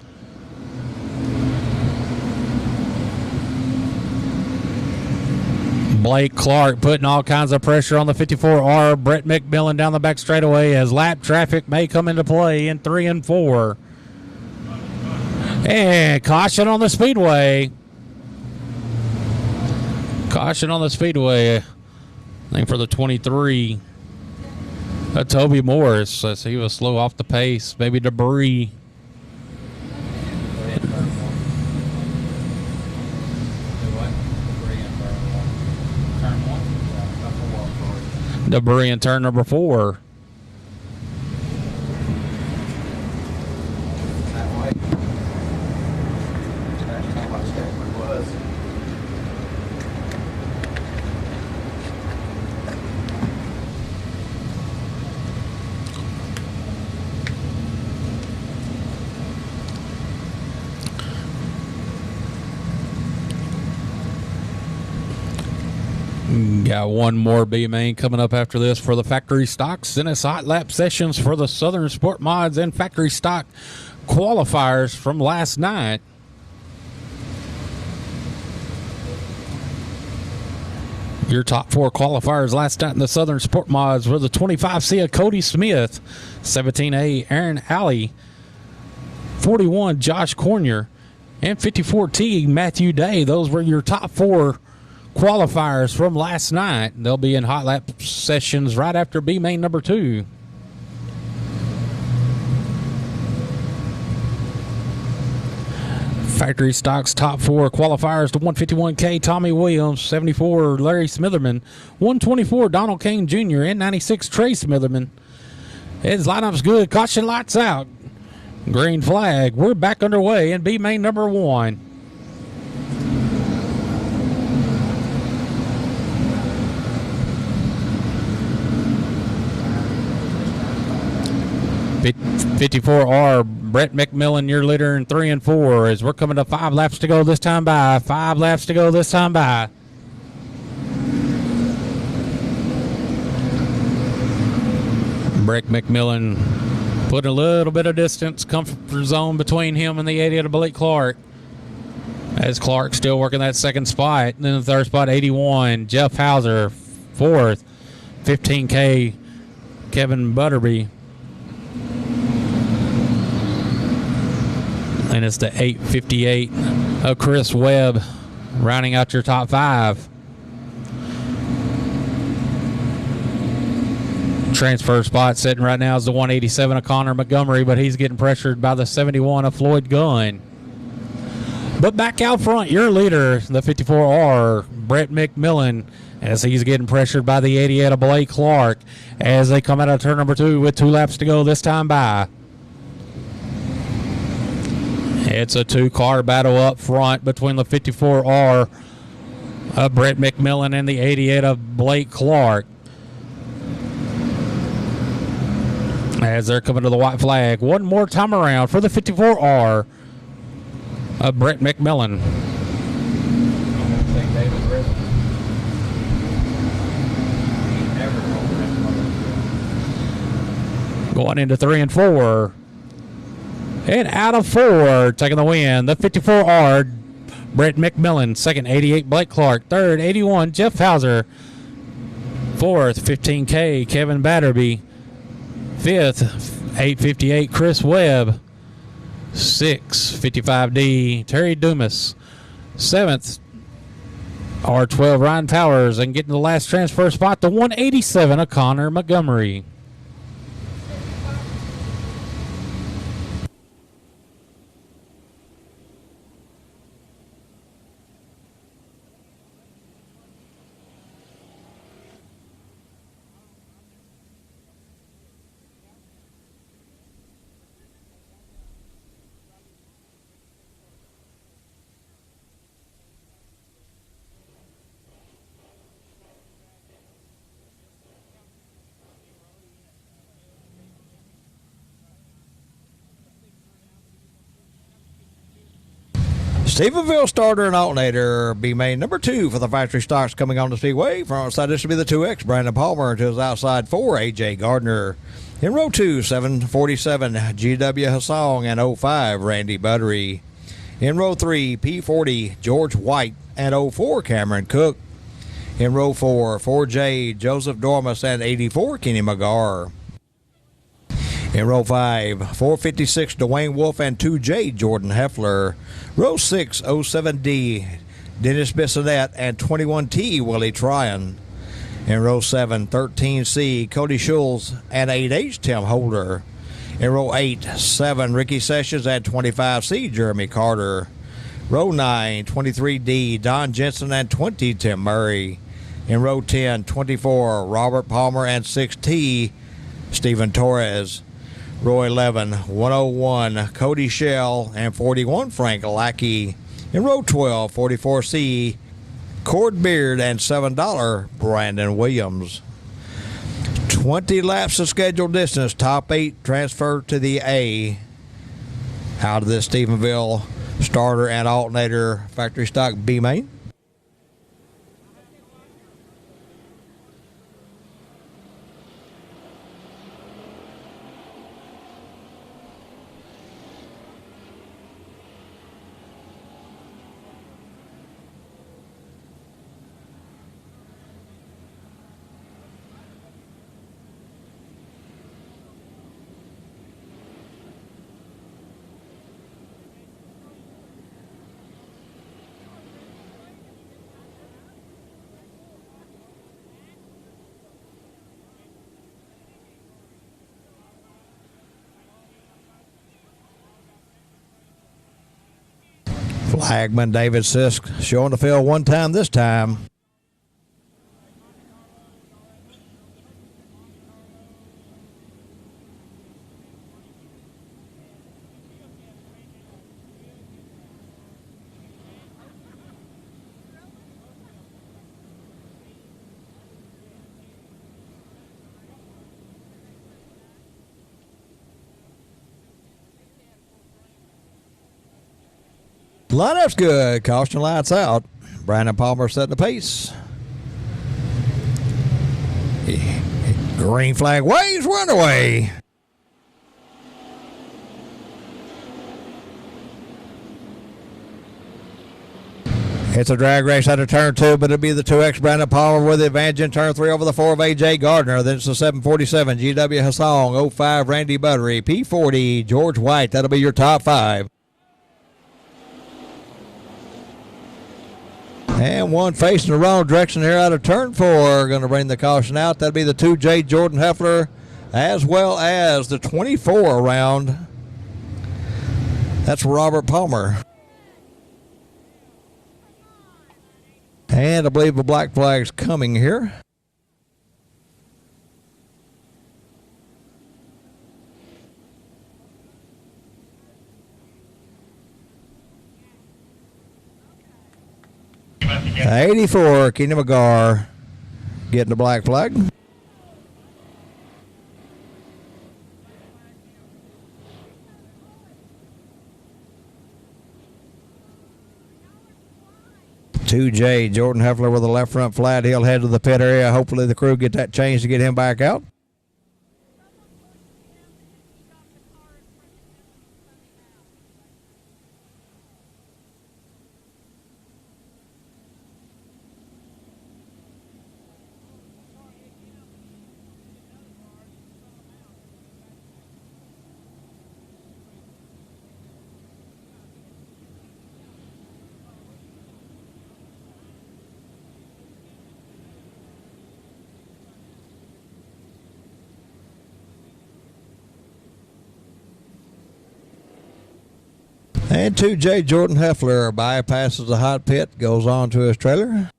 Blake Clark putting all kinds of pressure on the 54R. Brett McMillan down the back straightaway as lap traffic may come into play in 3 and 4. And caution on the speedway. Caution on the speedway. I think for the 23. Toby Morris, as he was slow off the pace. Maybe debris. Debris in turn number 4. Got one more B main coming up after this for the factory stocks. Then it's hot lap sessions for the Southern Sport Mods and factory stock qualifiers from last night. Your top 4 qualifiers last night in the Southern Sport Mods were the 25C of Cody Smith, 17A Aaron Alley, 41 Josh Cornier, and 54T Matthew Day. Those were your top 4 qualifiers from last night. They'll be in hot lap sessions right after B main number 2. Factory stocks top 4 qualifiers to 151K Tommy Williams, 74 Larry Smitherman, 124 Donald Kane Jr., and 96 Trey Smitherman. His lineup's good. Caution lights out. Green flag. We're back underway in B main number 1. .54R Brett McMillan, your leader in 3 and 4, as we're coming to 5 laps to go this time by. 5 laps to go this time by. Brett McMillan put a little bit of distance, comfort zone between him and the 80 of Blake Clark. As Clark still working that second spot. And then the third spot, 81, Jeff Hauser. Fourth, 15K, Kevin Butterby. And it's the 858 of Chris Webb rounding out your top 5. Transfer spot sitting right now is the 187 of Connor Montgomery, but he's getting pressured by the 71 of Floyd Gunn. But back out front, your leader, the 54R, Brett McMillan, as he's getting pressured by the 88 of Blake Clark as they come out of turn number 2 with 2 laps to go this time by. It's a 2-car battle up front between the 54R of Brett McMillan and the 88 of Blake Clark. As they're coming to the white flag. One more time around for the 54R of Brett McMillan. Going into 3 and 4. And out of 4, taking the win, the 54R, Brett McMillan. Second, 88, Blake Clark. Third, 81, Jeff Hauser. Fourth, 15K, Kevin Batterby. Fifth, 858, Chris Webb. Sixth, 55D, Terry Dumas. Seventh, R12, Ryan Powers. And getting the last transfer spot, the 187 of Connor Montgomery. Stephenville starter and alternator be main number 2 for the factory stocks coming on the speedway. Front side, this will be the 2X, Brandon Palmer, to his outside 4, AJ Gardner. In row 2, 747, GW Hassong, and 05, Randy Buttery. In row 3, P40, George White, and 04, Cameron Cook. In row 4, 4J, Joseph Dormus, and 84, Kenny McGar. In row 5, 456, Dwayne Wolf, and 2J, Jordan Heffler. Row 6, 07D, Dennis Bissonette, and 21T, Willie Tryon. In row 7, 13C, Cody Schultz, and 8H, Tim Holder. In row 8, 7, Ricky Sessions, and 25C, Jeremy Carter. Row 9, 23D, Don Jensen, and 20, Tim Murray. In row 10, 24, Robert Palmer, and 6T, Stephen Torres. Row 11, 101, Cody Shell, and 41, Frank Lackey. In row 12, 44C, Cord Beard, and $7, Brandon Williams. 20 laps of scheduled distance, top 8 transfer to the A. Out of this Stephenville starter and alternator factory stock B main. Flagman David Sisk showing the field one time this time. Lineup's good. Caution lights out. Brandon Palmer setting the pace. Green flag waves. We're underway. It's a drag race out of turn 2, but it'll be the 2X Brandon Palmer with the advantage in turn 3 over the 4 of AJ Gardner. Then it's the 747 GW Hassong, 05 Randy Buttery, P40 George White. That'll be your top 5. And one facing the wrong direction here out of turn 4. Going to bring the caution out. That'll be the 2J Jordan Heffler, as well as the 24 round. That's Robert Palmer. And I believe a black flag's coming here. Okay. 84, Keenan McGar getting the black flag. $2J Jordan Heffler with a left front flat. He'll head to the pit area. Hopefully the crew get that change to get him back out. And 2J Jordan Heffler bypasses the hot pit, goes on to his trailer.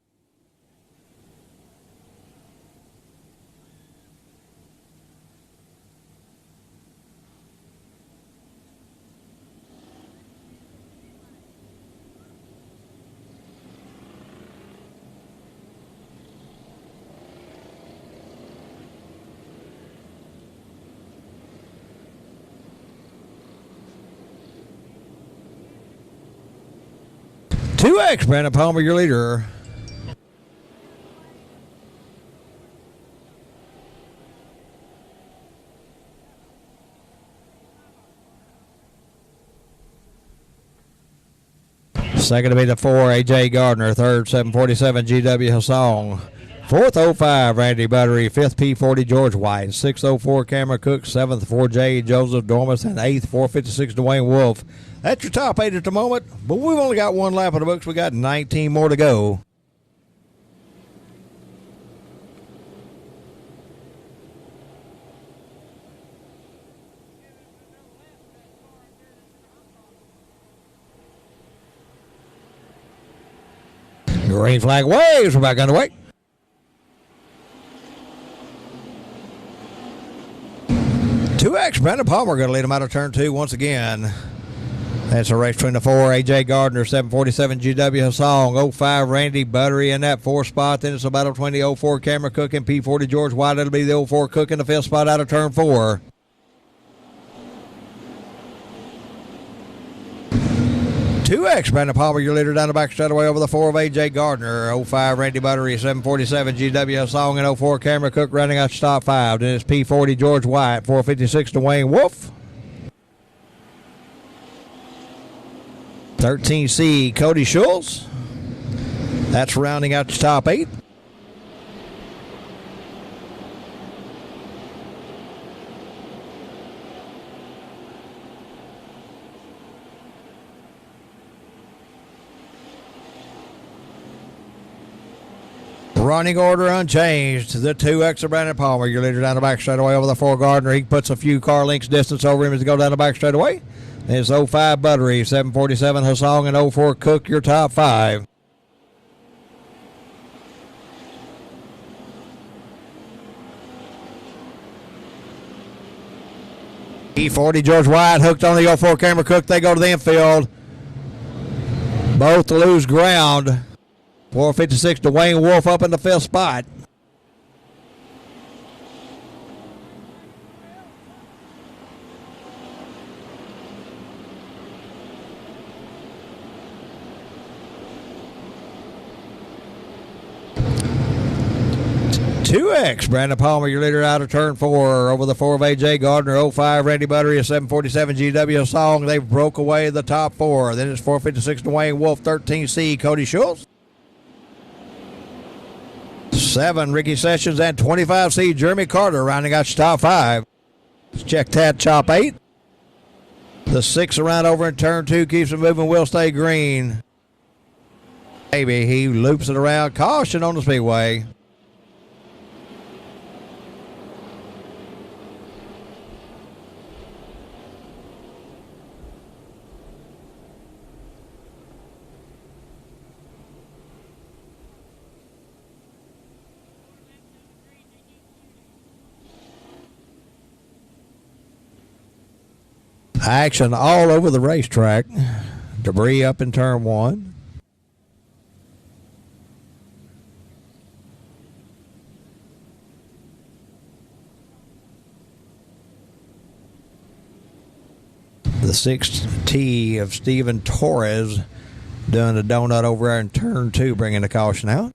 $2X Brandon Palmer, your leader. Second to be the 4, AJ Gardner. Third, 747 GW Hassong. Fourth, 05 Randy Buttery. Fifth, P40 George White. Sixth, 04 Cameron Cook. Seventh, 4J Joseph Dormus. And eighth, 456 Dwayne Wolf. That's your top 8 at the moment, but we've only got one lap of the books. We got 19 more to go. Green flag waves. We're back underway. $2X Brandon Palmer going to lead him out of turn 2 once again. That's a race between the 4, AJ Gardner, 747 GW Hassong, 05 Randy Buttery in that 4th spot. Then it's a battle between the 04 Cameron Cook and P40 George White. It'll be the 04 Cook in the 5th spot out of turn 4. $2X Brandon Palmer, your leader down the back straightaway over the 4 of AJ Gardner, 05 Randy Buttery, 747 GW Hassong, and 04 Cameron Cook rounding out your top 5. Then it's P40 George White, 456 Dwayne Wolf. 13C, Cody Schultz. That's rounding out the top 8. Running order unchanged. The 2X of Brandon Palmer, your leader down the back straightaway over the 4 Gardner. He puts a few car lengths distance over him as he goes down the back straightaway. It's 05 Buttery, 747 Hassong, and 04 Cook, your top 5. P40 George White hooked on the 04 Cameron Cook. They go to the infield. Both lose ground. 456 Dwayne Wolf up in the 5th spot. 2X, Brandon Palmer, your leader out of turn 4. Over the 4 of A.J. Gardner, 05, Randy Buttery, a 747 GW Song. They broke away the top 4. Then it's 456, Dwayne Wolf, 13C, Cody Schultz. 7, Ricky Sessions, and 25C, Jeremy Carter, rounding out your top 5. Let's check that, chop 8. The 6 around over in turn 2 keeps it moving, will stay green. Maybe he loops it around. Caution on the speedway. Action all over the racetrack. Debris up in turn 1. The 6T of Steven Torres doing a donut over there in turn 2, bringing the caution out.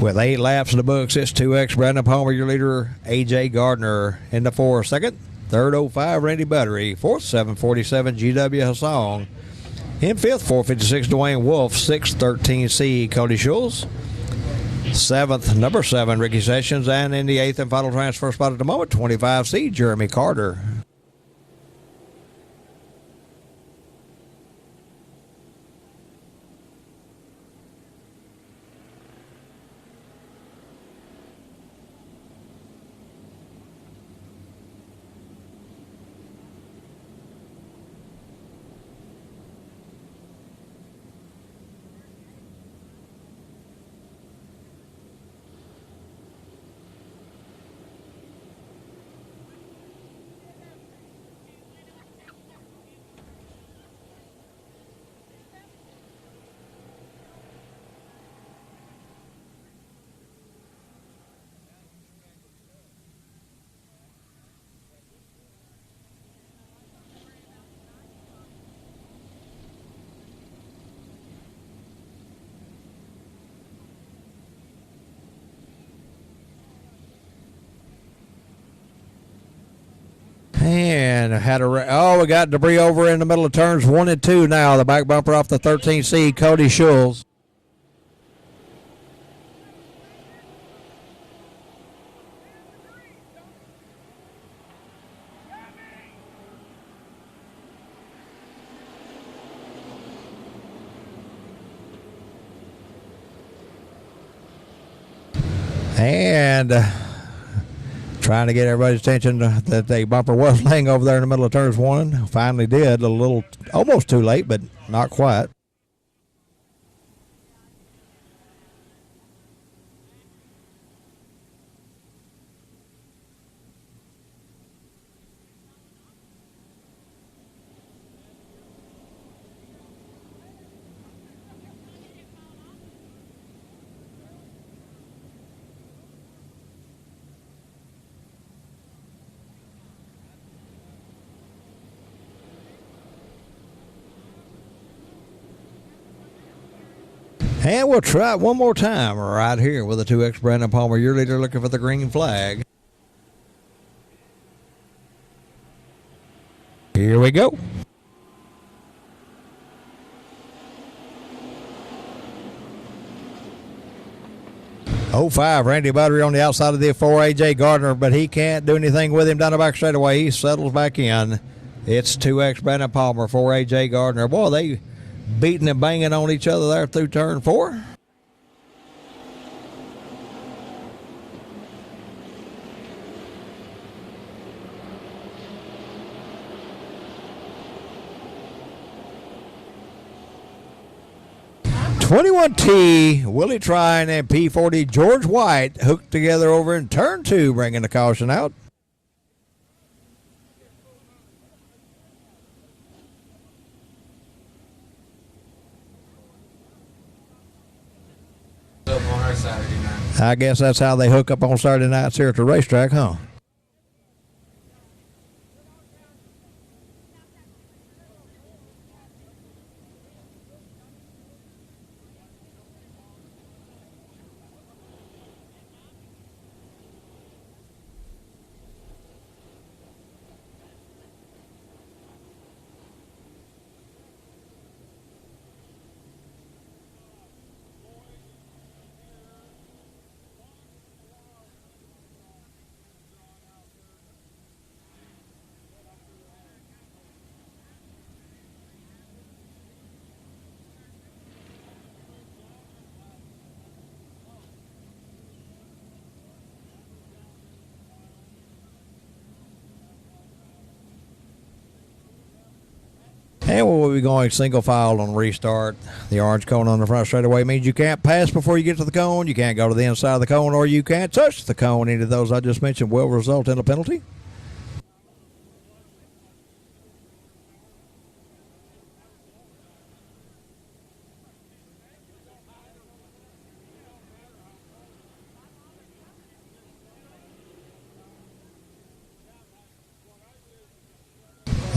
With 8 laps in the books, it's 2X, Brandon Palmer, your leader, A.J. Gardner in the 4. Second, third, 05, Randy Buttery. Fourth, 747, GW Hassong. In fifth, 456, Dwayne Wolf. 6th, 13C, Cody Schultz. 7th, number 7, Ricky Sessions. And in the 8th and final transfer spot at the moment, 25C, Jeremy Carter. And had we got debris over in the middle of turns 1 and 2 now. The back bumper off the 13C, Cody Schultz. And trying to get everybody's attention that the bumper was laying over there in the middle of turns 1. Finally did. A little, almost too late, but not quite. And we'll try it one more time right here with the 2X Brandon Palmer, your leader, looking for the green flag. Here we go. Oh, 05, Randy Buttery on the outside of the 4, A.J. Gardner, but he can't do anything with him down the back straightaway. He settles back in. It's 2X Brandon Palmer, 4, A.J. Gardner. Boy, they beating and banging on each other there through turn 4. .21T, Willie Trine and P40 George White hooked together over in turn 2, bringing the caution out. Up on our Saturday night. I guess that's how they hook up on Saturday nights here at the racetrack, huh? And we'll be going single file on restart. The orange cone on the front straightaway means you can't pass before you get to the cone, you can't go to the inside of the cone, or you can't touch the cone. Any of those I just mentioned will result in a penalty.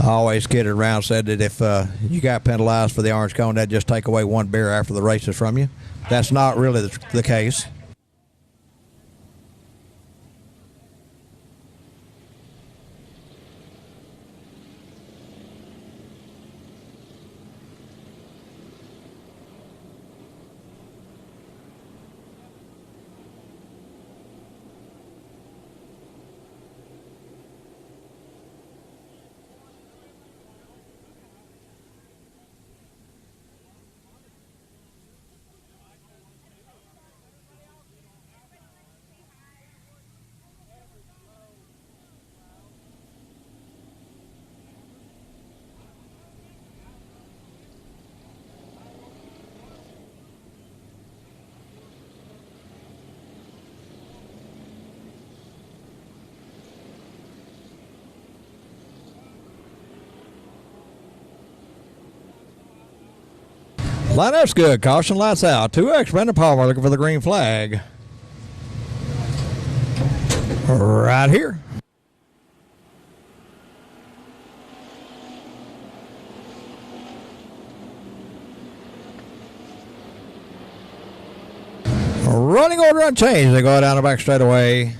I always kidded around, said that if you got penalized for the orange cone, that'd just take away one beer after the races from you. That's not really the case. Lineup's good. Caution, lights out. 2X, Brandon Palmer looking for the green flag. Right here. Running order unchanged. They go down the back straightaway.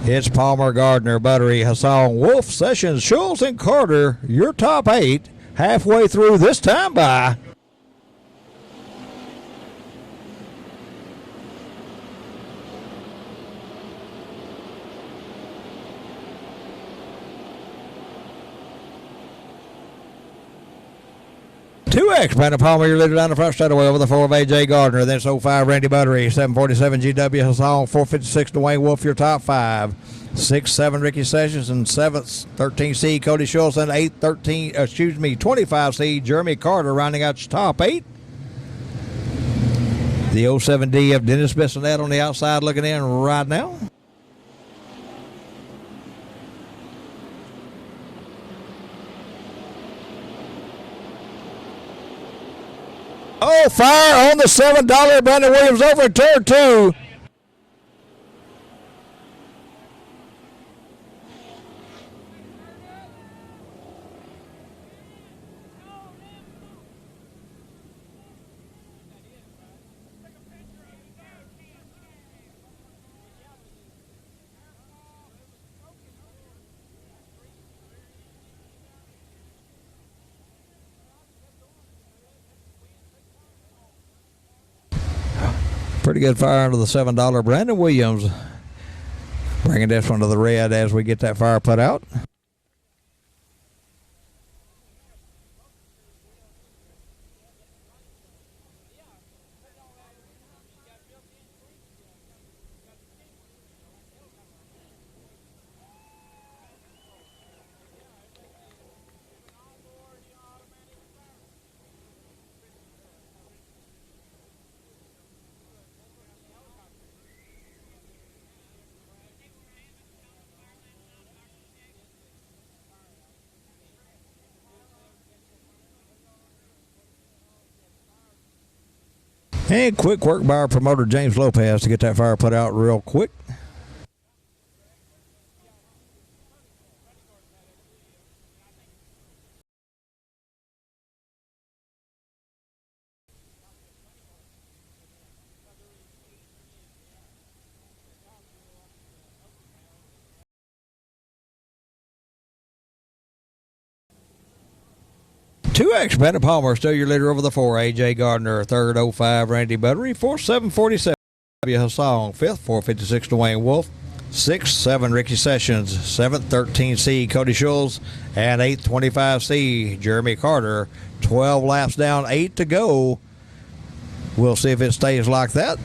It's Palmer, Gardner, Buttery, Hassan, Wolf, Sessions, Schultz, and Carter. Your top 8 halfway through this time by. Brandon Palmer, your leader down the front straightaway over the 4 of A.J. Gardner. Then it's 05 Randy Buttery, 747 GW Hassan, 456 Dwayne Wolf, your top 5. 6-7 Ricky Sessions, and 7th 13C Cody Schultz, and 25C Jeremy Carter rounding out your top 8. The 07D of Dennis Bissonette on the outside looking in right now. Oh, fire on the $7. Brandon Williams over at turn 2. Pretty good fire under the $7. Brandon Williams bringing this one to the red as we get that fire put out. And quick work by our promoter, James Lopez, to get that fire put out real quick. Two X Brandon Palmer still your leader over the 4. AJ Gardner, third 05 Randy Buttery, 4th 747 Hassan, 5th 456 Dwayne Wolf, 6th 7 Ricky Sessions, 7th 13C Cody Schultz, and 8th 25C Jeremy Carter. 12 laps down, 8 to go. We'll see if it stays like that.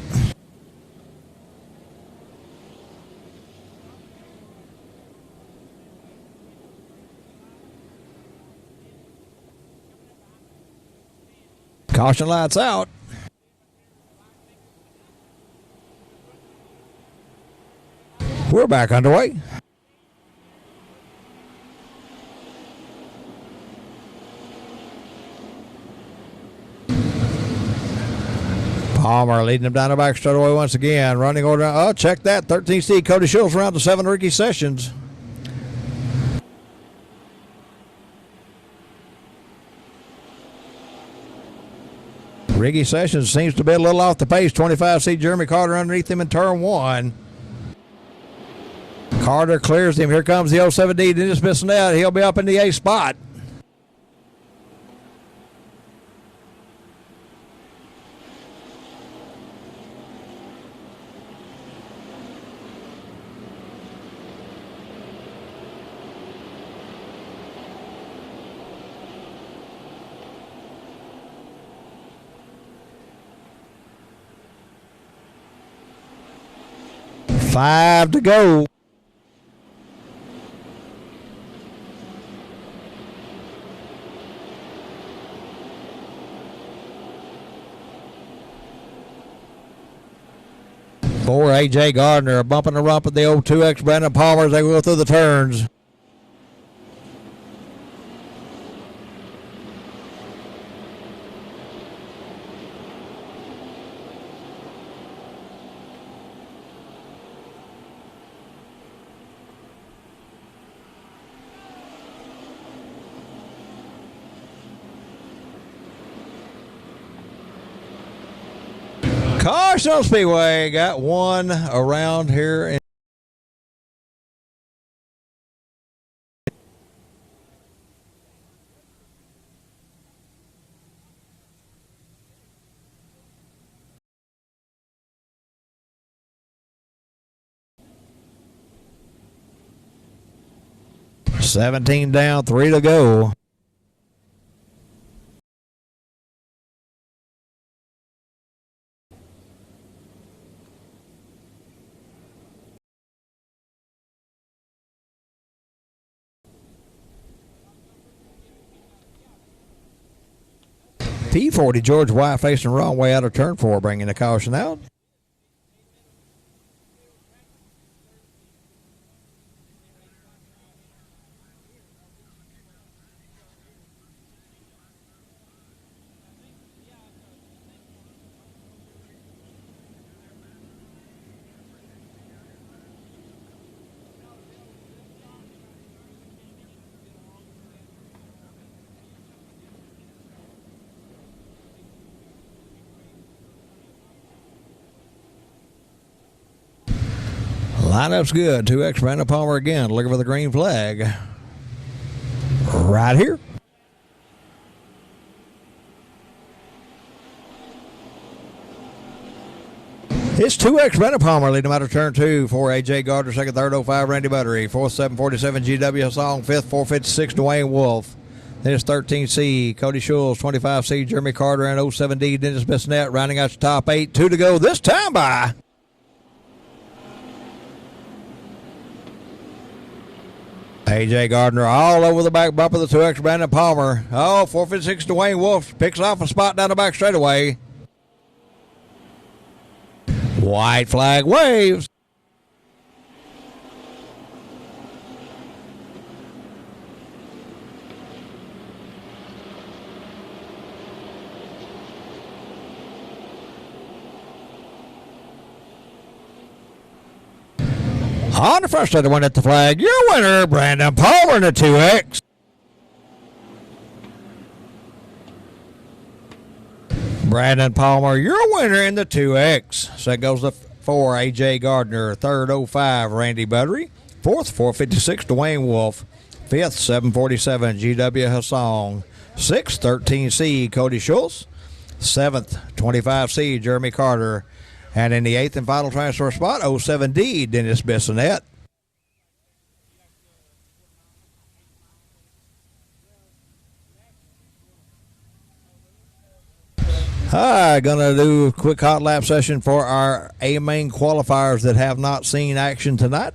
Caution lights out. We're back underway. Palmer leading them down the back straightaway once again. Running order. Oh, check that. 13C Cody Schultz around to 7 Ricky Sessions. Ricky Sessions seems to be a little off the pace. 25C Jeremy Carter underneath him in turn 1. Carter clears him. Here comes the 07D. Dennis Bissonette. He'll be up in the 8th spot. Five to go. For AJ Gardner, bumping the rump of the old 2X Brandon Palmer as they go through the turns. Kennedale Speedway got one around here in $17 down, 3 to go. P40 George White facing the wrong way out of turn 4, bringing the caution out. Lineup's good. 2X Brandon Palmer again looking for the green flag. Right here. It's 2X Brandon Palmer leading him out of turn 2 for AJ Gardner, second, third, 05 Randy Buttery, 4th, 747 GW Hassan, 5th, 456 Dwayne Wolf. Then it's 13C Cody Schultz, 25C Jeremy Carter, and 07D Dennis Bissonette rounding out the top 8. 2 to go this time by AJ Gardner all over the back bump of the 2X Brandon Palmer. Oh, 456 Dwayne Wolf picks off a spot down the back straightaway. White flag waves. On the front side, the one at the flag, your winner, Brandon Palmer in the 2X. Brandon Palmer, your winner in the 2X. So that goes to 4, A.J. Gardner. Third, 05, Randy Buttery. Fourth, 456, Dwayne Wolf. Fifth, 747, G.W. Hassan. Sixth, 13C, Cody Schultz. Seventh, 25C, Jeremy Carter. And in the eighth and final transfer spot, 07D, Dennis Bissonette. Gonna do a quick hot lap session for our A-Main qualifiers that have not seen action tonight.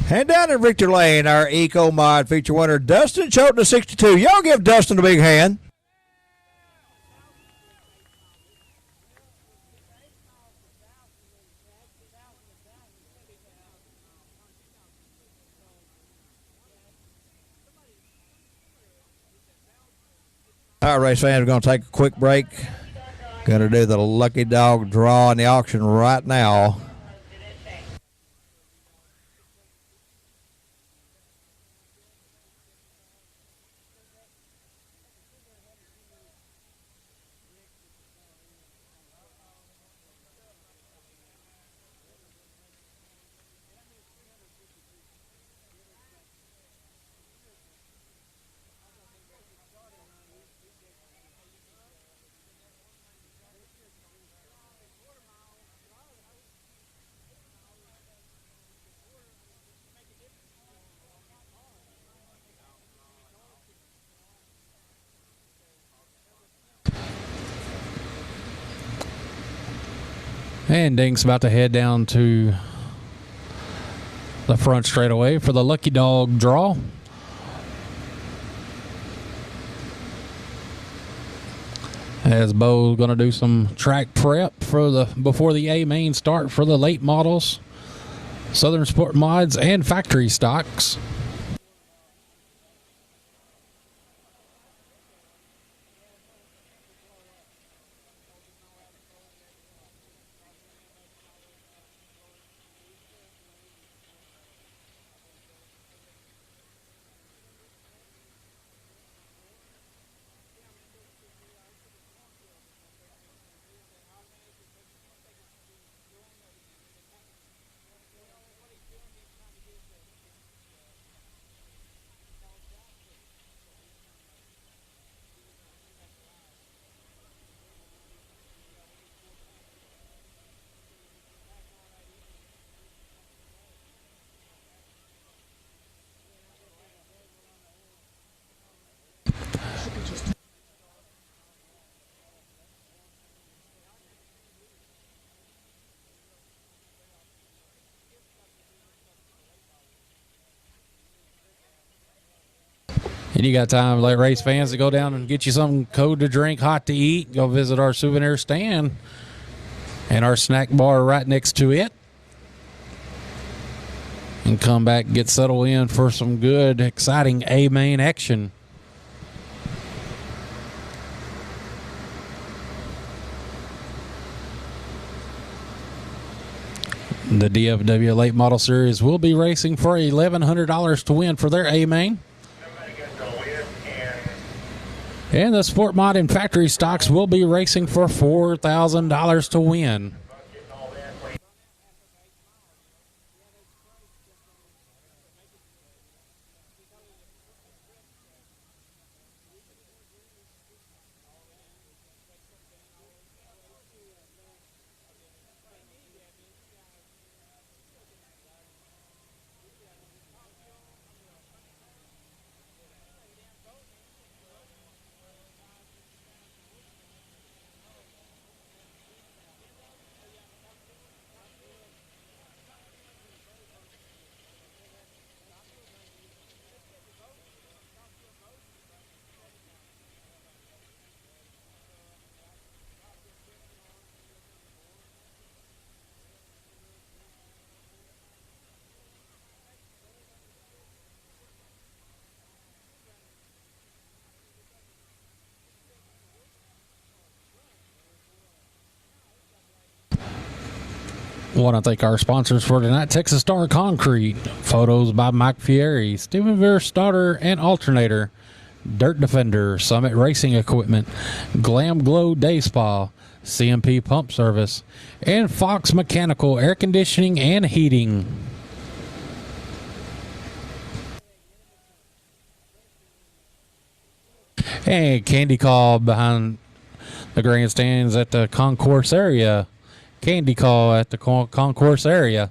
And down in Victor Lane, our Eco Mod feature winner, Dustin Choate to 62. Y'all give Dustin a big hand. All right, race fans, we're going to take a quick break. Going to do the lucky dog draw in the auction right now. And Dink's about to head down to the front straightaway for the lucky dog draw. As Bo's going to do some track prep for before the A main start for the late models, Southern Sport Mods, and factory stocks. And you got time, like race fans, to go down and get you something cold to drink, hot to eat. Go visit our souvenir stand and our snack bar right next to it. And come back and get settled in for some good, exciting A-main action. The DFW Late Model Series will be racing for $1,100 to win for their A-main. And the Sport Mod and Factory Stocks will be racing for $4,000 to win. Want to thank our sponsors for tonight: Texas Star Concrete, photos by Mike Fieri, Stephen Veer Starter and Alternator, Dirt Defender, Summit Racing Equipment, Glam Glow Day Spa, CMP Pump Service, and Fox Mechanical Air Conditioning and Heating. And Candy Call behind the grandstands at the concourse area. Candy Call at the concourse area.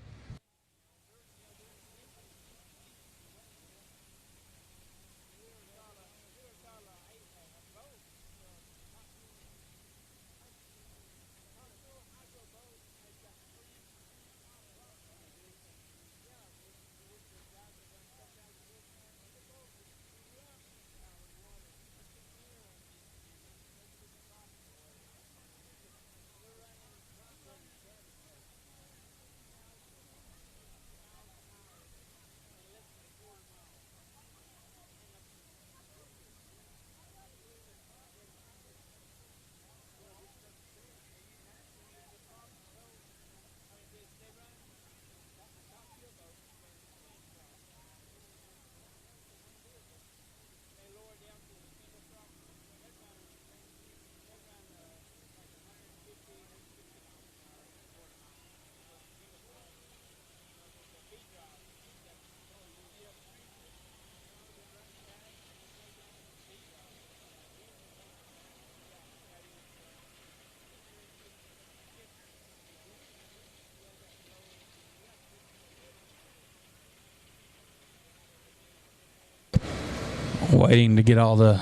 Waiting to get all the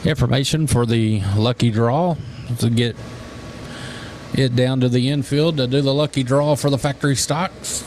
information for the lucky draw to get it down to the infield to do the lucky draw for the factory stocks.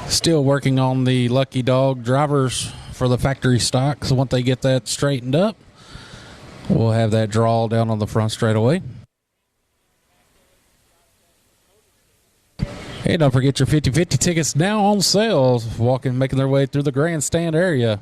Still working on the Lucky Dog drivers for the factory stock. So once they get that straightened up, we'll have that draw down on the front straightaway. Hey, don't forget your 50/50 tickets now on sale. Making their way through the grandstand area.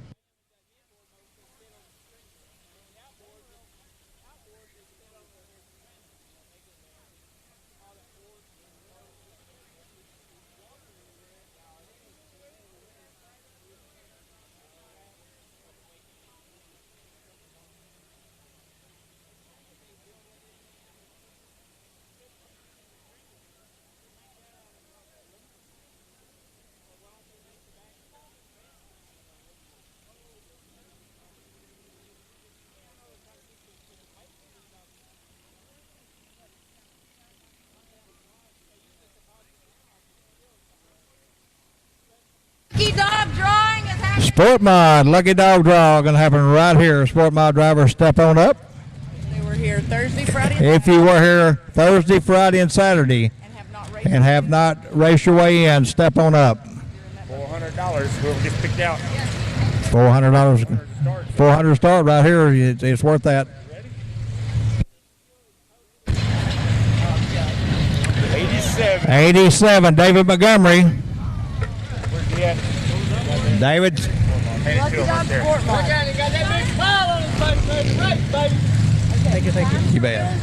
Lucky dog drawing is happening. Sportmod Lucky Dog Draw going to happen right here. Sportmod drivers, step on up. They were here Thursday, Friday, If you were here Thursday, Friday, and Saturday and have not raced. raced your way in, step on up. $400. Whoever gets picked out. $400. $400 start right here. It's worth that. 87. 87. David Montgomery. Where's he at? David. Lucky dog sport mod. Thank you. You bet.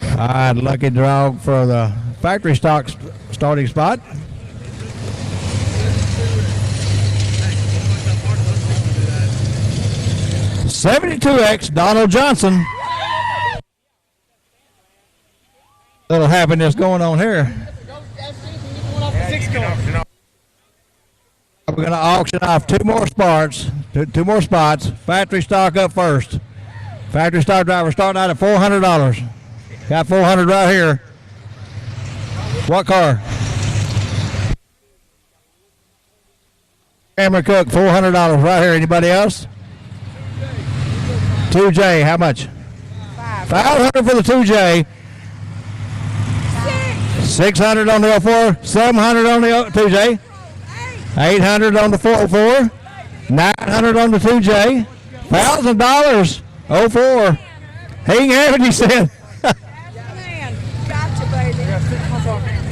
All right, lucky draw for the factory stock starting spot. $72X Donald Johnson. Little happiness going on here. We're going to auction off two more spots. Factory stock up first. Factory stock driver starting out at $400. Got $400 right here. What car? Cameron Cook, $400 right here. Anybody else? 2J, how much? $500 for the 2J. $600 on the 04. $700 on the 2J. $800 on the 404. $900 on the 2J. $1,000. 04. He can have it, he said. Man, gotcha, baby.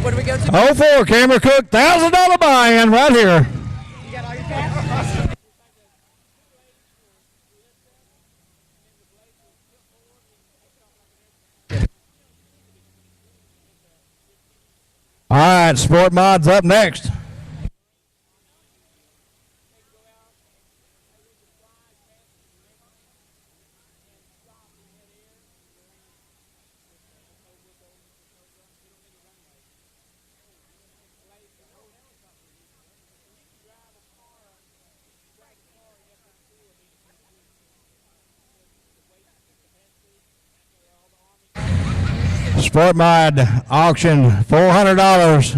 What do we go to? 04, Cameron Cook, $1,000 buy-in right here. You got all your cash? All right, Sport Mods up next. Sport Mod auction $400.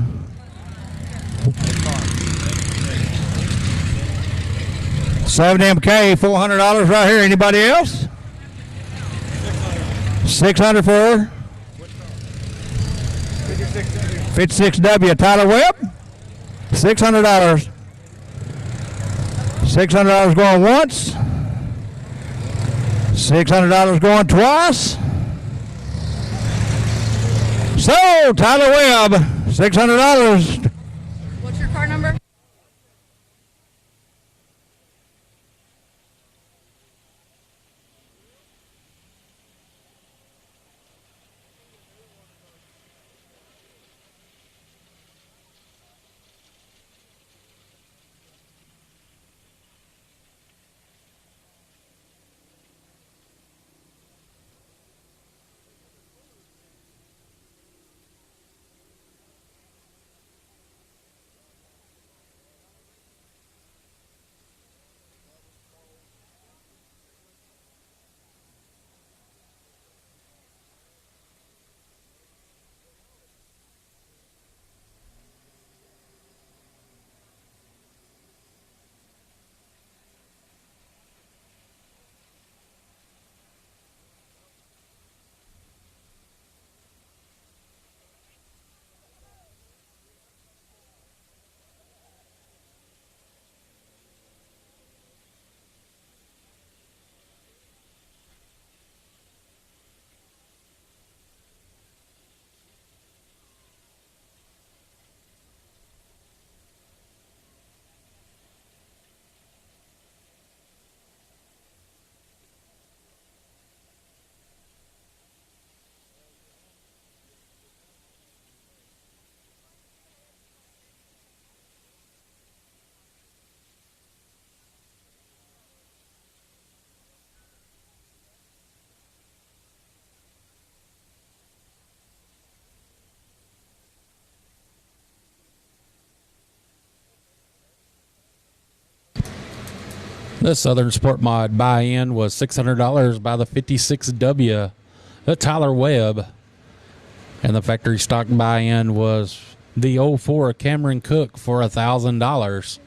$7MK $400 right here. Anybody else? $600 for 56W Tyler Webb. $600. $600 going once. $600 going twice. So, Tyler Webb, $600. What's your car number? The Southern Sport Mod buy-in was $600 by the 56W, the Tyler Webb. And the factory stock buy-in was the 04 Cameron Cook for $1,000.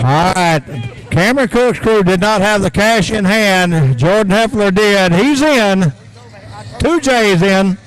All right. Cameron Cook's crew did not have the cash in hand. Jordan Heffler did. He's in. 2J's in.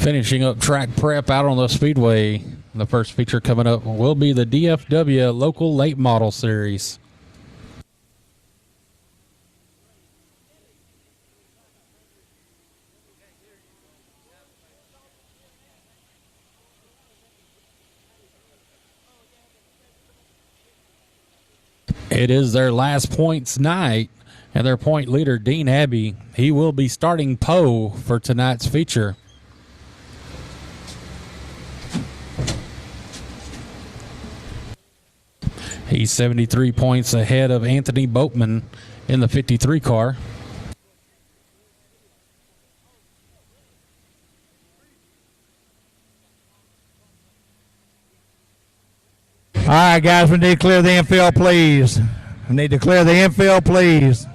Finishing up track prep out on the speedway. The first feature coming up will be the DFW Local Late Model Series. It is their last points night, and their point leader, Dean Abbey, he will be starting pole for tonight's feature. He's 73 points ahead of Anthony Boatman in the 53 car. All right, guys, we need to clear the infield, please. We need to clear the infield, please.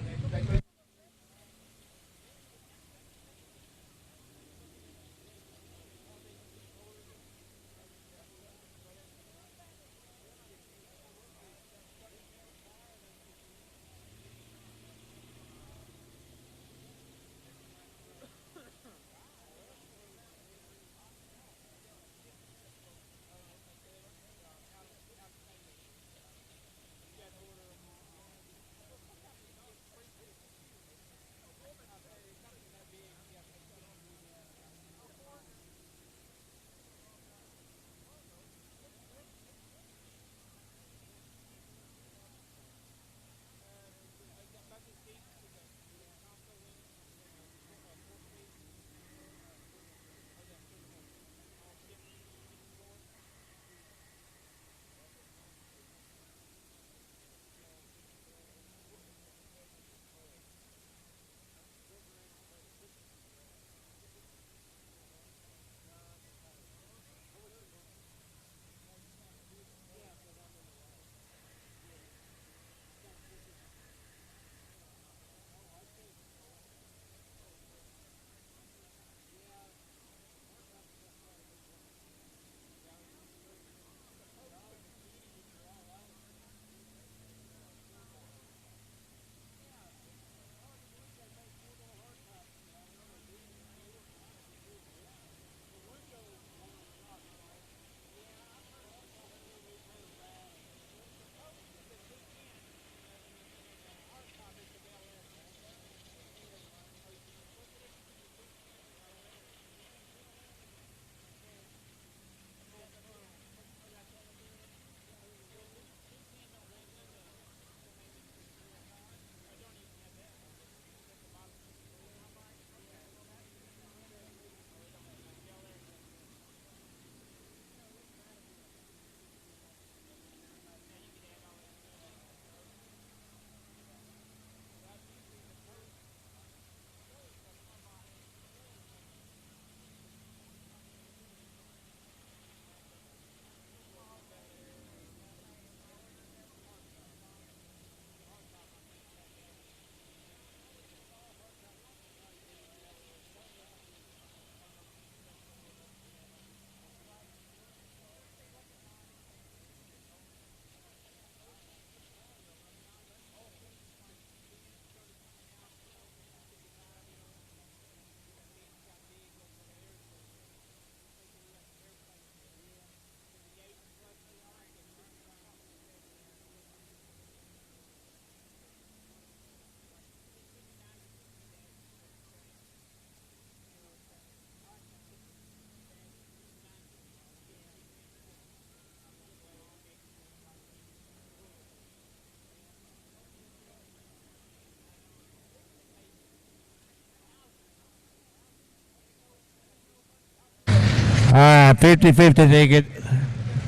right, 50-50 ticket.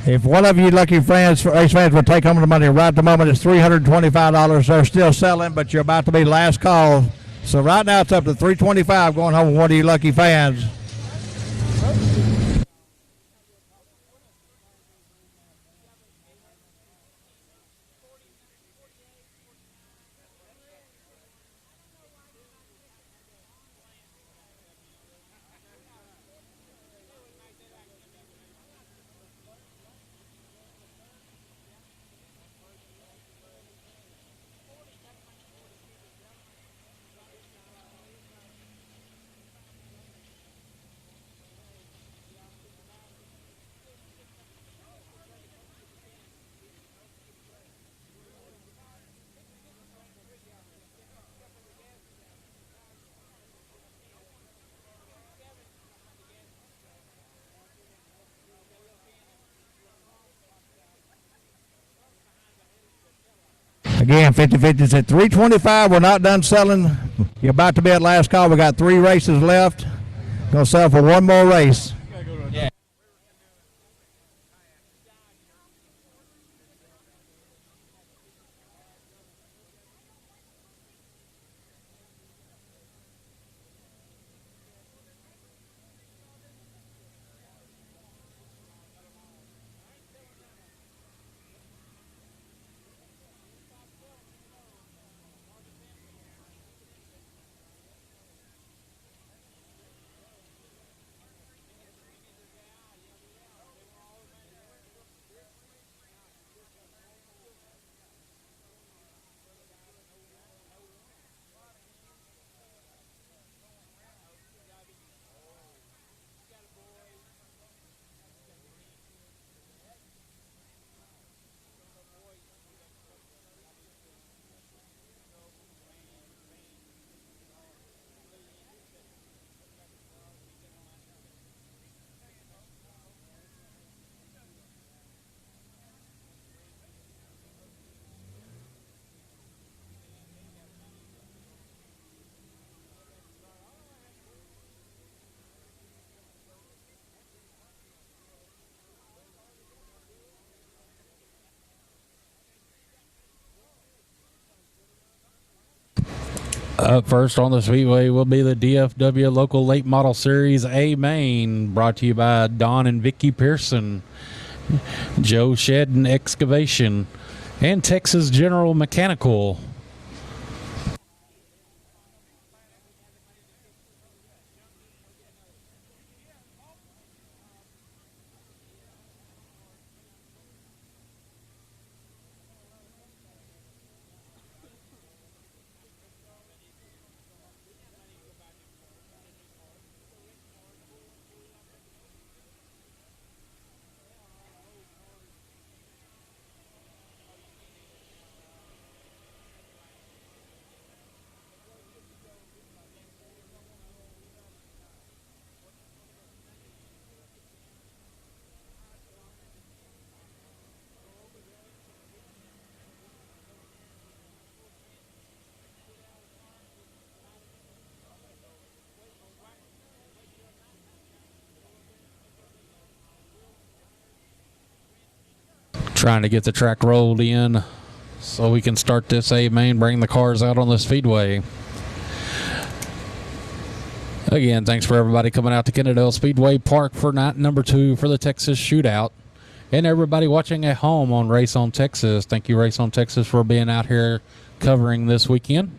If one of you lucky fans, race fans, would take home the money right at the moment, it's $325. They're still selling, but you're about to be last call. So right now it's up to $325 going home with one of you lucky fans. Again, 50-50 is at $325. We're not done selling. You're about to be at last call. We got 3 races left. Gonna sell for one more race. Up first on the Speedway will be the DFW Local Late Model Series A Main, brought to you by Don and Vicky Pearson, Joe Shed and Excavation, and Texas General Mechanical. Trying to get the track rolled in so we can start this A main, bring the cars out on the Speedway. Again, thanks for everybody coming out to Kennedale Speedway Park for night number 2 for the Texas Shootout. And everybody watching at home on Race on Texas, thank you, Race on Texas, for being out here covering this weekend.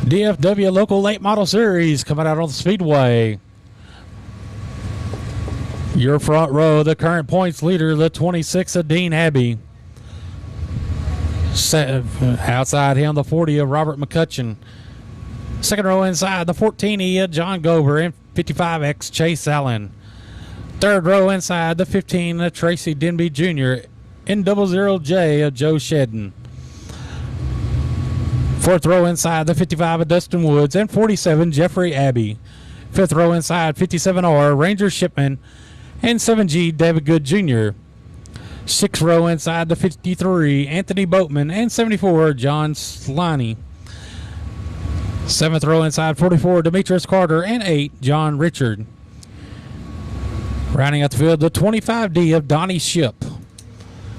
DFW Local Late Model Series coming out on the Speedway. Your front row, the current points leader, the 26 of Dean Abbey. Outside him, the 40 of Robert McCutcheon. Second row inside, the 14E of John Gober and 55X Chase Allen. Third row inside, the 15 of Tracy Denby Jr. and 00J of Joe Shedden. Fourth row inside, the 55 of Dustin Woods and 47 Jeffrey Abbey. Fifth row inside, 57R Ranger Shipman and 7G David Good Jr. Sixth row inside, the 53 Anthony Boatman and 74 John Sliney. Seventh row inside, 44 Demetrius Carter and 8 John Richard. Rounding out the field, the 25D of Donnie Ship.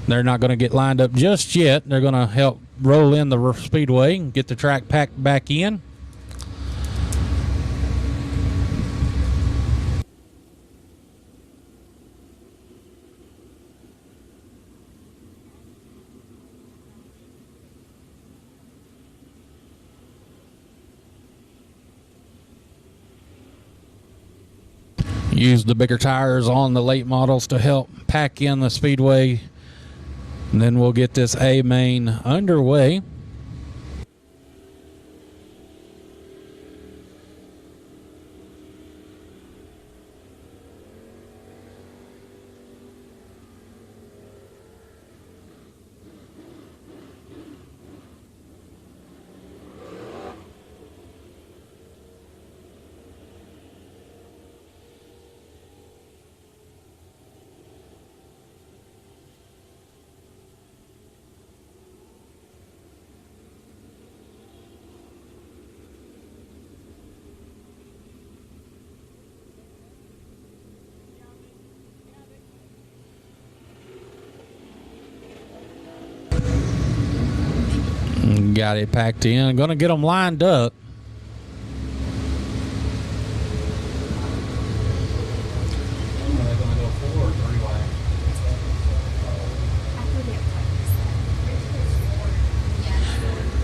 They're not going to get lined up just yet. They're going to help roll in the speedway and get the track packed back in. Use the bigger tires on the late models to help pack in the speedway. And then we'll get this A main underway. Got it packed in. Going to get them lined up.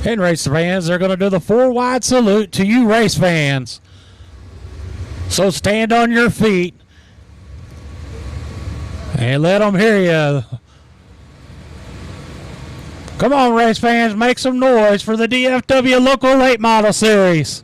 And race fans, they're going to do the 4-wide salute to you race fans. So stand on your feet and let them hear you. Come on, race fans, make some noise for the DFW Local Late Model Series.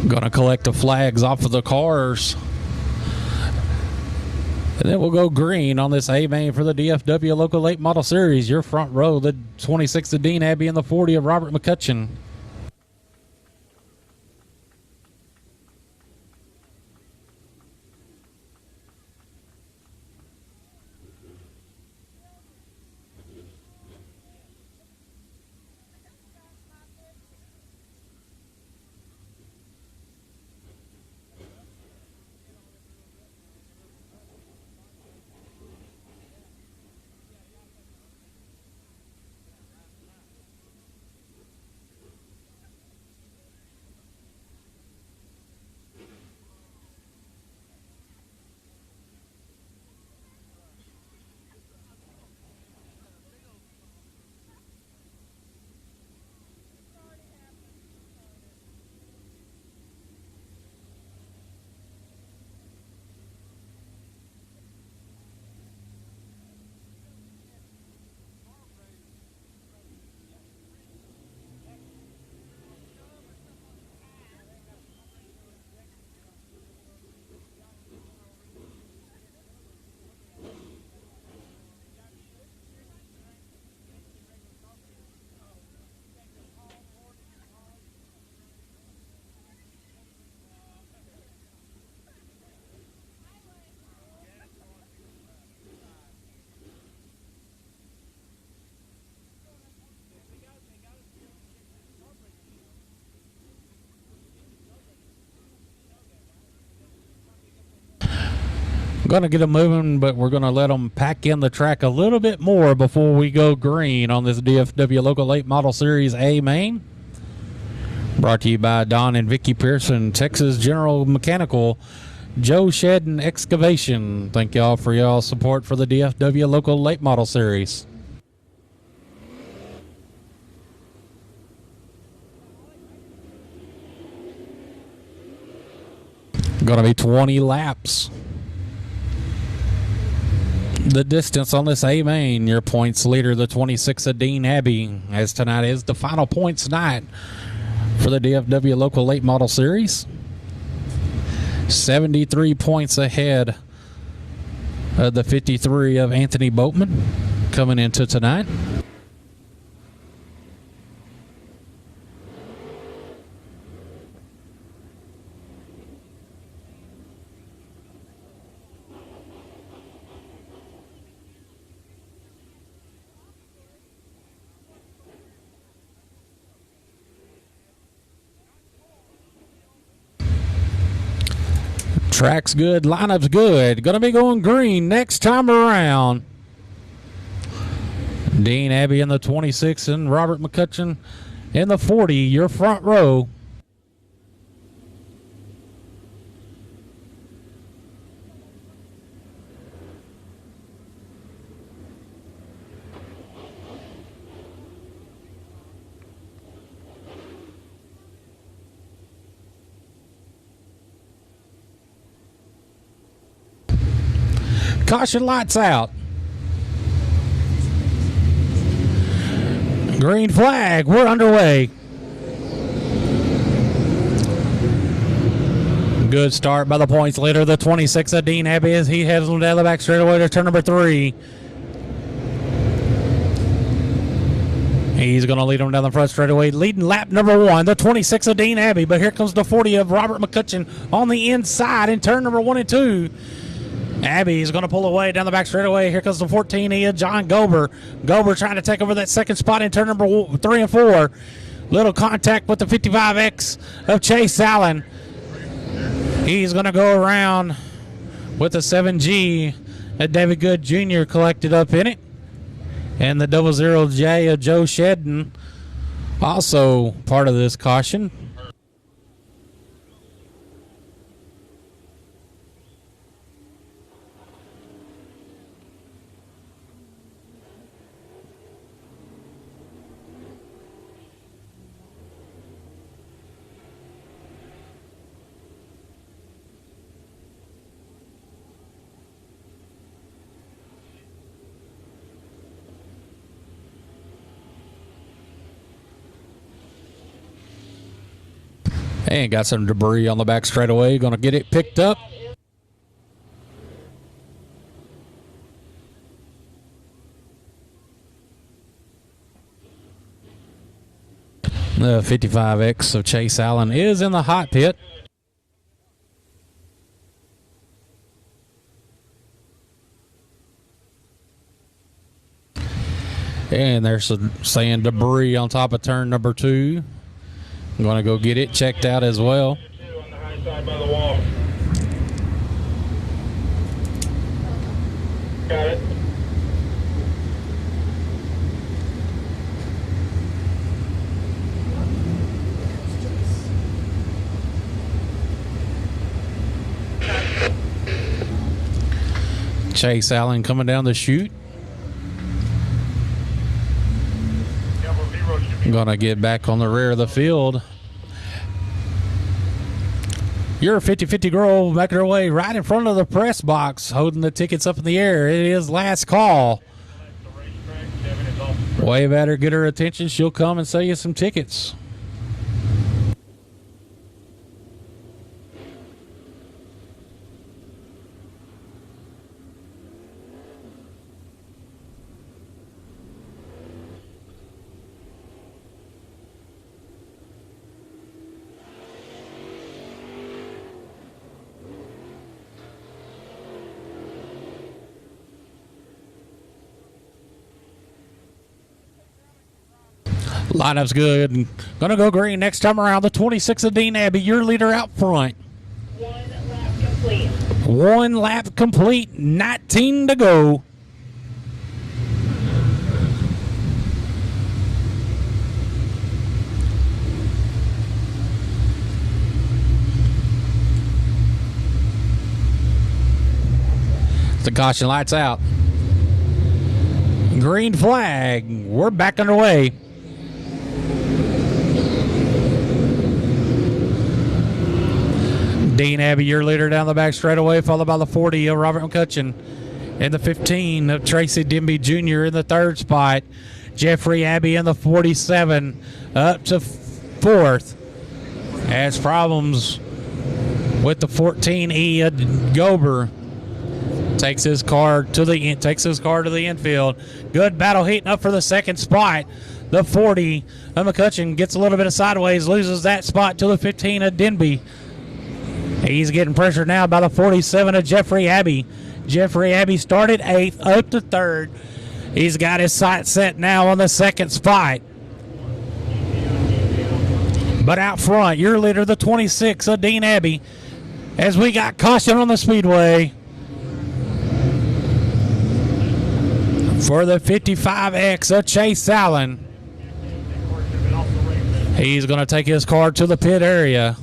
Going to collect the flags off of the cars. And then we'll go green on this A main for the DFW Local Late Model Series. Your front row, the 26 of Dean Abbey and the 40 of Robert McCutcheon. Going to get them moving, but we're going to let them pack in the track a little bit more before we go green on this DFW Local Late Model Series A main. Brought to you by Don and Vicki Pearson, Texas General Mechanical, Joe Shedden Excavation. Thank y'all for y'all's support for the DFW Local Late Model Series. Going to be 20 laps. The distance on this A main, your points leader, the 26 of Dean Abbey, as tonight is the final points night for the DFW Local Late Model Series. 73 points ahead of the 53 of Anthony Boatman coming into tonight. Track's good, lineup's good. Going to be going green next time around. Dean Abbey in the 26 and Robert McCutcheon in the 40, your front row. Caution, lights out. Green flag, we're underway. Good start by the points leader, the 26 of Dean Abbey, as he heads down the back straightaway to turn number 3. He's going to lead him down the front straightaway, leading lap number 1, the 26 of Dean Abbey. But here comes the 40 of Robert McCutcheon on the inside in turn number 1 and 2. Abbey's going to pull away down the back straightaway. Here comes the 14 of John Gober. Gober trying to take over that second spot in turn number 3 and 4. Little contact with the 55X of Chase Allen. He's going to go around with the 7G that David Good Jr. collected up in it. And the 00J of Joe Shedden, also part of this caution. And got some debris on the back straightaway. Going to get it picked up. The 55X of Chase Allen is in the hot pit. And there's some sand debris on top of turn number 2. I'm going to go get it checked out as well. On the high side by the wall. Got it. Chase Allen coming down the chute. Going to get back on the rear of the field. Your 50-50 girl making her way right in front of the press box, holding the tickets up in the air. It is last call. Wave at her, get her attention. She'll come and sell you some tickets. Lineup's good. Going to go green next time around. The 26 of Dean Abbey, your leader out front. 1 lap complete. 1 lap complete, 19 to go. The caution lights out. Green flag. We're back underway. Dean Abbey, your leader down the back straightaway, followed by the 40 of Robert McCutcheon. And the 15 of Tracy Denby Jr. in the third spot. Jeffrey Abbey in the 47 up to fourth. Has problems with the 14E of Gober. Takes his car to the infield. Good battle heating up for the second spot. The 40 of McCutcheon gets a little bit of sideways, loses that spot to the 15 of Denby. He's getting pressured now by the 47 of Jeffrey Abbey. Jeffrey Abbey started 8th, up to 3rd. He's got his sights set now on the second spot. But out front, your leader, the 26 of Dean Abbey, as we got caution on the speedway. For the 55X of Chase Allen. He's going to take his car to the pit area.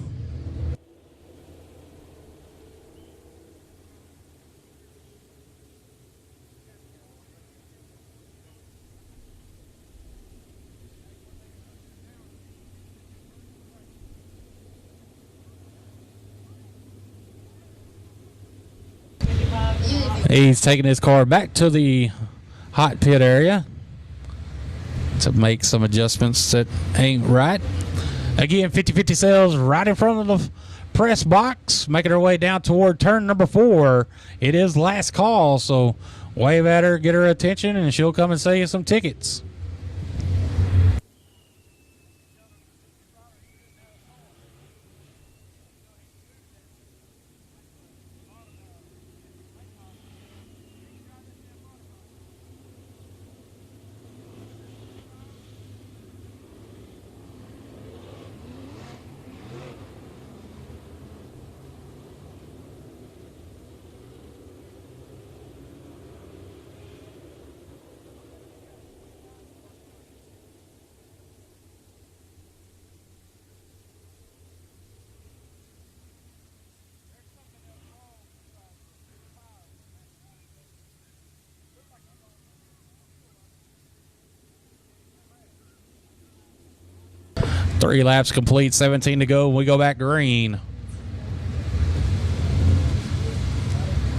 He's taking his car back to the hot pit area to make some adjustments that ain't right. Again, 50-50 sales right in front of the press box, making her way down toward turn number 4. It is last call, so wave at her, get her attention, and she'll come and sell you some tickets. Three laps complete, 17 to go. We go back green.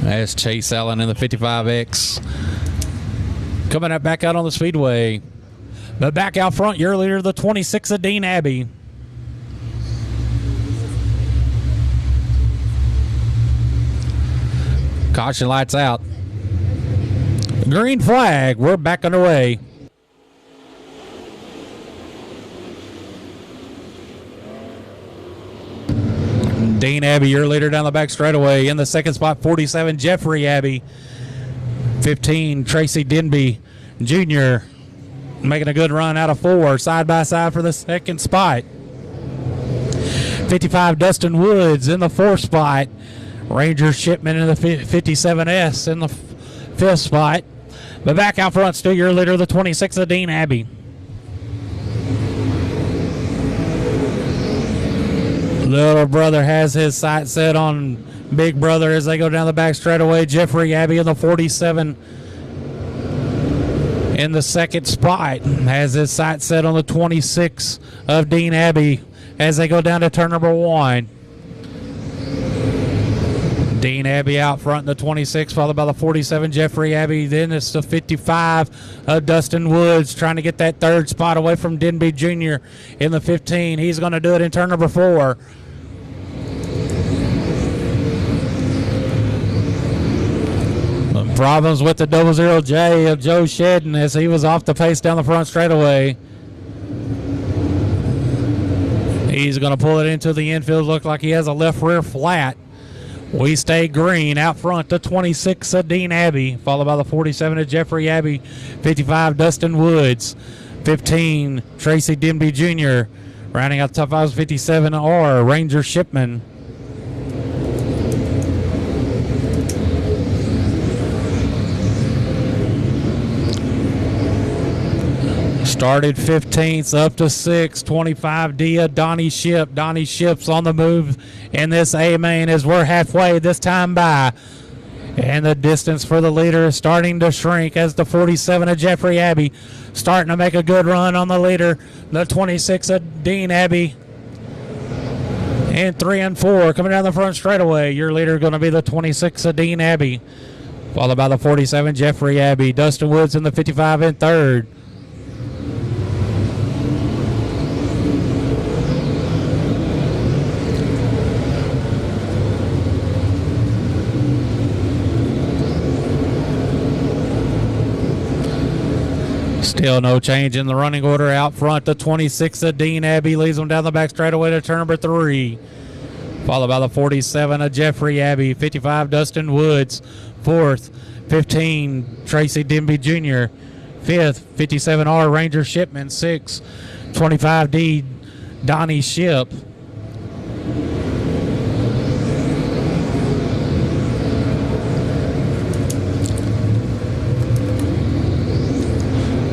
That's Chase Allen in the 55X. Coming up back out on the speedway. But back out front, your leader, the 26 of Dean Abbey. Caution lights out. Green flag. We're back underway. Dean Abbey, your leader down the back straightaway. In the second spot, 47, Jeffrey Abbey. 15, Tracy Denby Jr. making a good run out of 4, side by side for the second spot. 55, Dustin Woods in the 4th spot. Ranger Shipman in the 57S in the 5th spot. But back out front, still your leader, the 26 of Dean Abbey. Little brother has his sight set on big brother as they go down the back straightaway. Jeffrey Abbey in the 47 in the 2nd spot has his sight set on the 26 of Dean Abbey as they go down to turn number 1. Dean Abbey out front in the 26, followed by the 47, Jeffrey Abbey. Then it's the 55 of Dustin Woods trying to get that 3rd spot away from Denby Jr. in the 15. He's going to do it in turn number 4. Problems with the 00J of Joe Shedden as he was off the pace down the front straightaway. He's going to pull it into the infield. Look like he has a left rear flat. We stay green out front, the 26 of Dean Abbey, followed by the 47 of Jeffrey Abbey, 55 Dustin Woods, 15 Tracy Denby Jr., rounding out the top 5 57R Ranger Shipman. Started 15th up to 6th, 25D of Donnie Ship. Donnie Ship's on the move in this A-main as we're halfway this time by. And the distance for the leader is starting to shrink as the 47 of Jeffrey Abbey starting to make a good run on the leader. The 26 of Dean Abbey. And 3 and 4 coming down the front straightaway. Your leader going to be the 26 of Dean Abbey, followed by the 47 Jeffrey Abbey. Dustin Woods in the 55 in third. Still no change in the running order. Out front, the 26 of Dean Abbey leads them down the back straightaway to turn number 3. Followed by the 47 of Jeffrey Abbey. 55, Dustin Woods. 4th, 15, Tracy Denby Jr. 5th, 57R, Ranger Shipman. 6th, 25D, Donnie Ship.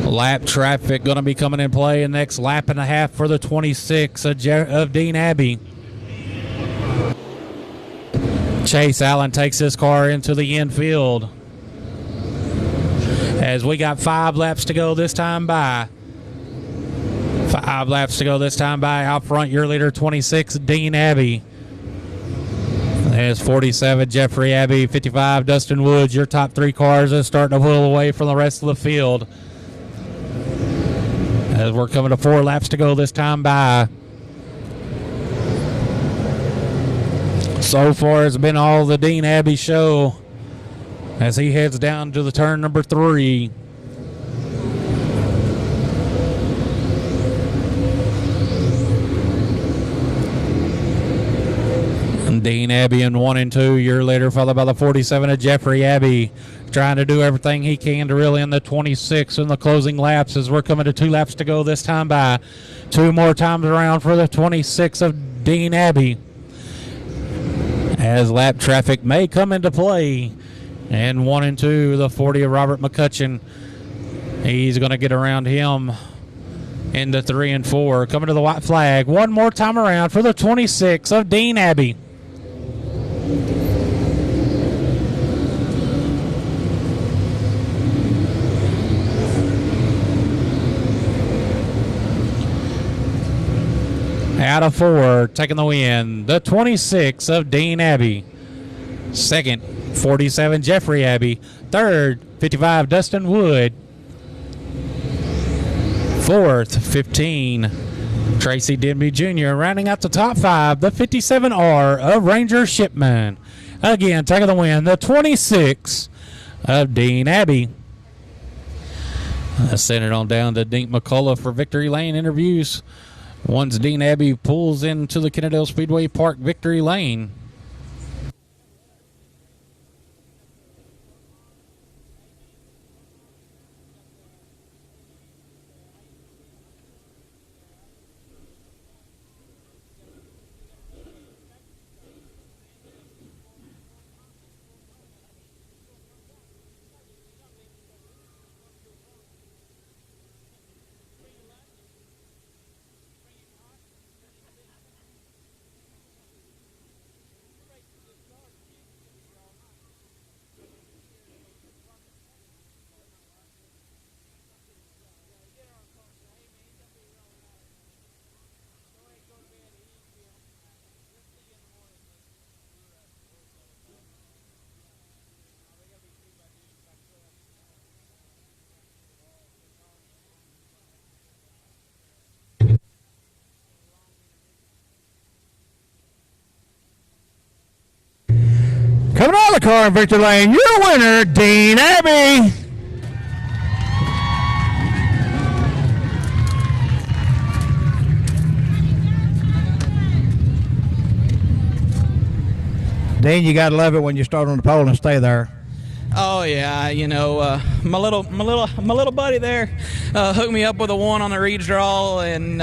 Lap traffic going to be coming in play. And next lap and a half for the 26 of Dean Abbey. Chase Allen takes his car into the infield as we got 5 laps to go this time by. 5 laps to go this time by. Out front, your leader, 26, Dean Abbey. There's 47, Jeffrey Abbey. 55, Dustin Woods. Your top 3 cars are starting to pull away from the rest of the field as we're coming to 4 laps to go this time by. So far, it's been all the Dean Abbey show as he heads down to the turn number 3. And Dean Abbey in 1 and 2, your leader, followed by the 47 of Jeffrey Abbey, trying to do everything he can to reel in the 26 in the closing laps as we're coming to 2 laps to go this time by. 2 more times around for the 26 of Dean Abbey, as lap traffic may come into play. And 1 and 2, the 40 of Robert McCutcheon. He's going to get around him into 3 and 4. Coming to the white flag. 1 more time around for the 26 of Dean Abbey. Out of 4, taking the win, the 26 of Dean Abbey. 2nd, 47, Jeffrey Abbey. 3rd, 55, Dustin Wood. 4th, 15, Tracy Denby Jr. Rounding out the top 5, the 57R of Ranger Shipman. Again, taking the win, the 26 of Dean Abbey. Send it on down to Dink McCullough for Victory Lane interviews. Once Dean Abbey pulls into the Kennedale Speedway Park Victory Lane. Coming out of the car in Victory Lane, your winner, Dean Abbey. Dean, you gotta love it when you start on the pole and stay there. Oh yeah, you know, my little buddy there hooked me up with a 1 on the Reed's draw, and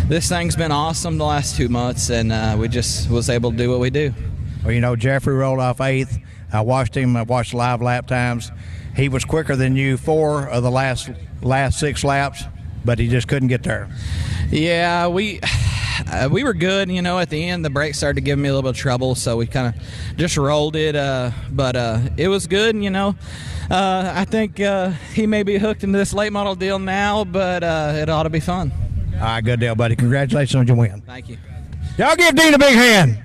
this thing's been awesome the last 2 months, and we just was able to do what we do. Well, you know, Jeffrey rolled off 8th. I watched him. I watched live lap times. He was quicker than you 4 of the last 6 laps, but he just couldn't get there. Yeah, we were good. At the end, the brakes started giving me a little bit of trouble, so we kind of just rolled it. But it was good. I think he may be hooked into this late model deal now, but it ought to be fun. All right, good deal, buddy. Congratulations on your win. Thank you. Y'all give Dean a big hand.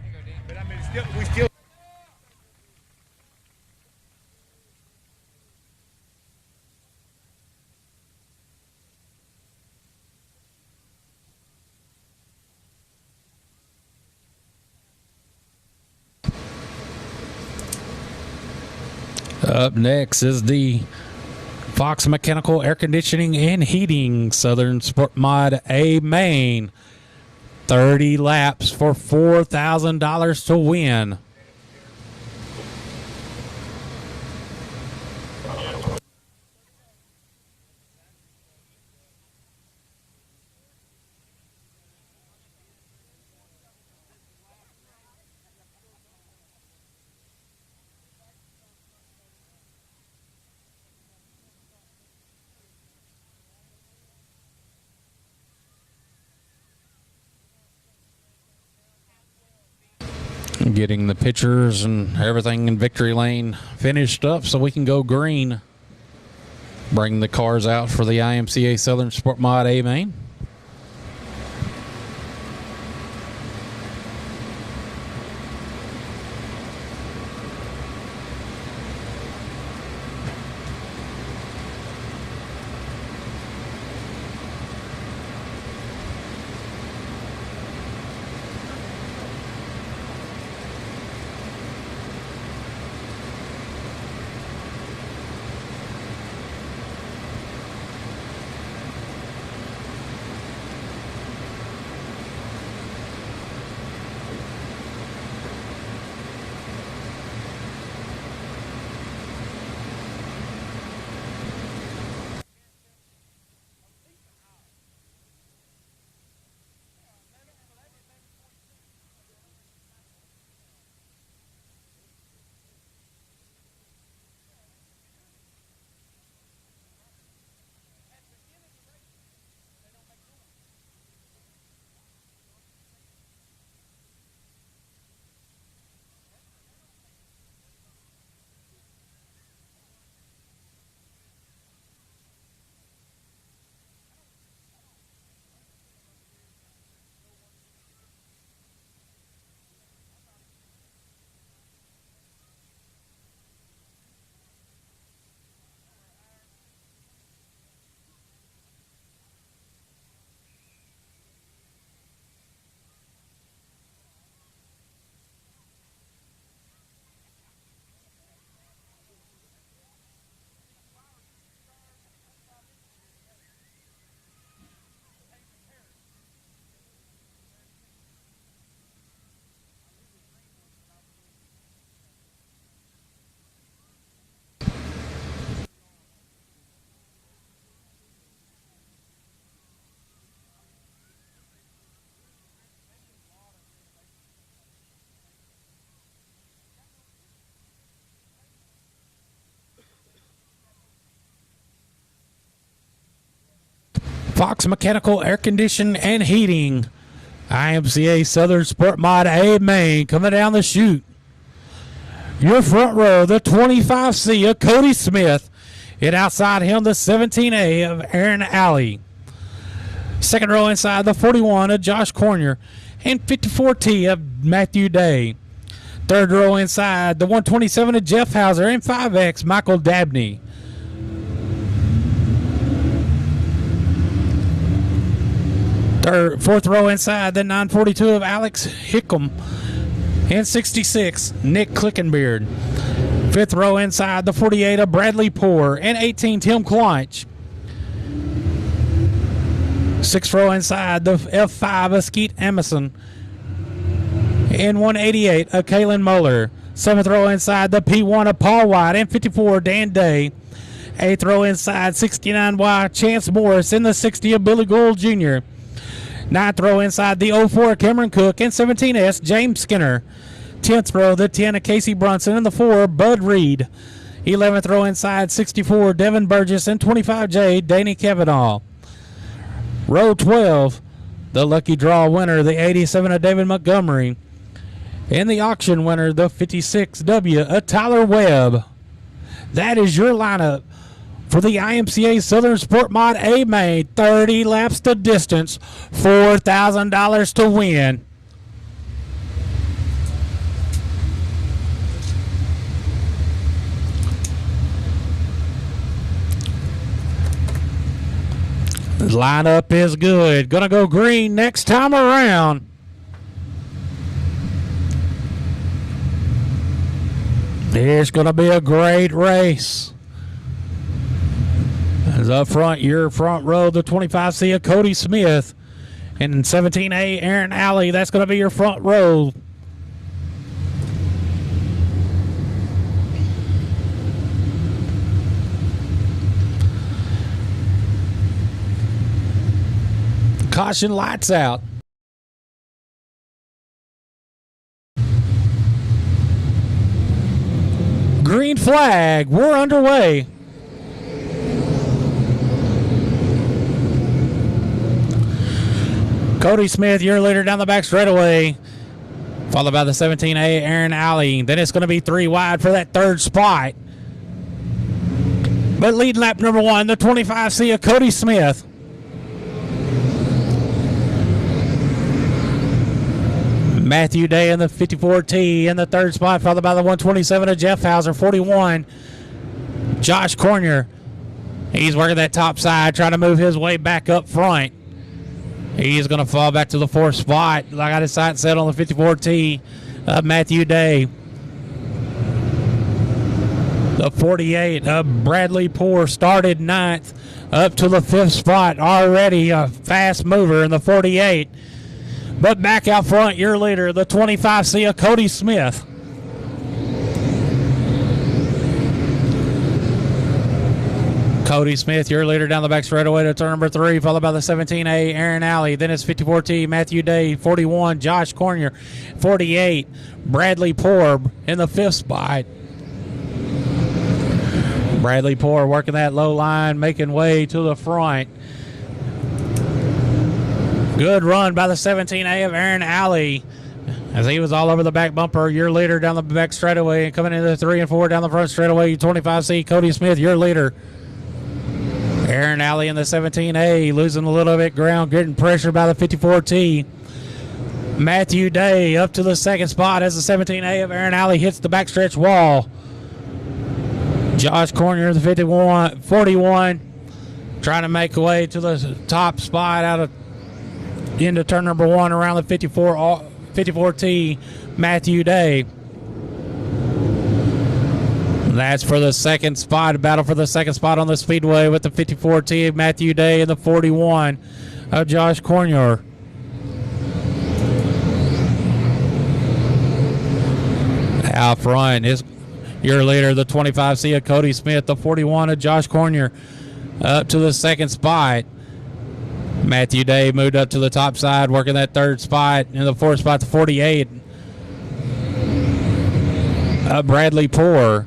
Up next is the Fox Mechanical Air Conditioning and Heating Southern Sport Mod A main. 30 laps for $4,000 to win. Getting the pictures and everything in victory lane finished up so we can go green. Bring the cars out for the IMCA Southern Sport Mod A main. Fox Mechanical Air Conditioning and Heating. IMCA Southern Sport Mod A main coming down the chute. Your front row, the 25C of Cody Smith. And outside him, the 17A of Aaron Alley. Second row inside, the 41 of Josh Cornier. And 54T of Matthew Day. Third row inside, the 127 of Jeff Hauser. And 5X, Michael Dabney. Fourth row inside, the 942 of Alex Hickam. And 66, Nick Clickenbeard. Fifth row inside, the 48 of Bradley Poor. And 18, Tim Kleich. Sixth row inside, the F5 of Skeet Emerson. And 188 of Kalen Moeller. Seventh row inside, the P1 of Paul White. And 54, Dan Day. Eighth row inside, 69Y Chance Morris. And the 60 of Billy Gould Jr. Ninth row inside, the 04 Cameron Cook. And 17S James Skinner. 10th row, the 10 of Casey Brunson. And the 4 Bud Reed. 11th row inside, 64, Devin Burgess, and 25J, Danny Kavanaugh. Row 12, the lucky draw winner, the 87 of David Montgomery. And the auction winner, the 56W of Tyler Webb. That is your lineup for the IMCA Southern Sport Mod A Main. 30 laps to distance, $4,000 to win. Lineup is good. Gonna go green next time around. It's gonna be a great race. As up front, your front row, the 25C of Cody Smith. And 17A, Aaron Alley. That's gonna be your front row. Caution, lights out. Green flag, we're underway. Cody Smith, your leader down the back straightaway, followed by the 17A, Aaron Alley. Then it's going to be 3 wide for that third spot. But lead lap number 1, the 25C of Cody Smith. Matthew Day in the 54T in the third spot, followed by the 127 of Jeff Hauser. 41, Josh Cornier. He's working that top side, trying to move his way back up front. He's going to fall back to the 4th spot. I got his sight set on the 54T of Matthew Day. The 48 of Bradley Poor started 9th up to the 5th spot. Already a fast mover in the 48. But back out front, your leader, the 25C of Cody Smith. Cody Smith, your leader down the back straightaway to turn number 3, followed by the 17A, Aaron Alley. Then it's 54T, Matthew Day. 41, Josh Cornier. 48, Bradley Poor in the 5th spot. Bradley Poor working that low line, making way to the front. Good run by the 17A of Aaron Alley as he was all over the back bumper. Your leader down the back straightaway and coming into the 3 and 4 down the front straightaway. 25C, Cody Smith, your leader. Aaron Alley in the 17A losing a little bit ground, getting pressure by the 54T. Matthew Day up to the 2nd spot as the 17A of Aaron Alley hits the backstretch wall. Josh Cornier, the 41, trying to make way to the top spot out of into turn number 1 around the 54T, Matthew Day. That's for the 2nd spot, battle for the 2nd spot on the speedway with the 54T, Matthew Day, and the 41 of Josh Cornier. Out front is your leader, the 25C of Cody Smith, the 41 of Josh Cornier, up to the 2nd spot. Matthew Day moved up to the top side, working that 3rd spot. In the 4th spot, the 48. Bradley Poor.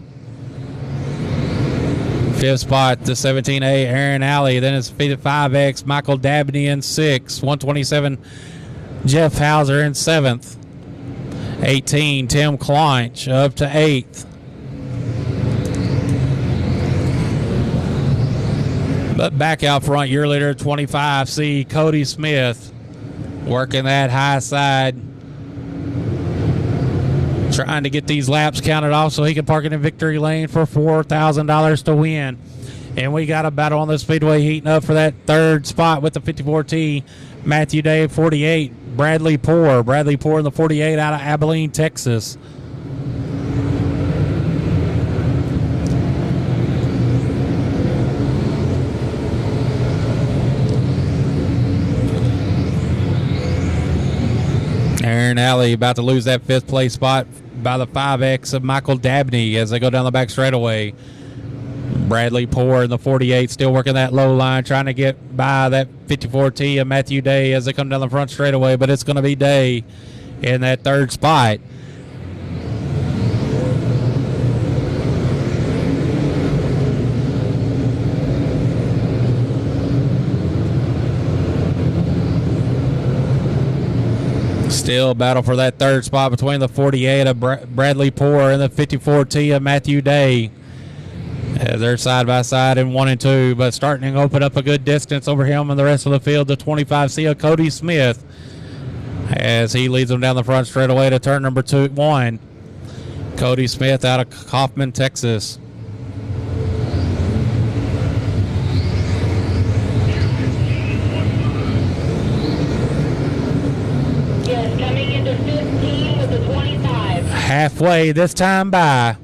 5th spot, the 17A, Aaron Alley. Then it's 5X, Michael Dabney in 6th. 127, Jeff Hauser in 7th. 18, Tim Claunch up to 8th. But back out front, your leader, 25C, Cody Smith, working that high side, trying to get these laps counted off so he can park it in victory lane for $4,000 to win. And we got a battle on the speedway heating up for that 3rd spot with the 54T, Matthew Day, 48, Bradley Poor. Bradley Poor in the 48 out of Abilene, Texas. Aaron Alley about to lose that 5th place spot by the 5X of Michael Dabney as they go down the back straightaway. Bradley Poor in the 48 still working that low line, trying to get by that 54T of Matthew Day as they come down the front straightaway, but it's going to be Day in that 3rd spot. Still battle for that third spot between the 48 of Bradley Poore and the 54T of Matthew Day. They're side by side in 1 and 2, but starting to open up a good distance over him and the rest of the field. The 25C of Cody Smith, as he leads them down the front straight away to turn number 1. Cody Smith out of Kaufman, Texas. Yes, coming into 15 with the 25. Halfway this time by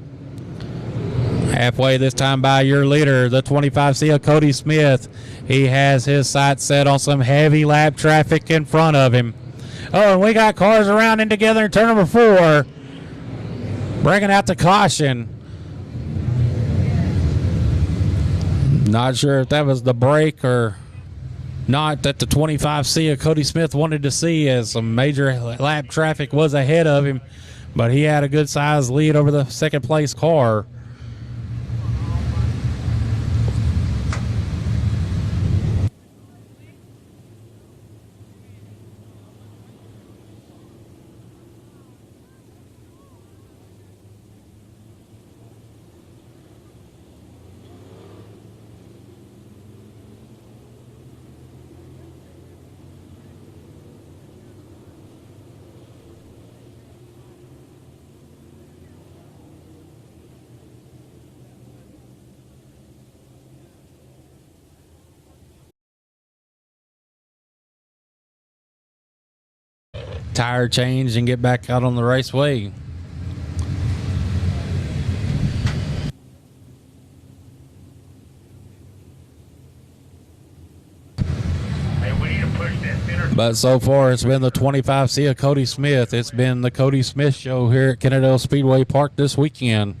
your leader, the 25C of Cody Smith. He has his sights set on some heavy lap traffic in front of him. Oh, and we got cars around and together in turn number 4. Bringing out the caution. Not sure if that was the break or not that the 25C of Cody Smith wanted to see, as some major lap traffic was ahead of him, but he had a good size lead over the second place car. Tire change and get back out on the raceway. But so far, it's been the 25C of Cody Smith. It's been the Cody Smith show here at Kennedale Speedway Park this weekend.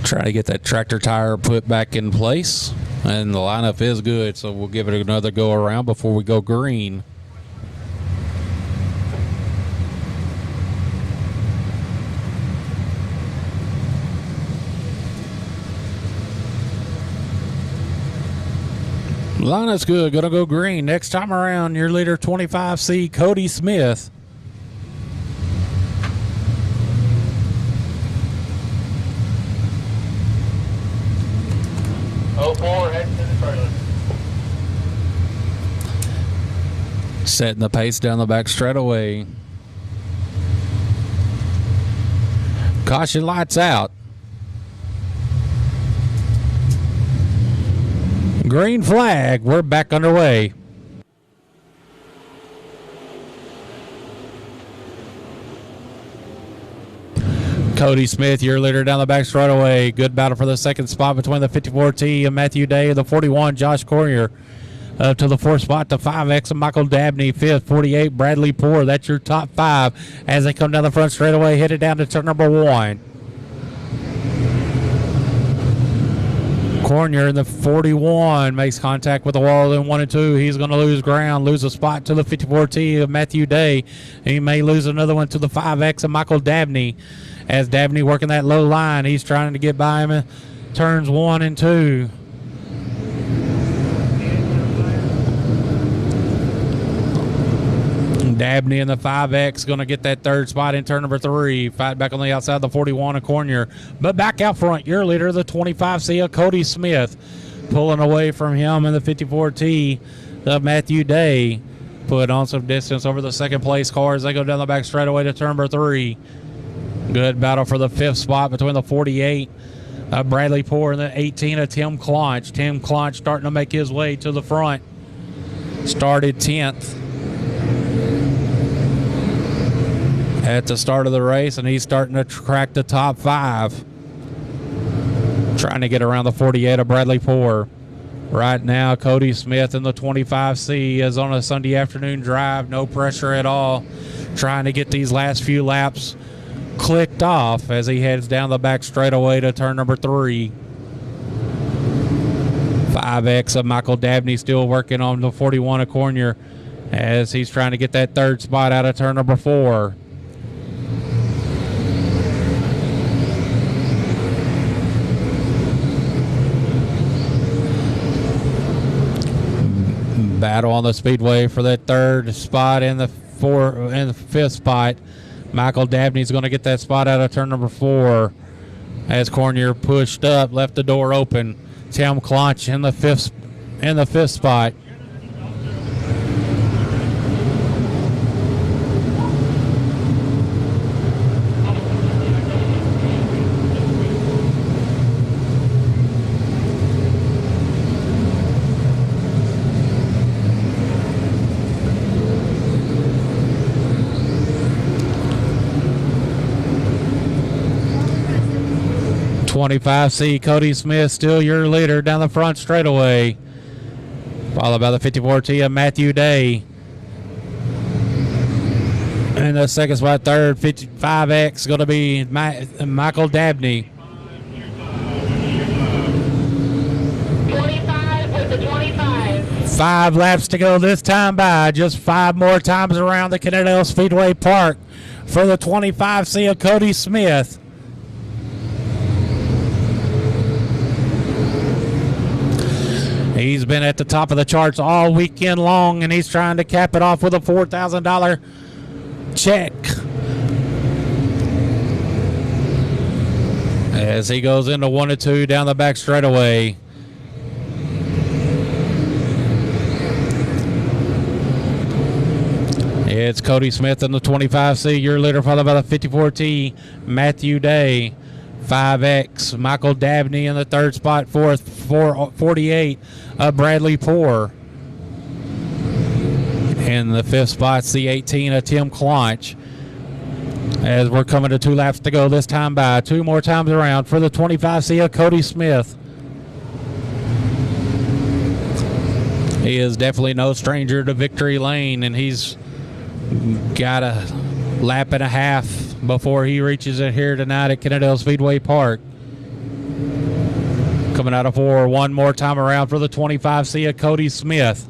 Trying to get that tractor tire put back in place, and the lineup is good, so we'll give it another go around before we go green. Lineup's good, gonna go green. Next time around, your leader 25C Cody Smith. Setting the pace down the back straightaway. Caution lights out. Green flag. We're back underway. Cody Smith, your leader down the back straightaway. Good battle for the second spot between the 54T and Matthew Day and the 41 Josh Corrier. Up to the fourth spot, the 5X of Michael Dabney. Fifth, 48 Bradley Poore. That's your top 5 as they come down the front straightaway, headed down to turn number 1. Cornier in the 41 makes contact with the wall in 1 and 2. He's going to lose ground, lose a spot to the 54T of Matthew Day. He may lose another one to the 5X of Michael Dabney. As Dabney working that low line, he's trying to get by him in turns 1 and 2. Dabney in the 5X going to get that third spot in turn number 3. Fight back on the outside, the 41 of Cornier. But back out front, your leader, the 25C of Cody Smith. Pulling away from him in the 54T of Matthew Day. Put on some distance over the second place car as they go down the back straightaway to turn number 3. Good battle for the 5th spot between the 48 of Bradley Poore and the 18 of Tim Claunch. Tim Claunch starting to make his way to the front. Started 10th. at the start of the race, and he's starting to crack the top 5. Trying to get around the 48 of Bradley Poor. Right now, Cody Smith in the 25C is on a Sunday afternoon drive. No pressure at all. Trying to get these last few laps clicked off as he heads down the back straightaway to turn number 3. 5X of Michael Dabney still working on the 41 of Cornier as he's trying to get that 3rd spot out of turn number 4. Battle on the speedway for that 3rd spot and the 5th spot. Michael Dabney's going to get that spot out of turn number 4 as Cornier pushed up, left the door open. Tim Clonch in the 5th spot. .25C Cody Smith still your leader down the front straightaway, followed by the 54T of Matthew Day. And the 2nd spot, 3rd, 55X going to be Michael Dabney. 25 with the 25. 5 laps to go this time by. Just 5 more times around the Kennedale Speedway Park for the 25C of Cody Smith. He's been at the top of the charts all weekend long, and he's trying to cap it off with a $4,000 check. As he goes into 1 and 2 down the back straightaway. It's Cody Smith in the 25C, your leader, followed by the 54T, Matthew Day. 5X, Michael Dabney in the 3rd spot, 48 of Bradley Poor. In the 5th spot, C18 of Tim Clonch. As we're coming to 2 laps to go this time by. 2 more times around for the 25C of Cody Smith. He is definitely no stranger to victory lane, and he's got a lap and a half before he reaches it here tonight at Kennedale Speedway Park. Coming out of 4, 1 more time around for the 25C of Cody Smith.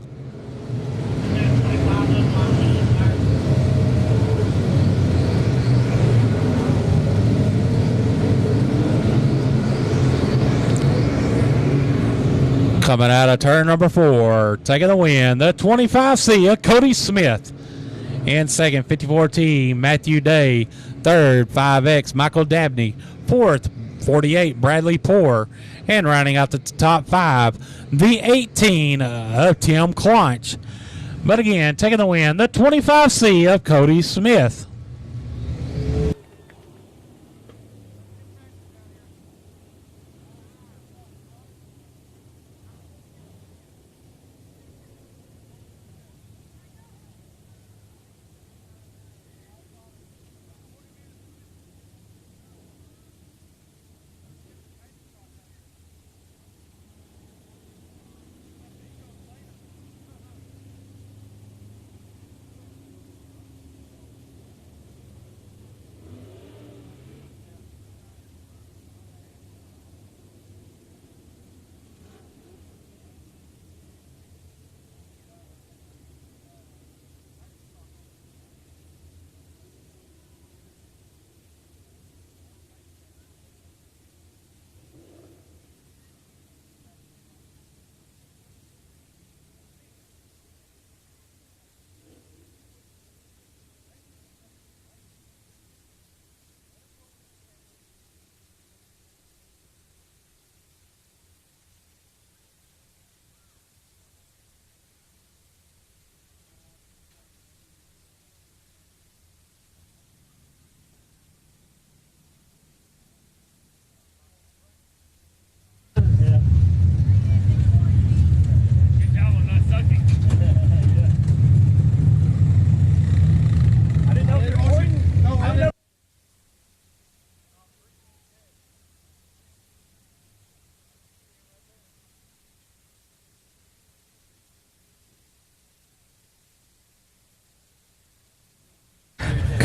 Coming out of turn number 4, taking the win, the 25C of Cody Smith. In 2nd, 54T, Matthew Day. 3rd, 5X, Michael Dabney. 4th, 48, Bradley Poor. And rounding out the top 5, the 18 of Tim Clonch. But again, taking the win, the 25C of Cody Smith.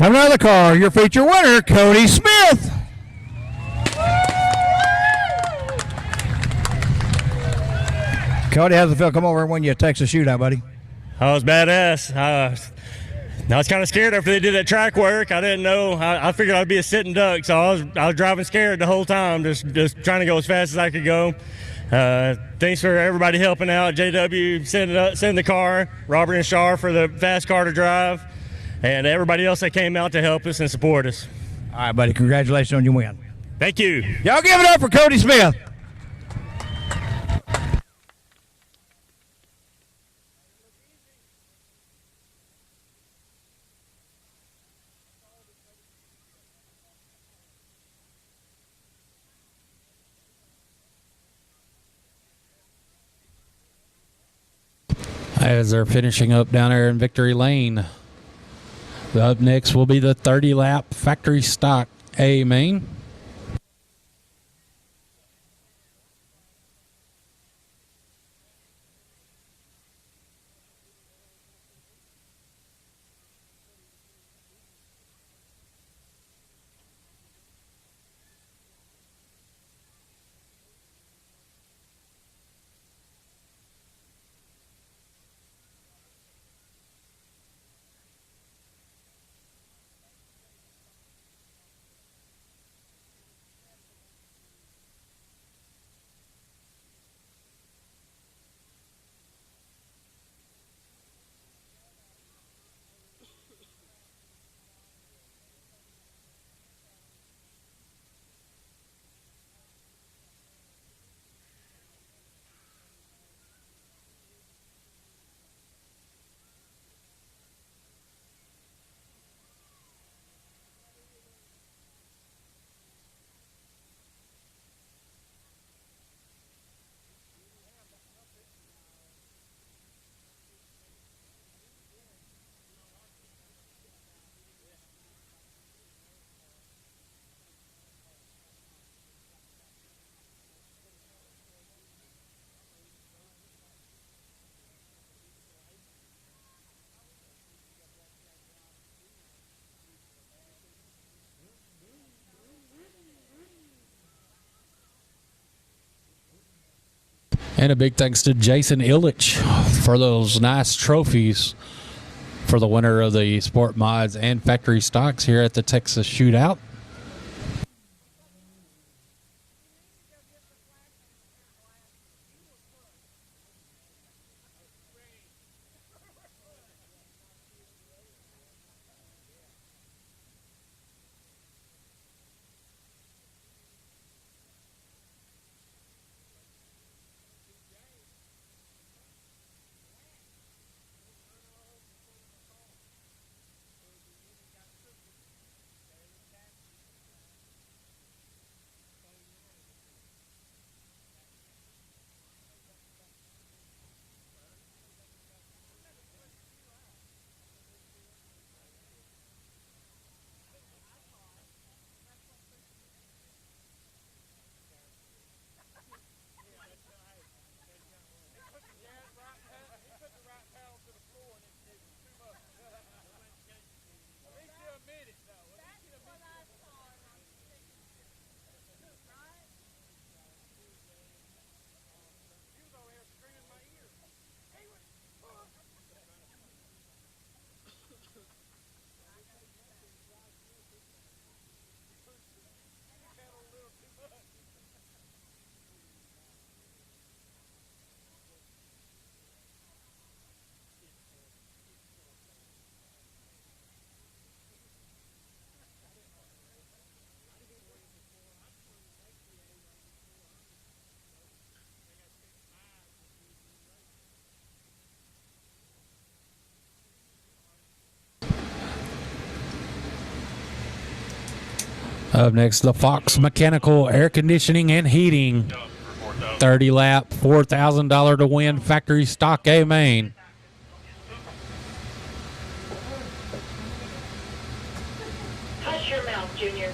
Coming out of the car, your feature winner, Cody Smith. Cody, how's it feel? Come over and win you a Texas shootout, buddy. I was badass. I was kind of scared after they did that track work. I didn't know. I figured I'd be a sitting duck, so I was driving scared the whole time, just trying to go as fast as I could go. Thanks for everybody helping out. JW sending the car, Robert and Shar for the fast car to drive, and everybody else that came out to help us and support us. All right, buddy. Congratulations on your win. Thank you. Y'all give it up for Cody Smith. As they're finishing up down there in Victory Lane. Up next will be the 30-lap factory stock A main. And a big thanks to Jason Illich for those nice trophies for the winner of the Sport Mods and Factory Stocks here at the Texas Shootout. Up next, the Fox Mechanical Air Conditioning and Heating 30-lap, $4,000 to win Factory Stock A main. Hush your mouth, Junior.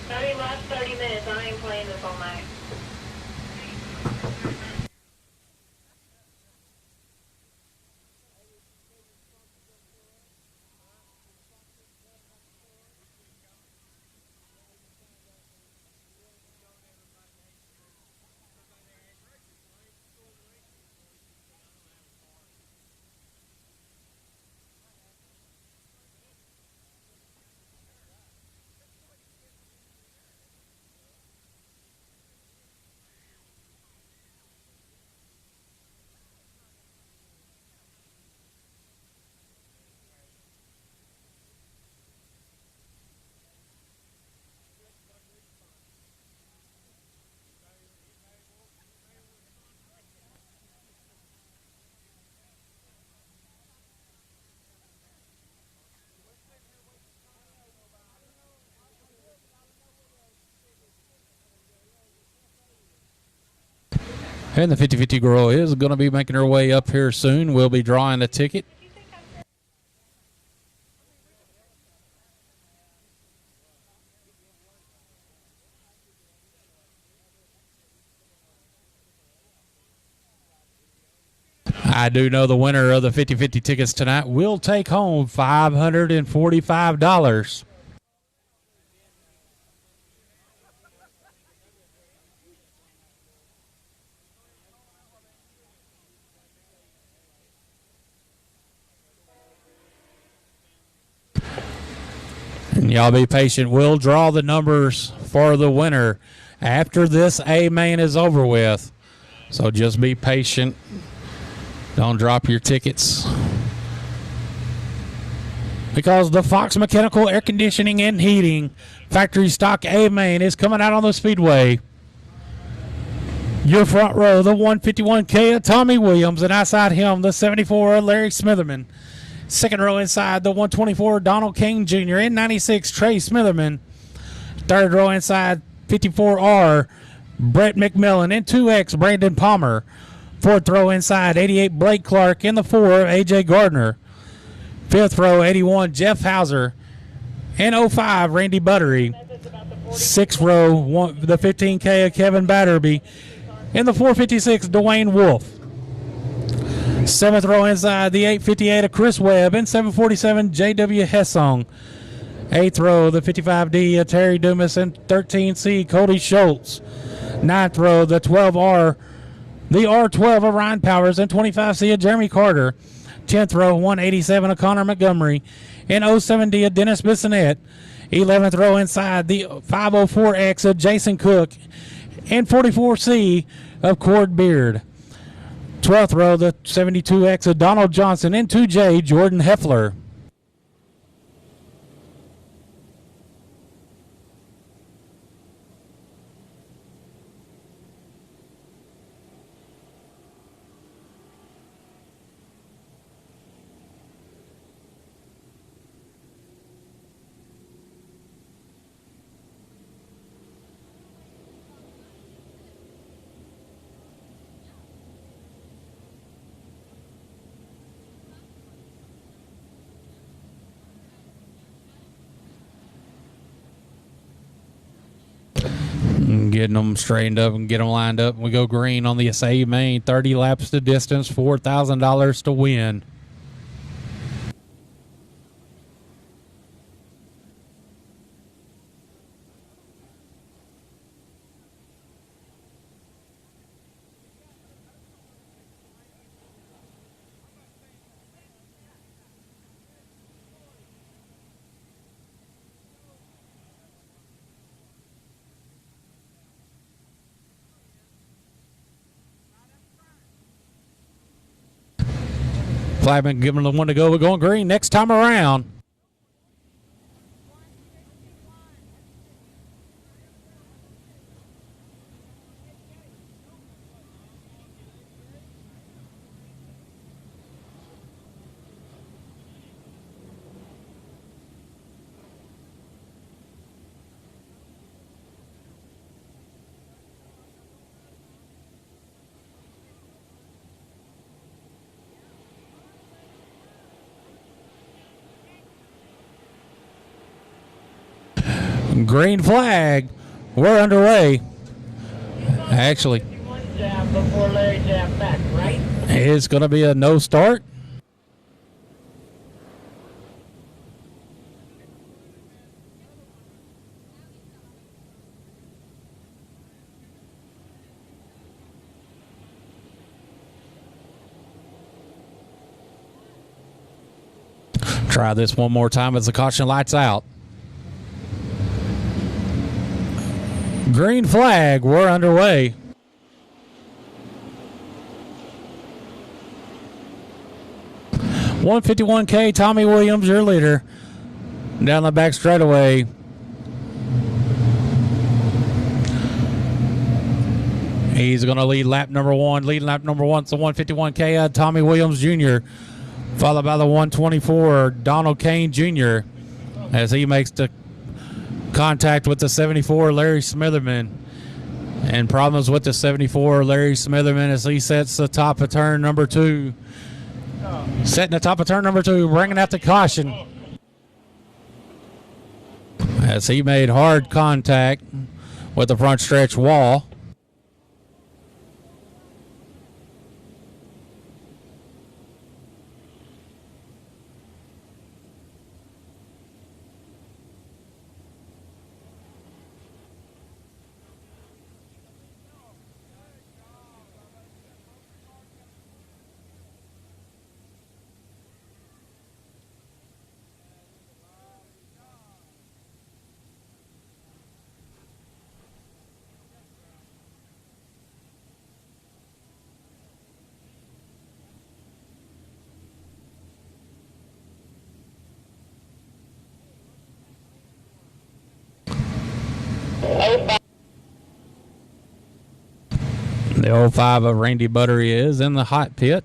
Last 30 minutes. I ain't playing this all night. And the 50-50 girl is going to be making her way up here soon. We'll be drawing a ticket. I do know the winner of the 50-50 tickets tonight will take home $545. And y'all be patient. We'll draw the numbers for the winner after this A main is over with. So just be patient. Don't drop your tickets. Because the Fox Mechanical Air Conditioning and Heating Factory Stock A main is coming out on the Speedway. Your front row, the 151K of Tommy Williams, and outside him, the 74 of Larry Smitherman. Second row inside, the 124 Donald King Jr. and 96 Trey Smitherman. Third row inside, 54R Brett McMillan and 2X Brandon Palmer. Fourth row inside, 88 Blake Clark and the 4 AJ Gardner. Fifth row, 81 Jeff Hauser and 05 Randy Buttery. Sixth row, the 15K of Kevin Batterby and the 456 Dwayne Wolf. Seventh row inside, the 858 of Chris Webb and 747 JW Hessong. Eighth row, the 55D of Terry Dumas and 13C Cody Schultz. Ninth row, the 12R, the R12 of Ryan Powers and 25C of Jeremy Carter. 10th row, 187 of Connor Montgomery and 07D of Dennis Bissonette. 11th row inside, the 504X of Jason Cook and 44C of Cord Beard. 12th row, the 72X of Donald Johnson and 2J Jordan Heffler. Getting them straightened up and get them lined up. We go green on the SA main. 30 laps to distance, $4,000 to win. Flagman giving them one to go. We're going green next time around. Green flag. We're underway. Actually, it's going to be a no start. Try this one more time as the caution lights out. Green flag, we're underway. $151K, Tommy Williams, your leader. Down the back straightaway. He's going to lead lap number one. Leading lap number one, it's the $151K, Tommy Williams Jr., followed by the 124, Donald Kane Jr., as he makes the contact with the 74, Larry Smitherman. And problems with the 74, Larry Smitherman, as he sets the top of turn number 2. Setting the top of turn number 2, bringing out the caution. As he made hard contact with the front stretch wall. The 05 of Randy Buttery is in the hot pit.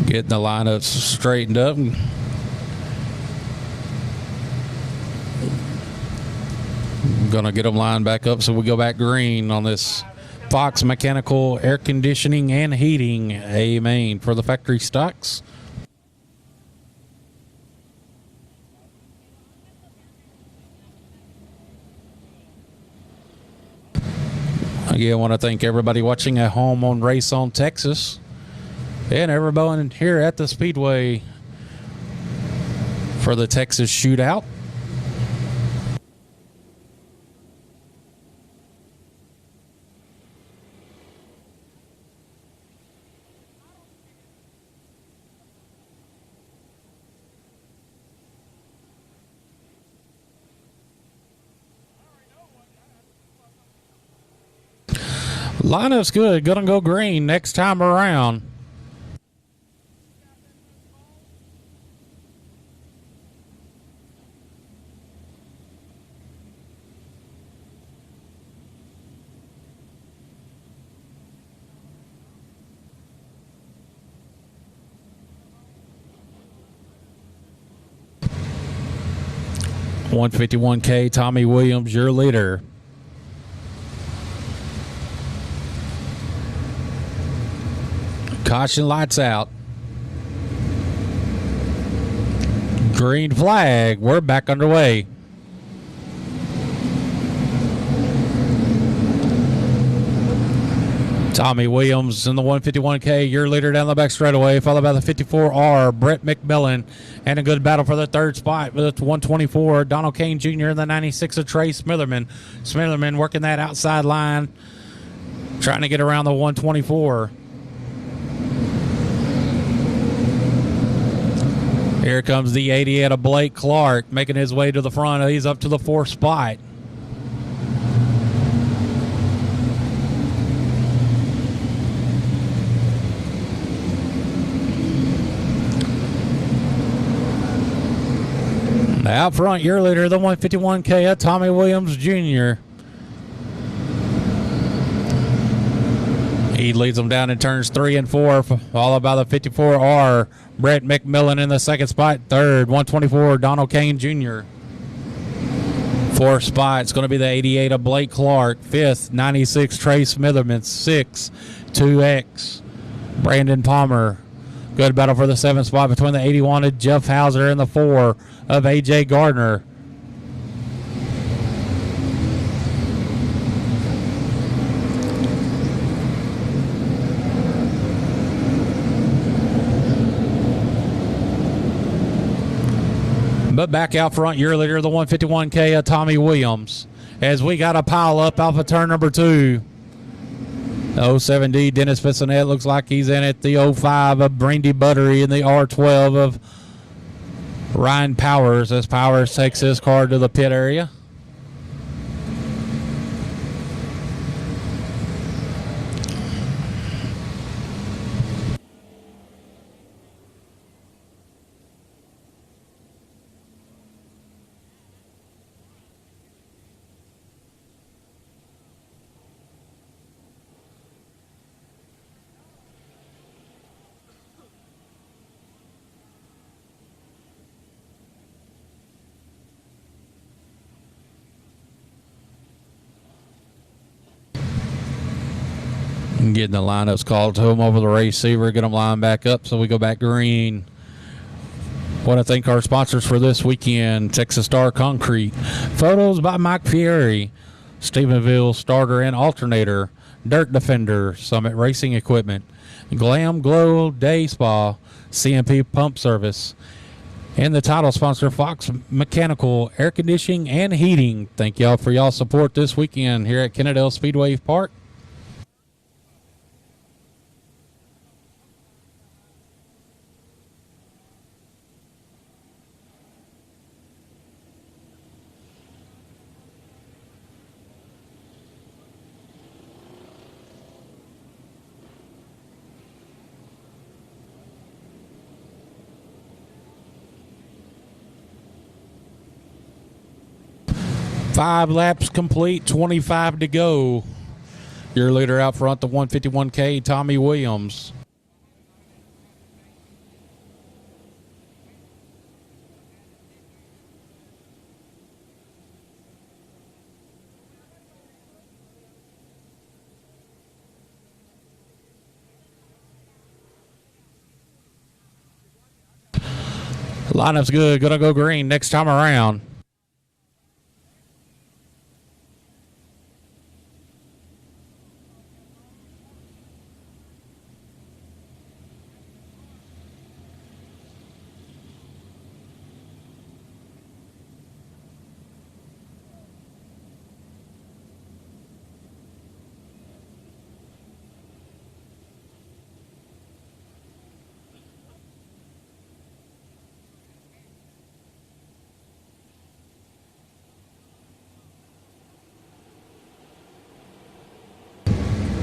Getting the lineup straightened up. Going to get them lined back up so we go back green on this Fox Mechanical Air Conditioning and Heating A main for the factory stocks. Again, I want to thank everybody watching at home on Race on Texas and everyone here at the Speedway for the Texas Shootout. Lineup's good. Gonna go green next time around. $151K, Tommy Williams, your leader. Caution, lights out. Green flag. We're back underway. Tommy Williams in the 151K, your leader down the back straightaway, followed by the 54R, Brett McMillan, and a good battle for the third spot with the 124, Donald Kane Jr. in the 96 of Trey Smitherman. Smitherman working that outside line, trying to get around the 124. Here comes the 88 of Blake Clark, making his way to the front. He's up to the fourth spot. Out front, your leader, the 151K, Tommy Williams Jr. He leads them down in turns 3 and 4, followed by the 54R, Brett McMillan in the second spot. Third, 124, Donald Kane Jr. Fourth spot, it's going to be the 88 of Blake Clark. Fifth, 96, Trey Smitherman. 6, 2X, Brandon Palmer. Good battle for the seventh spot between the 81 of Jeff Hauser and the 4 of A.J. Gardner. But back out front, your leader, the 151K of Tommy Williams. As we got a pile up off of turn number 2. The 07D, Dennis Bissonette, looks like he's in it. The 05 of Brandy Buttery and the R12 of Ryan Powers, as Powers takes his car to the pit area. Getting the lineups called to them over the receiver. Get them lined back up so we go back green. Want to thank our sponsors for this weekend. Texas Star Concrete. Photos by Mike Fieri. Stephenville Starter and Alternator. Dirt Defender. Summit Racing Equipment. Glam Glow Day Spa. CMP Pump Service. And the title sponsor, Fox Mechanical Air Conditioning and Heating. Thank y'all for y'all support this weekend here at Kennedale Speedway Park. Five laps complete, 25 to go. Your leader out front, the 151K, Tommy Williams. Lineup's good. Gonna go green next time around.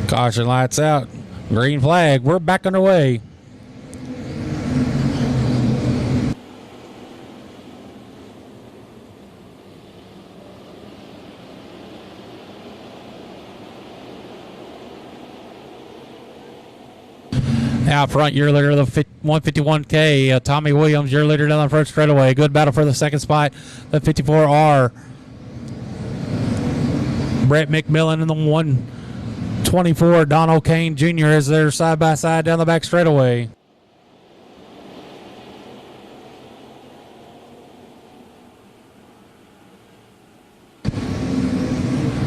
Caution lights out. Green flag. We're back underway. Out front, your leader of the 151K, Tommy Williams, your leader down the front straightaway. Good battle for the second spot. The 54R. Brett McMillan in the 124, Donald Kane Jr. is there side by side down the back straightaway.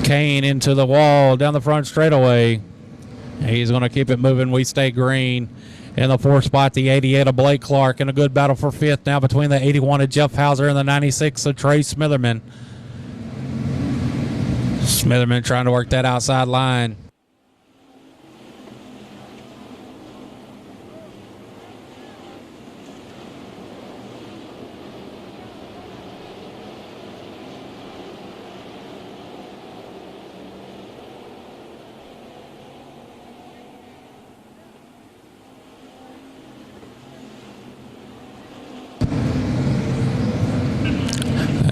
Kane into the wall down the front straightaway. He's going to keep it moving. We stay green. In the fourth spot, the 88 of Blake Clark. In a good battle for fifth now between the 81 of Jeff Hauser and the 96 of Trey Smitherman. Smitherman trying to work that outside line.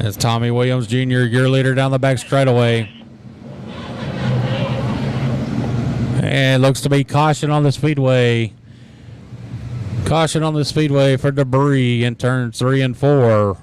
It's Tommy Williams Jr., your leader down the back straightaway. And looks to be caution on the speedway. Caution on the speedway for debris in turns 3 and 4.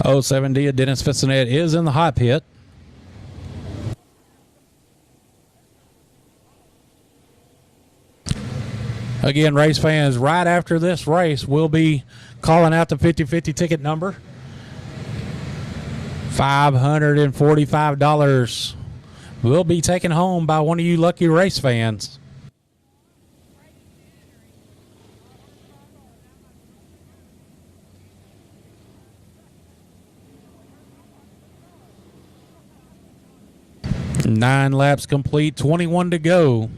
Oh, 7D of Dennis Fissinet is in the hot pit. Again, race fans, right after this race, we'll be calling out the 50-50 ticket number. $545 will be taken home by one of you lucky race fans. Nine laps complete, 21 to go.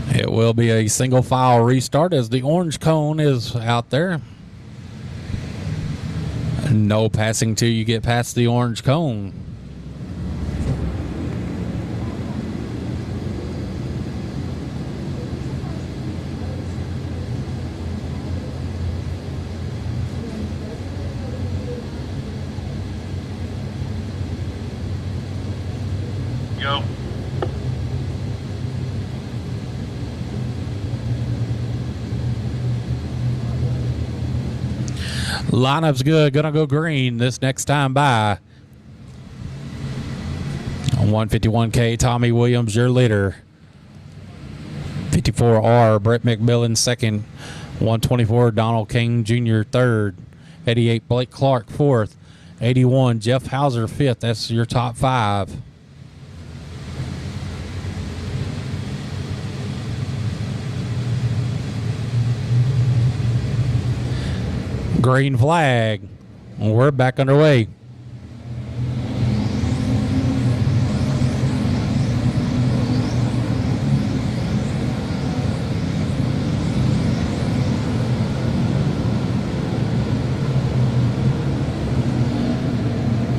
It will be a single file restart as the orange cone is out there. No passing till you get past the orange cone. Go. Lineup's good. Gonna go green this next time by. On 151K, Tommy Williams, your leader. 54R, Brett McMillan, second. 124, Donald King Jr., third. 88, Blake Clark, fourth. 81, Jeff Hauser, fifth. That's your top five. Green flag. We're back underway.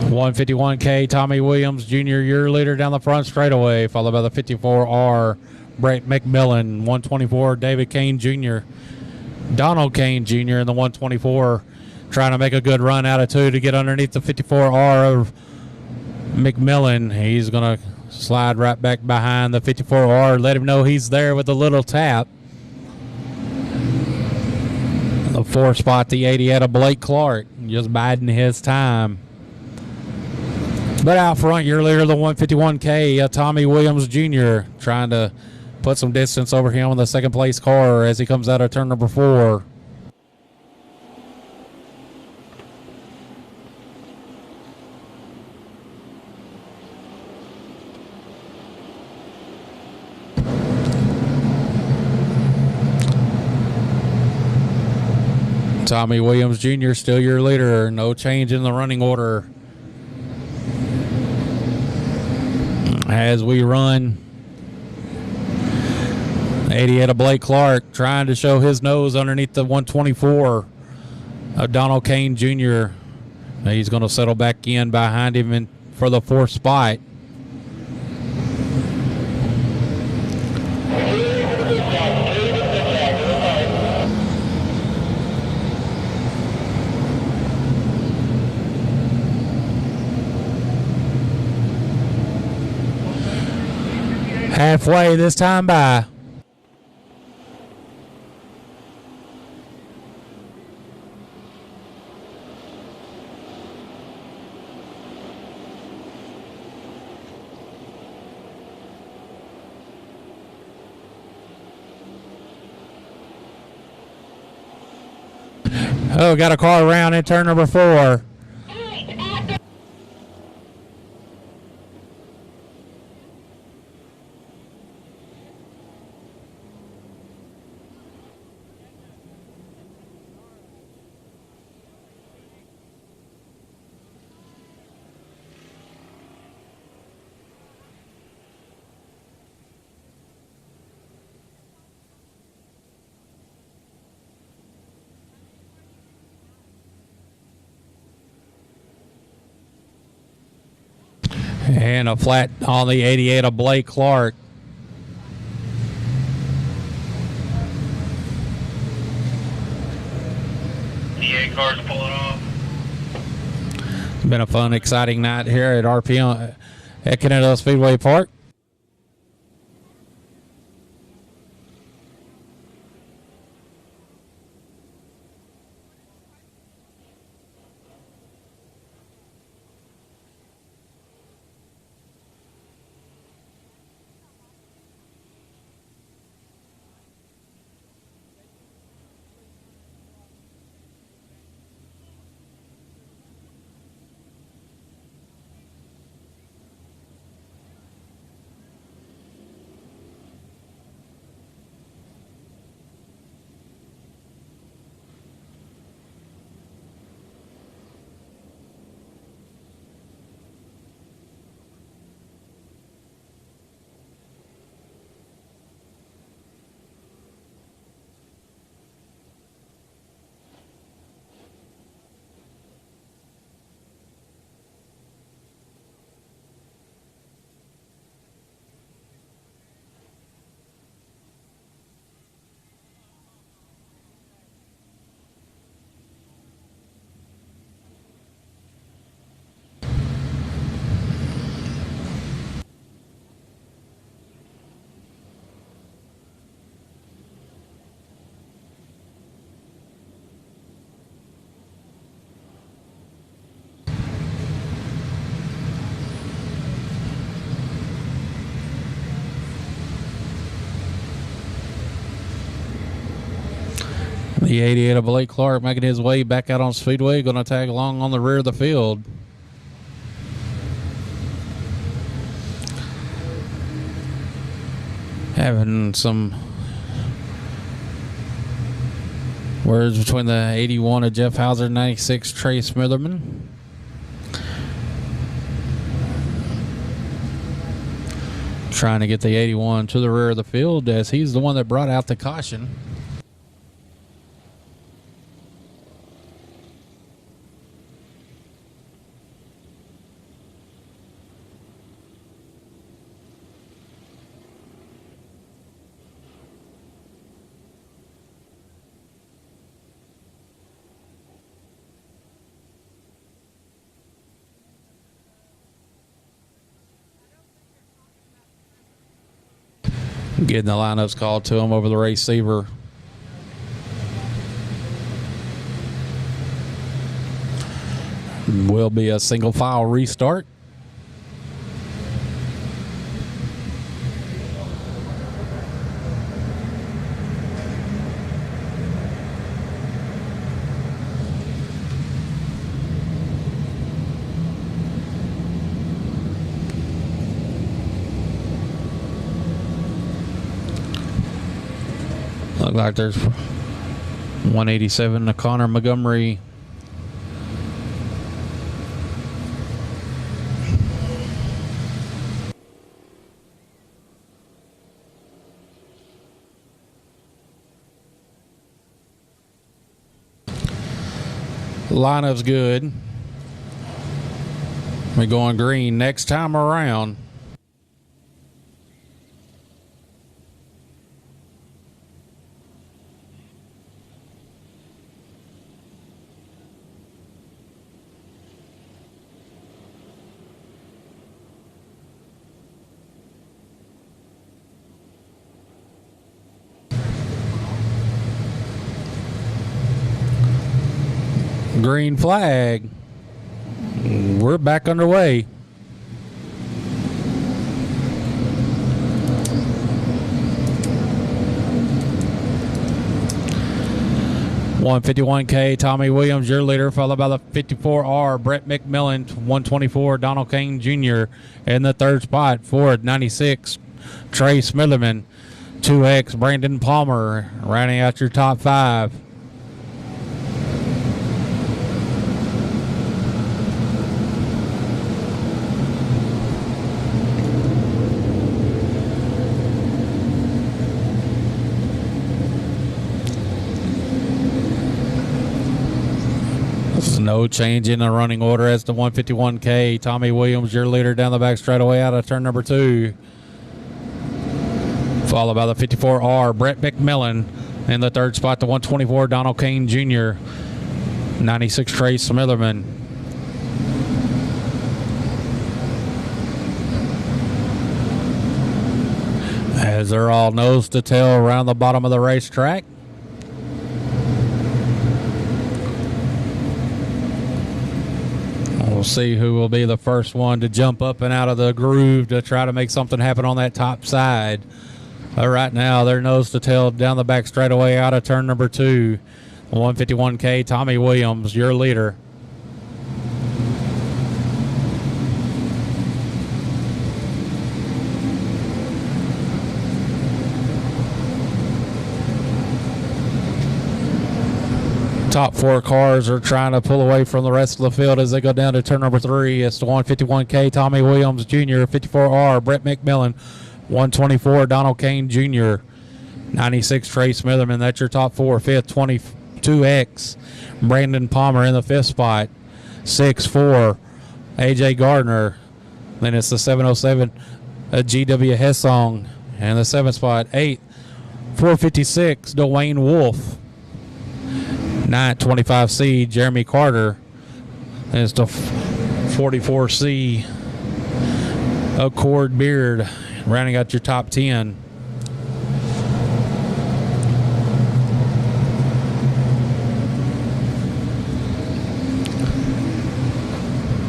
$151K, Tommy Williams Jr., your leader down the front straightaway, followed by the 54R, Brett McMillan. 124, David Kane Jr., Donald Kane Jr. in the 124, trying to make a good run out of two to get underneath the 54R of McMillan. He's going to slide right back behind the 54R, let him know he's there with a little tap. The 4 spot, the 80 out of Blake Clark, just biding his time. But out front, your leader, the 151K, Tommy Williams Jr., trying to put some distance over him on the second place car as he comes out of turn number 4. Tommy Williams Jr. still your leader. No change in the running order. As we run, 88 of Blake Clark trying to show his nose underneath the 124 of Donald Kane Jr. He's going to settle back in behind him for the 4th spot. Halfway this time by. Oh, got a car around in turn number 4. And a flat on the 88 of Blake Clark. EA cars pulling off. It's been a fun, exciting night here at RPM at Kennedale Speedway Park. The 88 of Blake Clark making his way back out on Speedway, going to tag along on the rear of the field. Having some words between the 81 of Jeff Hauser, 96 Trey Smitherman. Trying to get the 81 to the rear of the field as he's the one that brought out the caution. Getting the lineups called to him over the receiver. Will be a single file restart. Look like there's 187 to Connor Montgomery. Lineup's good. We're going green next time around. Green flag. We're back underway. $151K, Tommy Williams, your leader, followed by the 54R, Brett McMillan, 124, Donald Kane Jr. in the third spot, Ford 96, Trey Smitherman, 2X, Brandon Palmer, rounding out your top five. No change in the running order as the 151K. Tommy Williams, your leader down the back straightaway out of turn number 2. Followed by the 54R, Brett McMillan. In the third spot, the 124, Donald Kane Jr. 96, Trey Smitherman. As they're all nose to tail around the bottom of the racetrack. We'll see who will be the first one to jump up and out of the groove to try to make something happen on that top side. But right now, they're nose to tail down the back straightaway out of turn number 2. 151K, Tommy Williams, your leader. Top 4 cars are trying to pull away from the rest of the field as they go down to turn number 3. It's the 151K, Tommy Williams Jr., 54R, Brett McMillan, 124, Donald Kane Jr., 96, Trey Smitherman. That's your top 4. Fifth, 22X, Brandon Palmer in the 5th spot. 6-4, AJ Gardner. Then it's the 707, GW Hessong, and the 7th spot. 8, 456, Dwayne Wolf. 925C, Jeremy Carter. There's the 44C, Accord Beard, rounding out your top 10.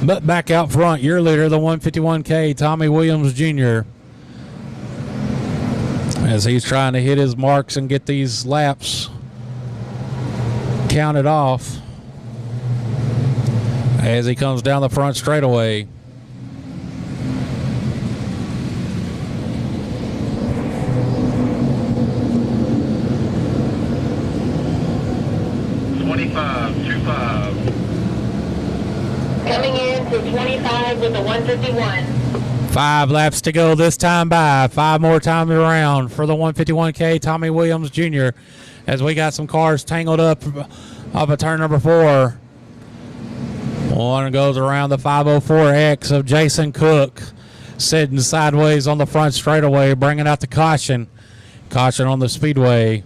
But back out front, your leader, the 151K, Tommy Williams Jr., as he's trying to hit his marks and get these laps counted off as he comes down the front straightaway. Coming in to 25 with the 151. 5 laps to go this time by. 5 more times around for the 151K, Tommy Williams Jr., as we got some cars tangled up off of turn number 4. One goes around the 504X of Jason Cook, sitting sideways on the front straightaway, bringing out the caution. Caution on the speedway.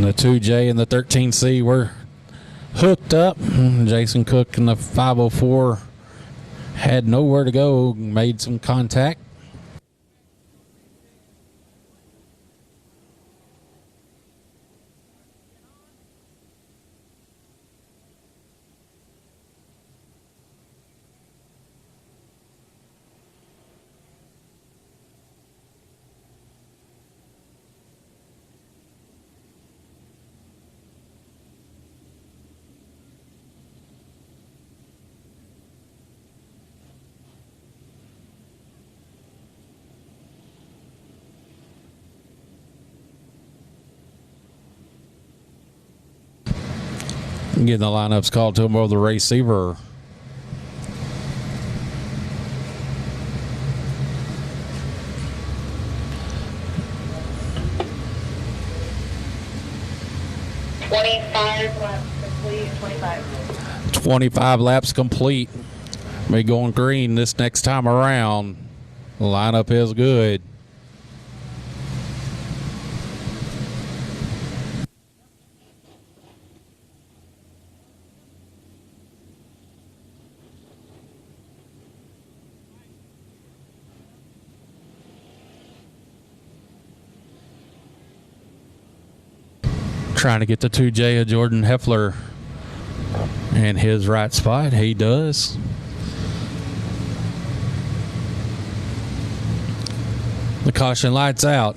The 2J and the 13C were hooked up. Jason Cook and the 504 had nowhere to go, made some contact. Getting the lineups called to him over the receiver. Laps complete. 25 laps complete. Be going green this next time around. The lineup is good. Trying to get the 2J of Jordan Heffler in his right spot. He does. The caution lights out.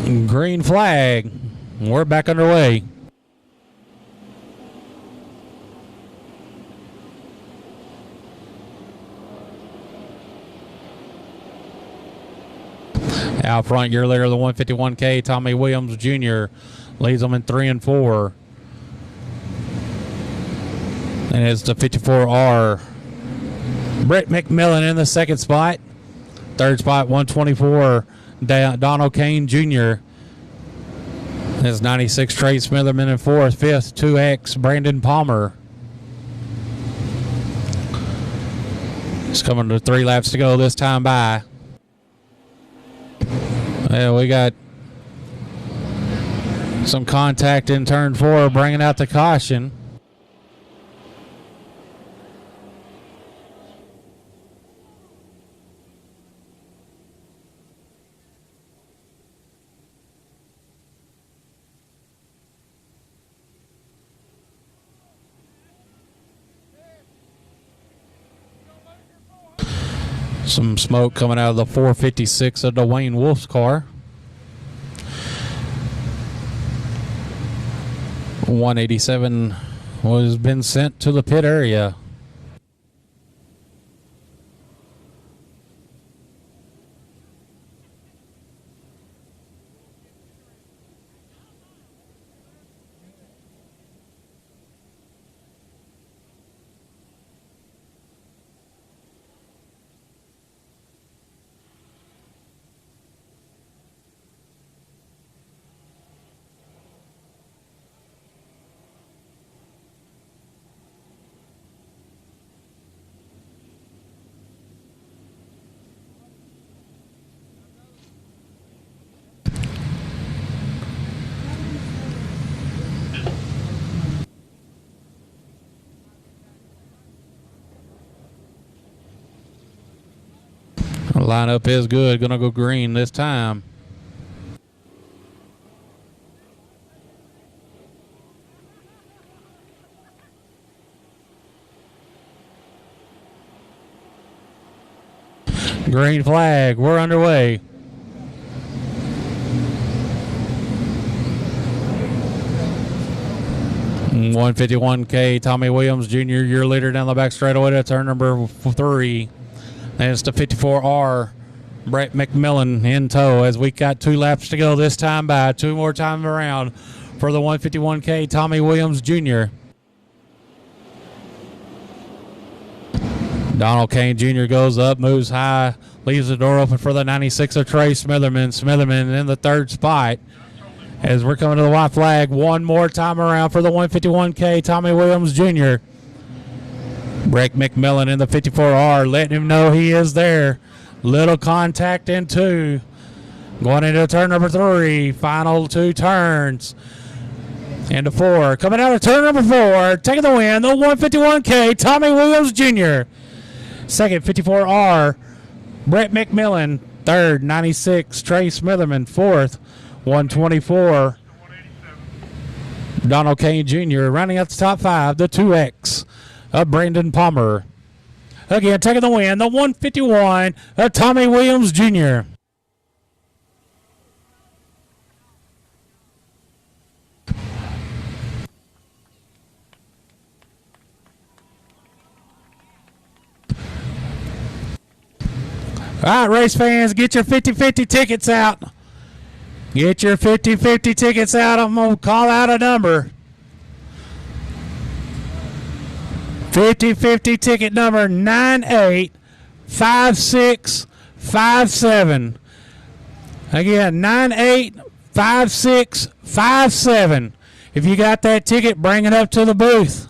Green flag. We're back underway. Out front, your leader of the 151K, Tommy Williams Jr., leads them in 3 and 4. And it's the 54R. Brett McMillan in the second spot. Third spot, 124, Donald Kane Jr. There's 96, Trey Smitherman in fourth. Fifth, 2X, Brandon Palmer. It's coming to 3 laps to go this time by. Yeah, we got some contact in turn 4, bringing out the caution. Some smoke coming out of the 456 of Dwayne Wolf's car. 187 was been sent to the pit area. Lineup is good. Gonna go green this time. Green flag. We're underway. $151K, Tommy Williams Jr., your leader down the back straightaway to turn number 3. And it's the 54R, Brett McMillan in tow as we got 2 laps to go this time by. 2 more times around for the 151K, Tommy Williams Jr. Donald Kane Jr. goes up, moves high, leaves the door open for the 96 of Trey Smitherman. Smitherman in the 3rd spot as we're coming to the white flag. 1 more time around for the 151K, Tommy Williams Jr. Brett McMillan in the 54R, letting him know he is there. Little contact in 2. Going into turn number 3. Final 2 turns. Into 4. Coming out of turn number 4. Taking the win, the 151K, Tommy Williams Jr. Second, 54R, Brett McMillan. Third, 96, Trey Smitherman. Fourth, 124, Donald Kane Jr. Rounding out the top 5, the 2X of Brandon Palmer. Again, taking the win, the 151 of Tommy Williams Jr. All right, race fans, get your 50-50 tickets out. Get your 50-50 tickets out. I'm going to call out a number. 50-50 ticket number 985657. Again, 985657. If you got that ticket, bring it up to the booth.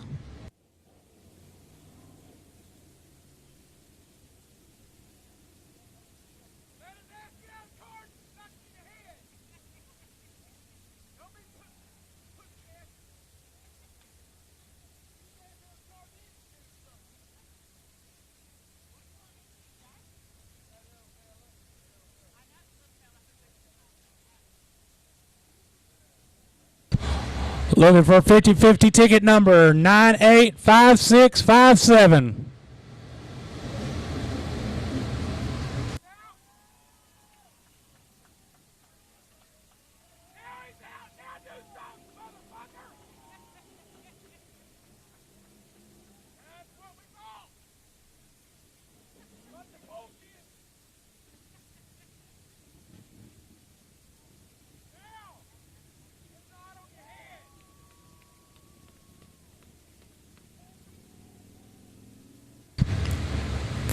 Looking for 50-50 ticket number 985657.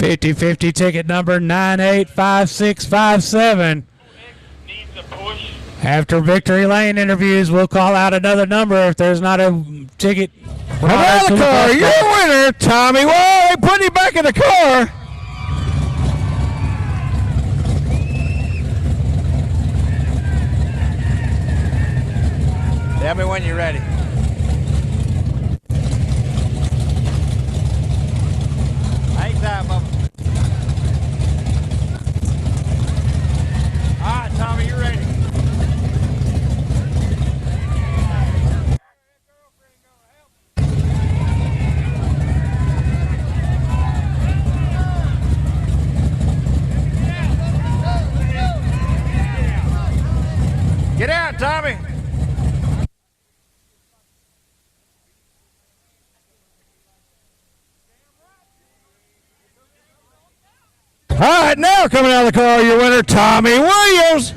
50-50 ticket number 985657. Needs a push. After Victory Lane interviews, we'll call out another number if there's not a ticket. Come out of the car. You're the winner, Tommy. Whoa, they put him back in the car. Tell me when you're ready. Hang tight, Bubba. All right, Tommy, you're ready. Get out, Tommy. All right, now coming out of the car, your winner, Tommy Williams.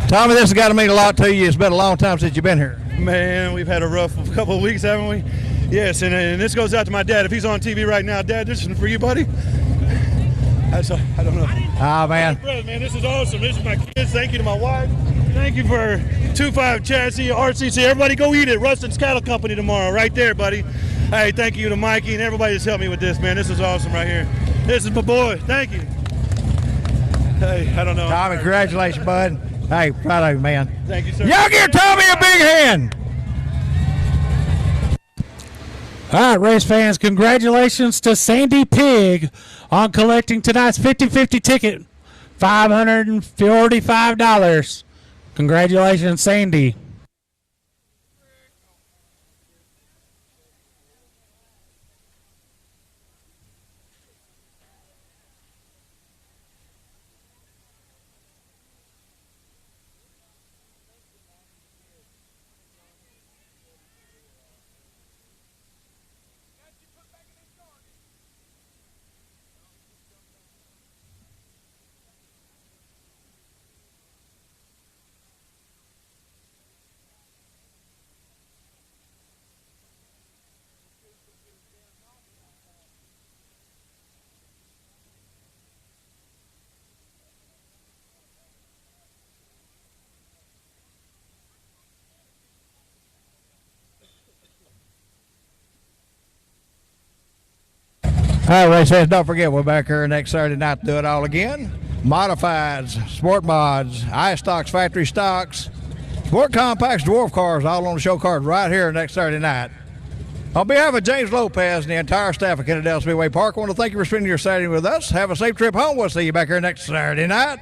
Tommy, this has got to mean a lot to you. It's been a long time since you've been here. Man, we've had a rough couple of weeks, haven't we? Yes, and this goes out to my dad. If he's on TV right now, Dad, this is for you, buddy. I don't know. Ah, man. Brother, man, this is awesome. This is my kids. Thank you to my wife. Thank you for 2.5 Chassis, RCC. Everybody go eat it. Rustin's Cattle Company tomorrow, right there, buddy. Hey, thank you to Mikey and everybody that's helped me with this, man. This is awesome right here. This is my boy. Thank you. Hey, I don't know. Tommy, congratulations, bud. Hey, proud of you, man. Thank you, sir. Y'all give Tommy a big hand. All right, race fans, congratulations to Sandy Pig on collecting tonight's 50-50 ticket, $545. Congratulations, Sandy. All right, race fans, don't forget, we're back here next Saturday night to do it all again. Modifieds, Sportmods, iStocks, Factory Stocks, Sport Compacts, Dwarf Cars, all on the show card right here next Saturday night. On behalf of James Lopez and the entire staff of Kennedale Speedway Park, I want to thank you for spending your Saturday with us. Have a safe trip home. We'll see you back here next Saturday night.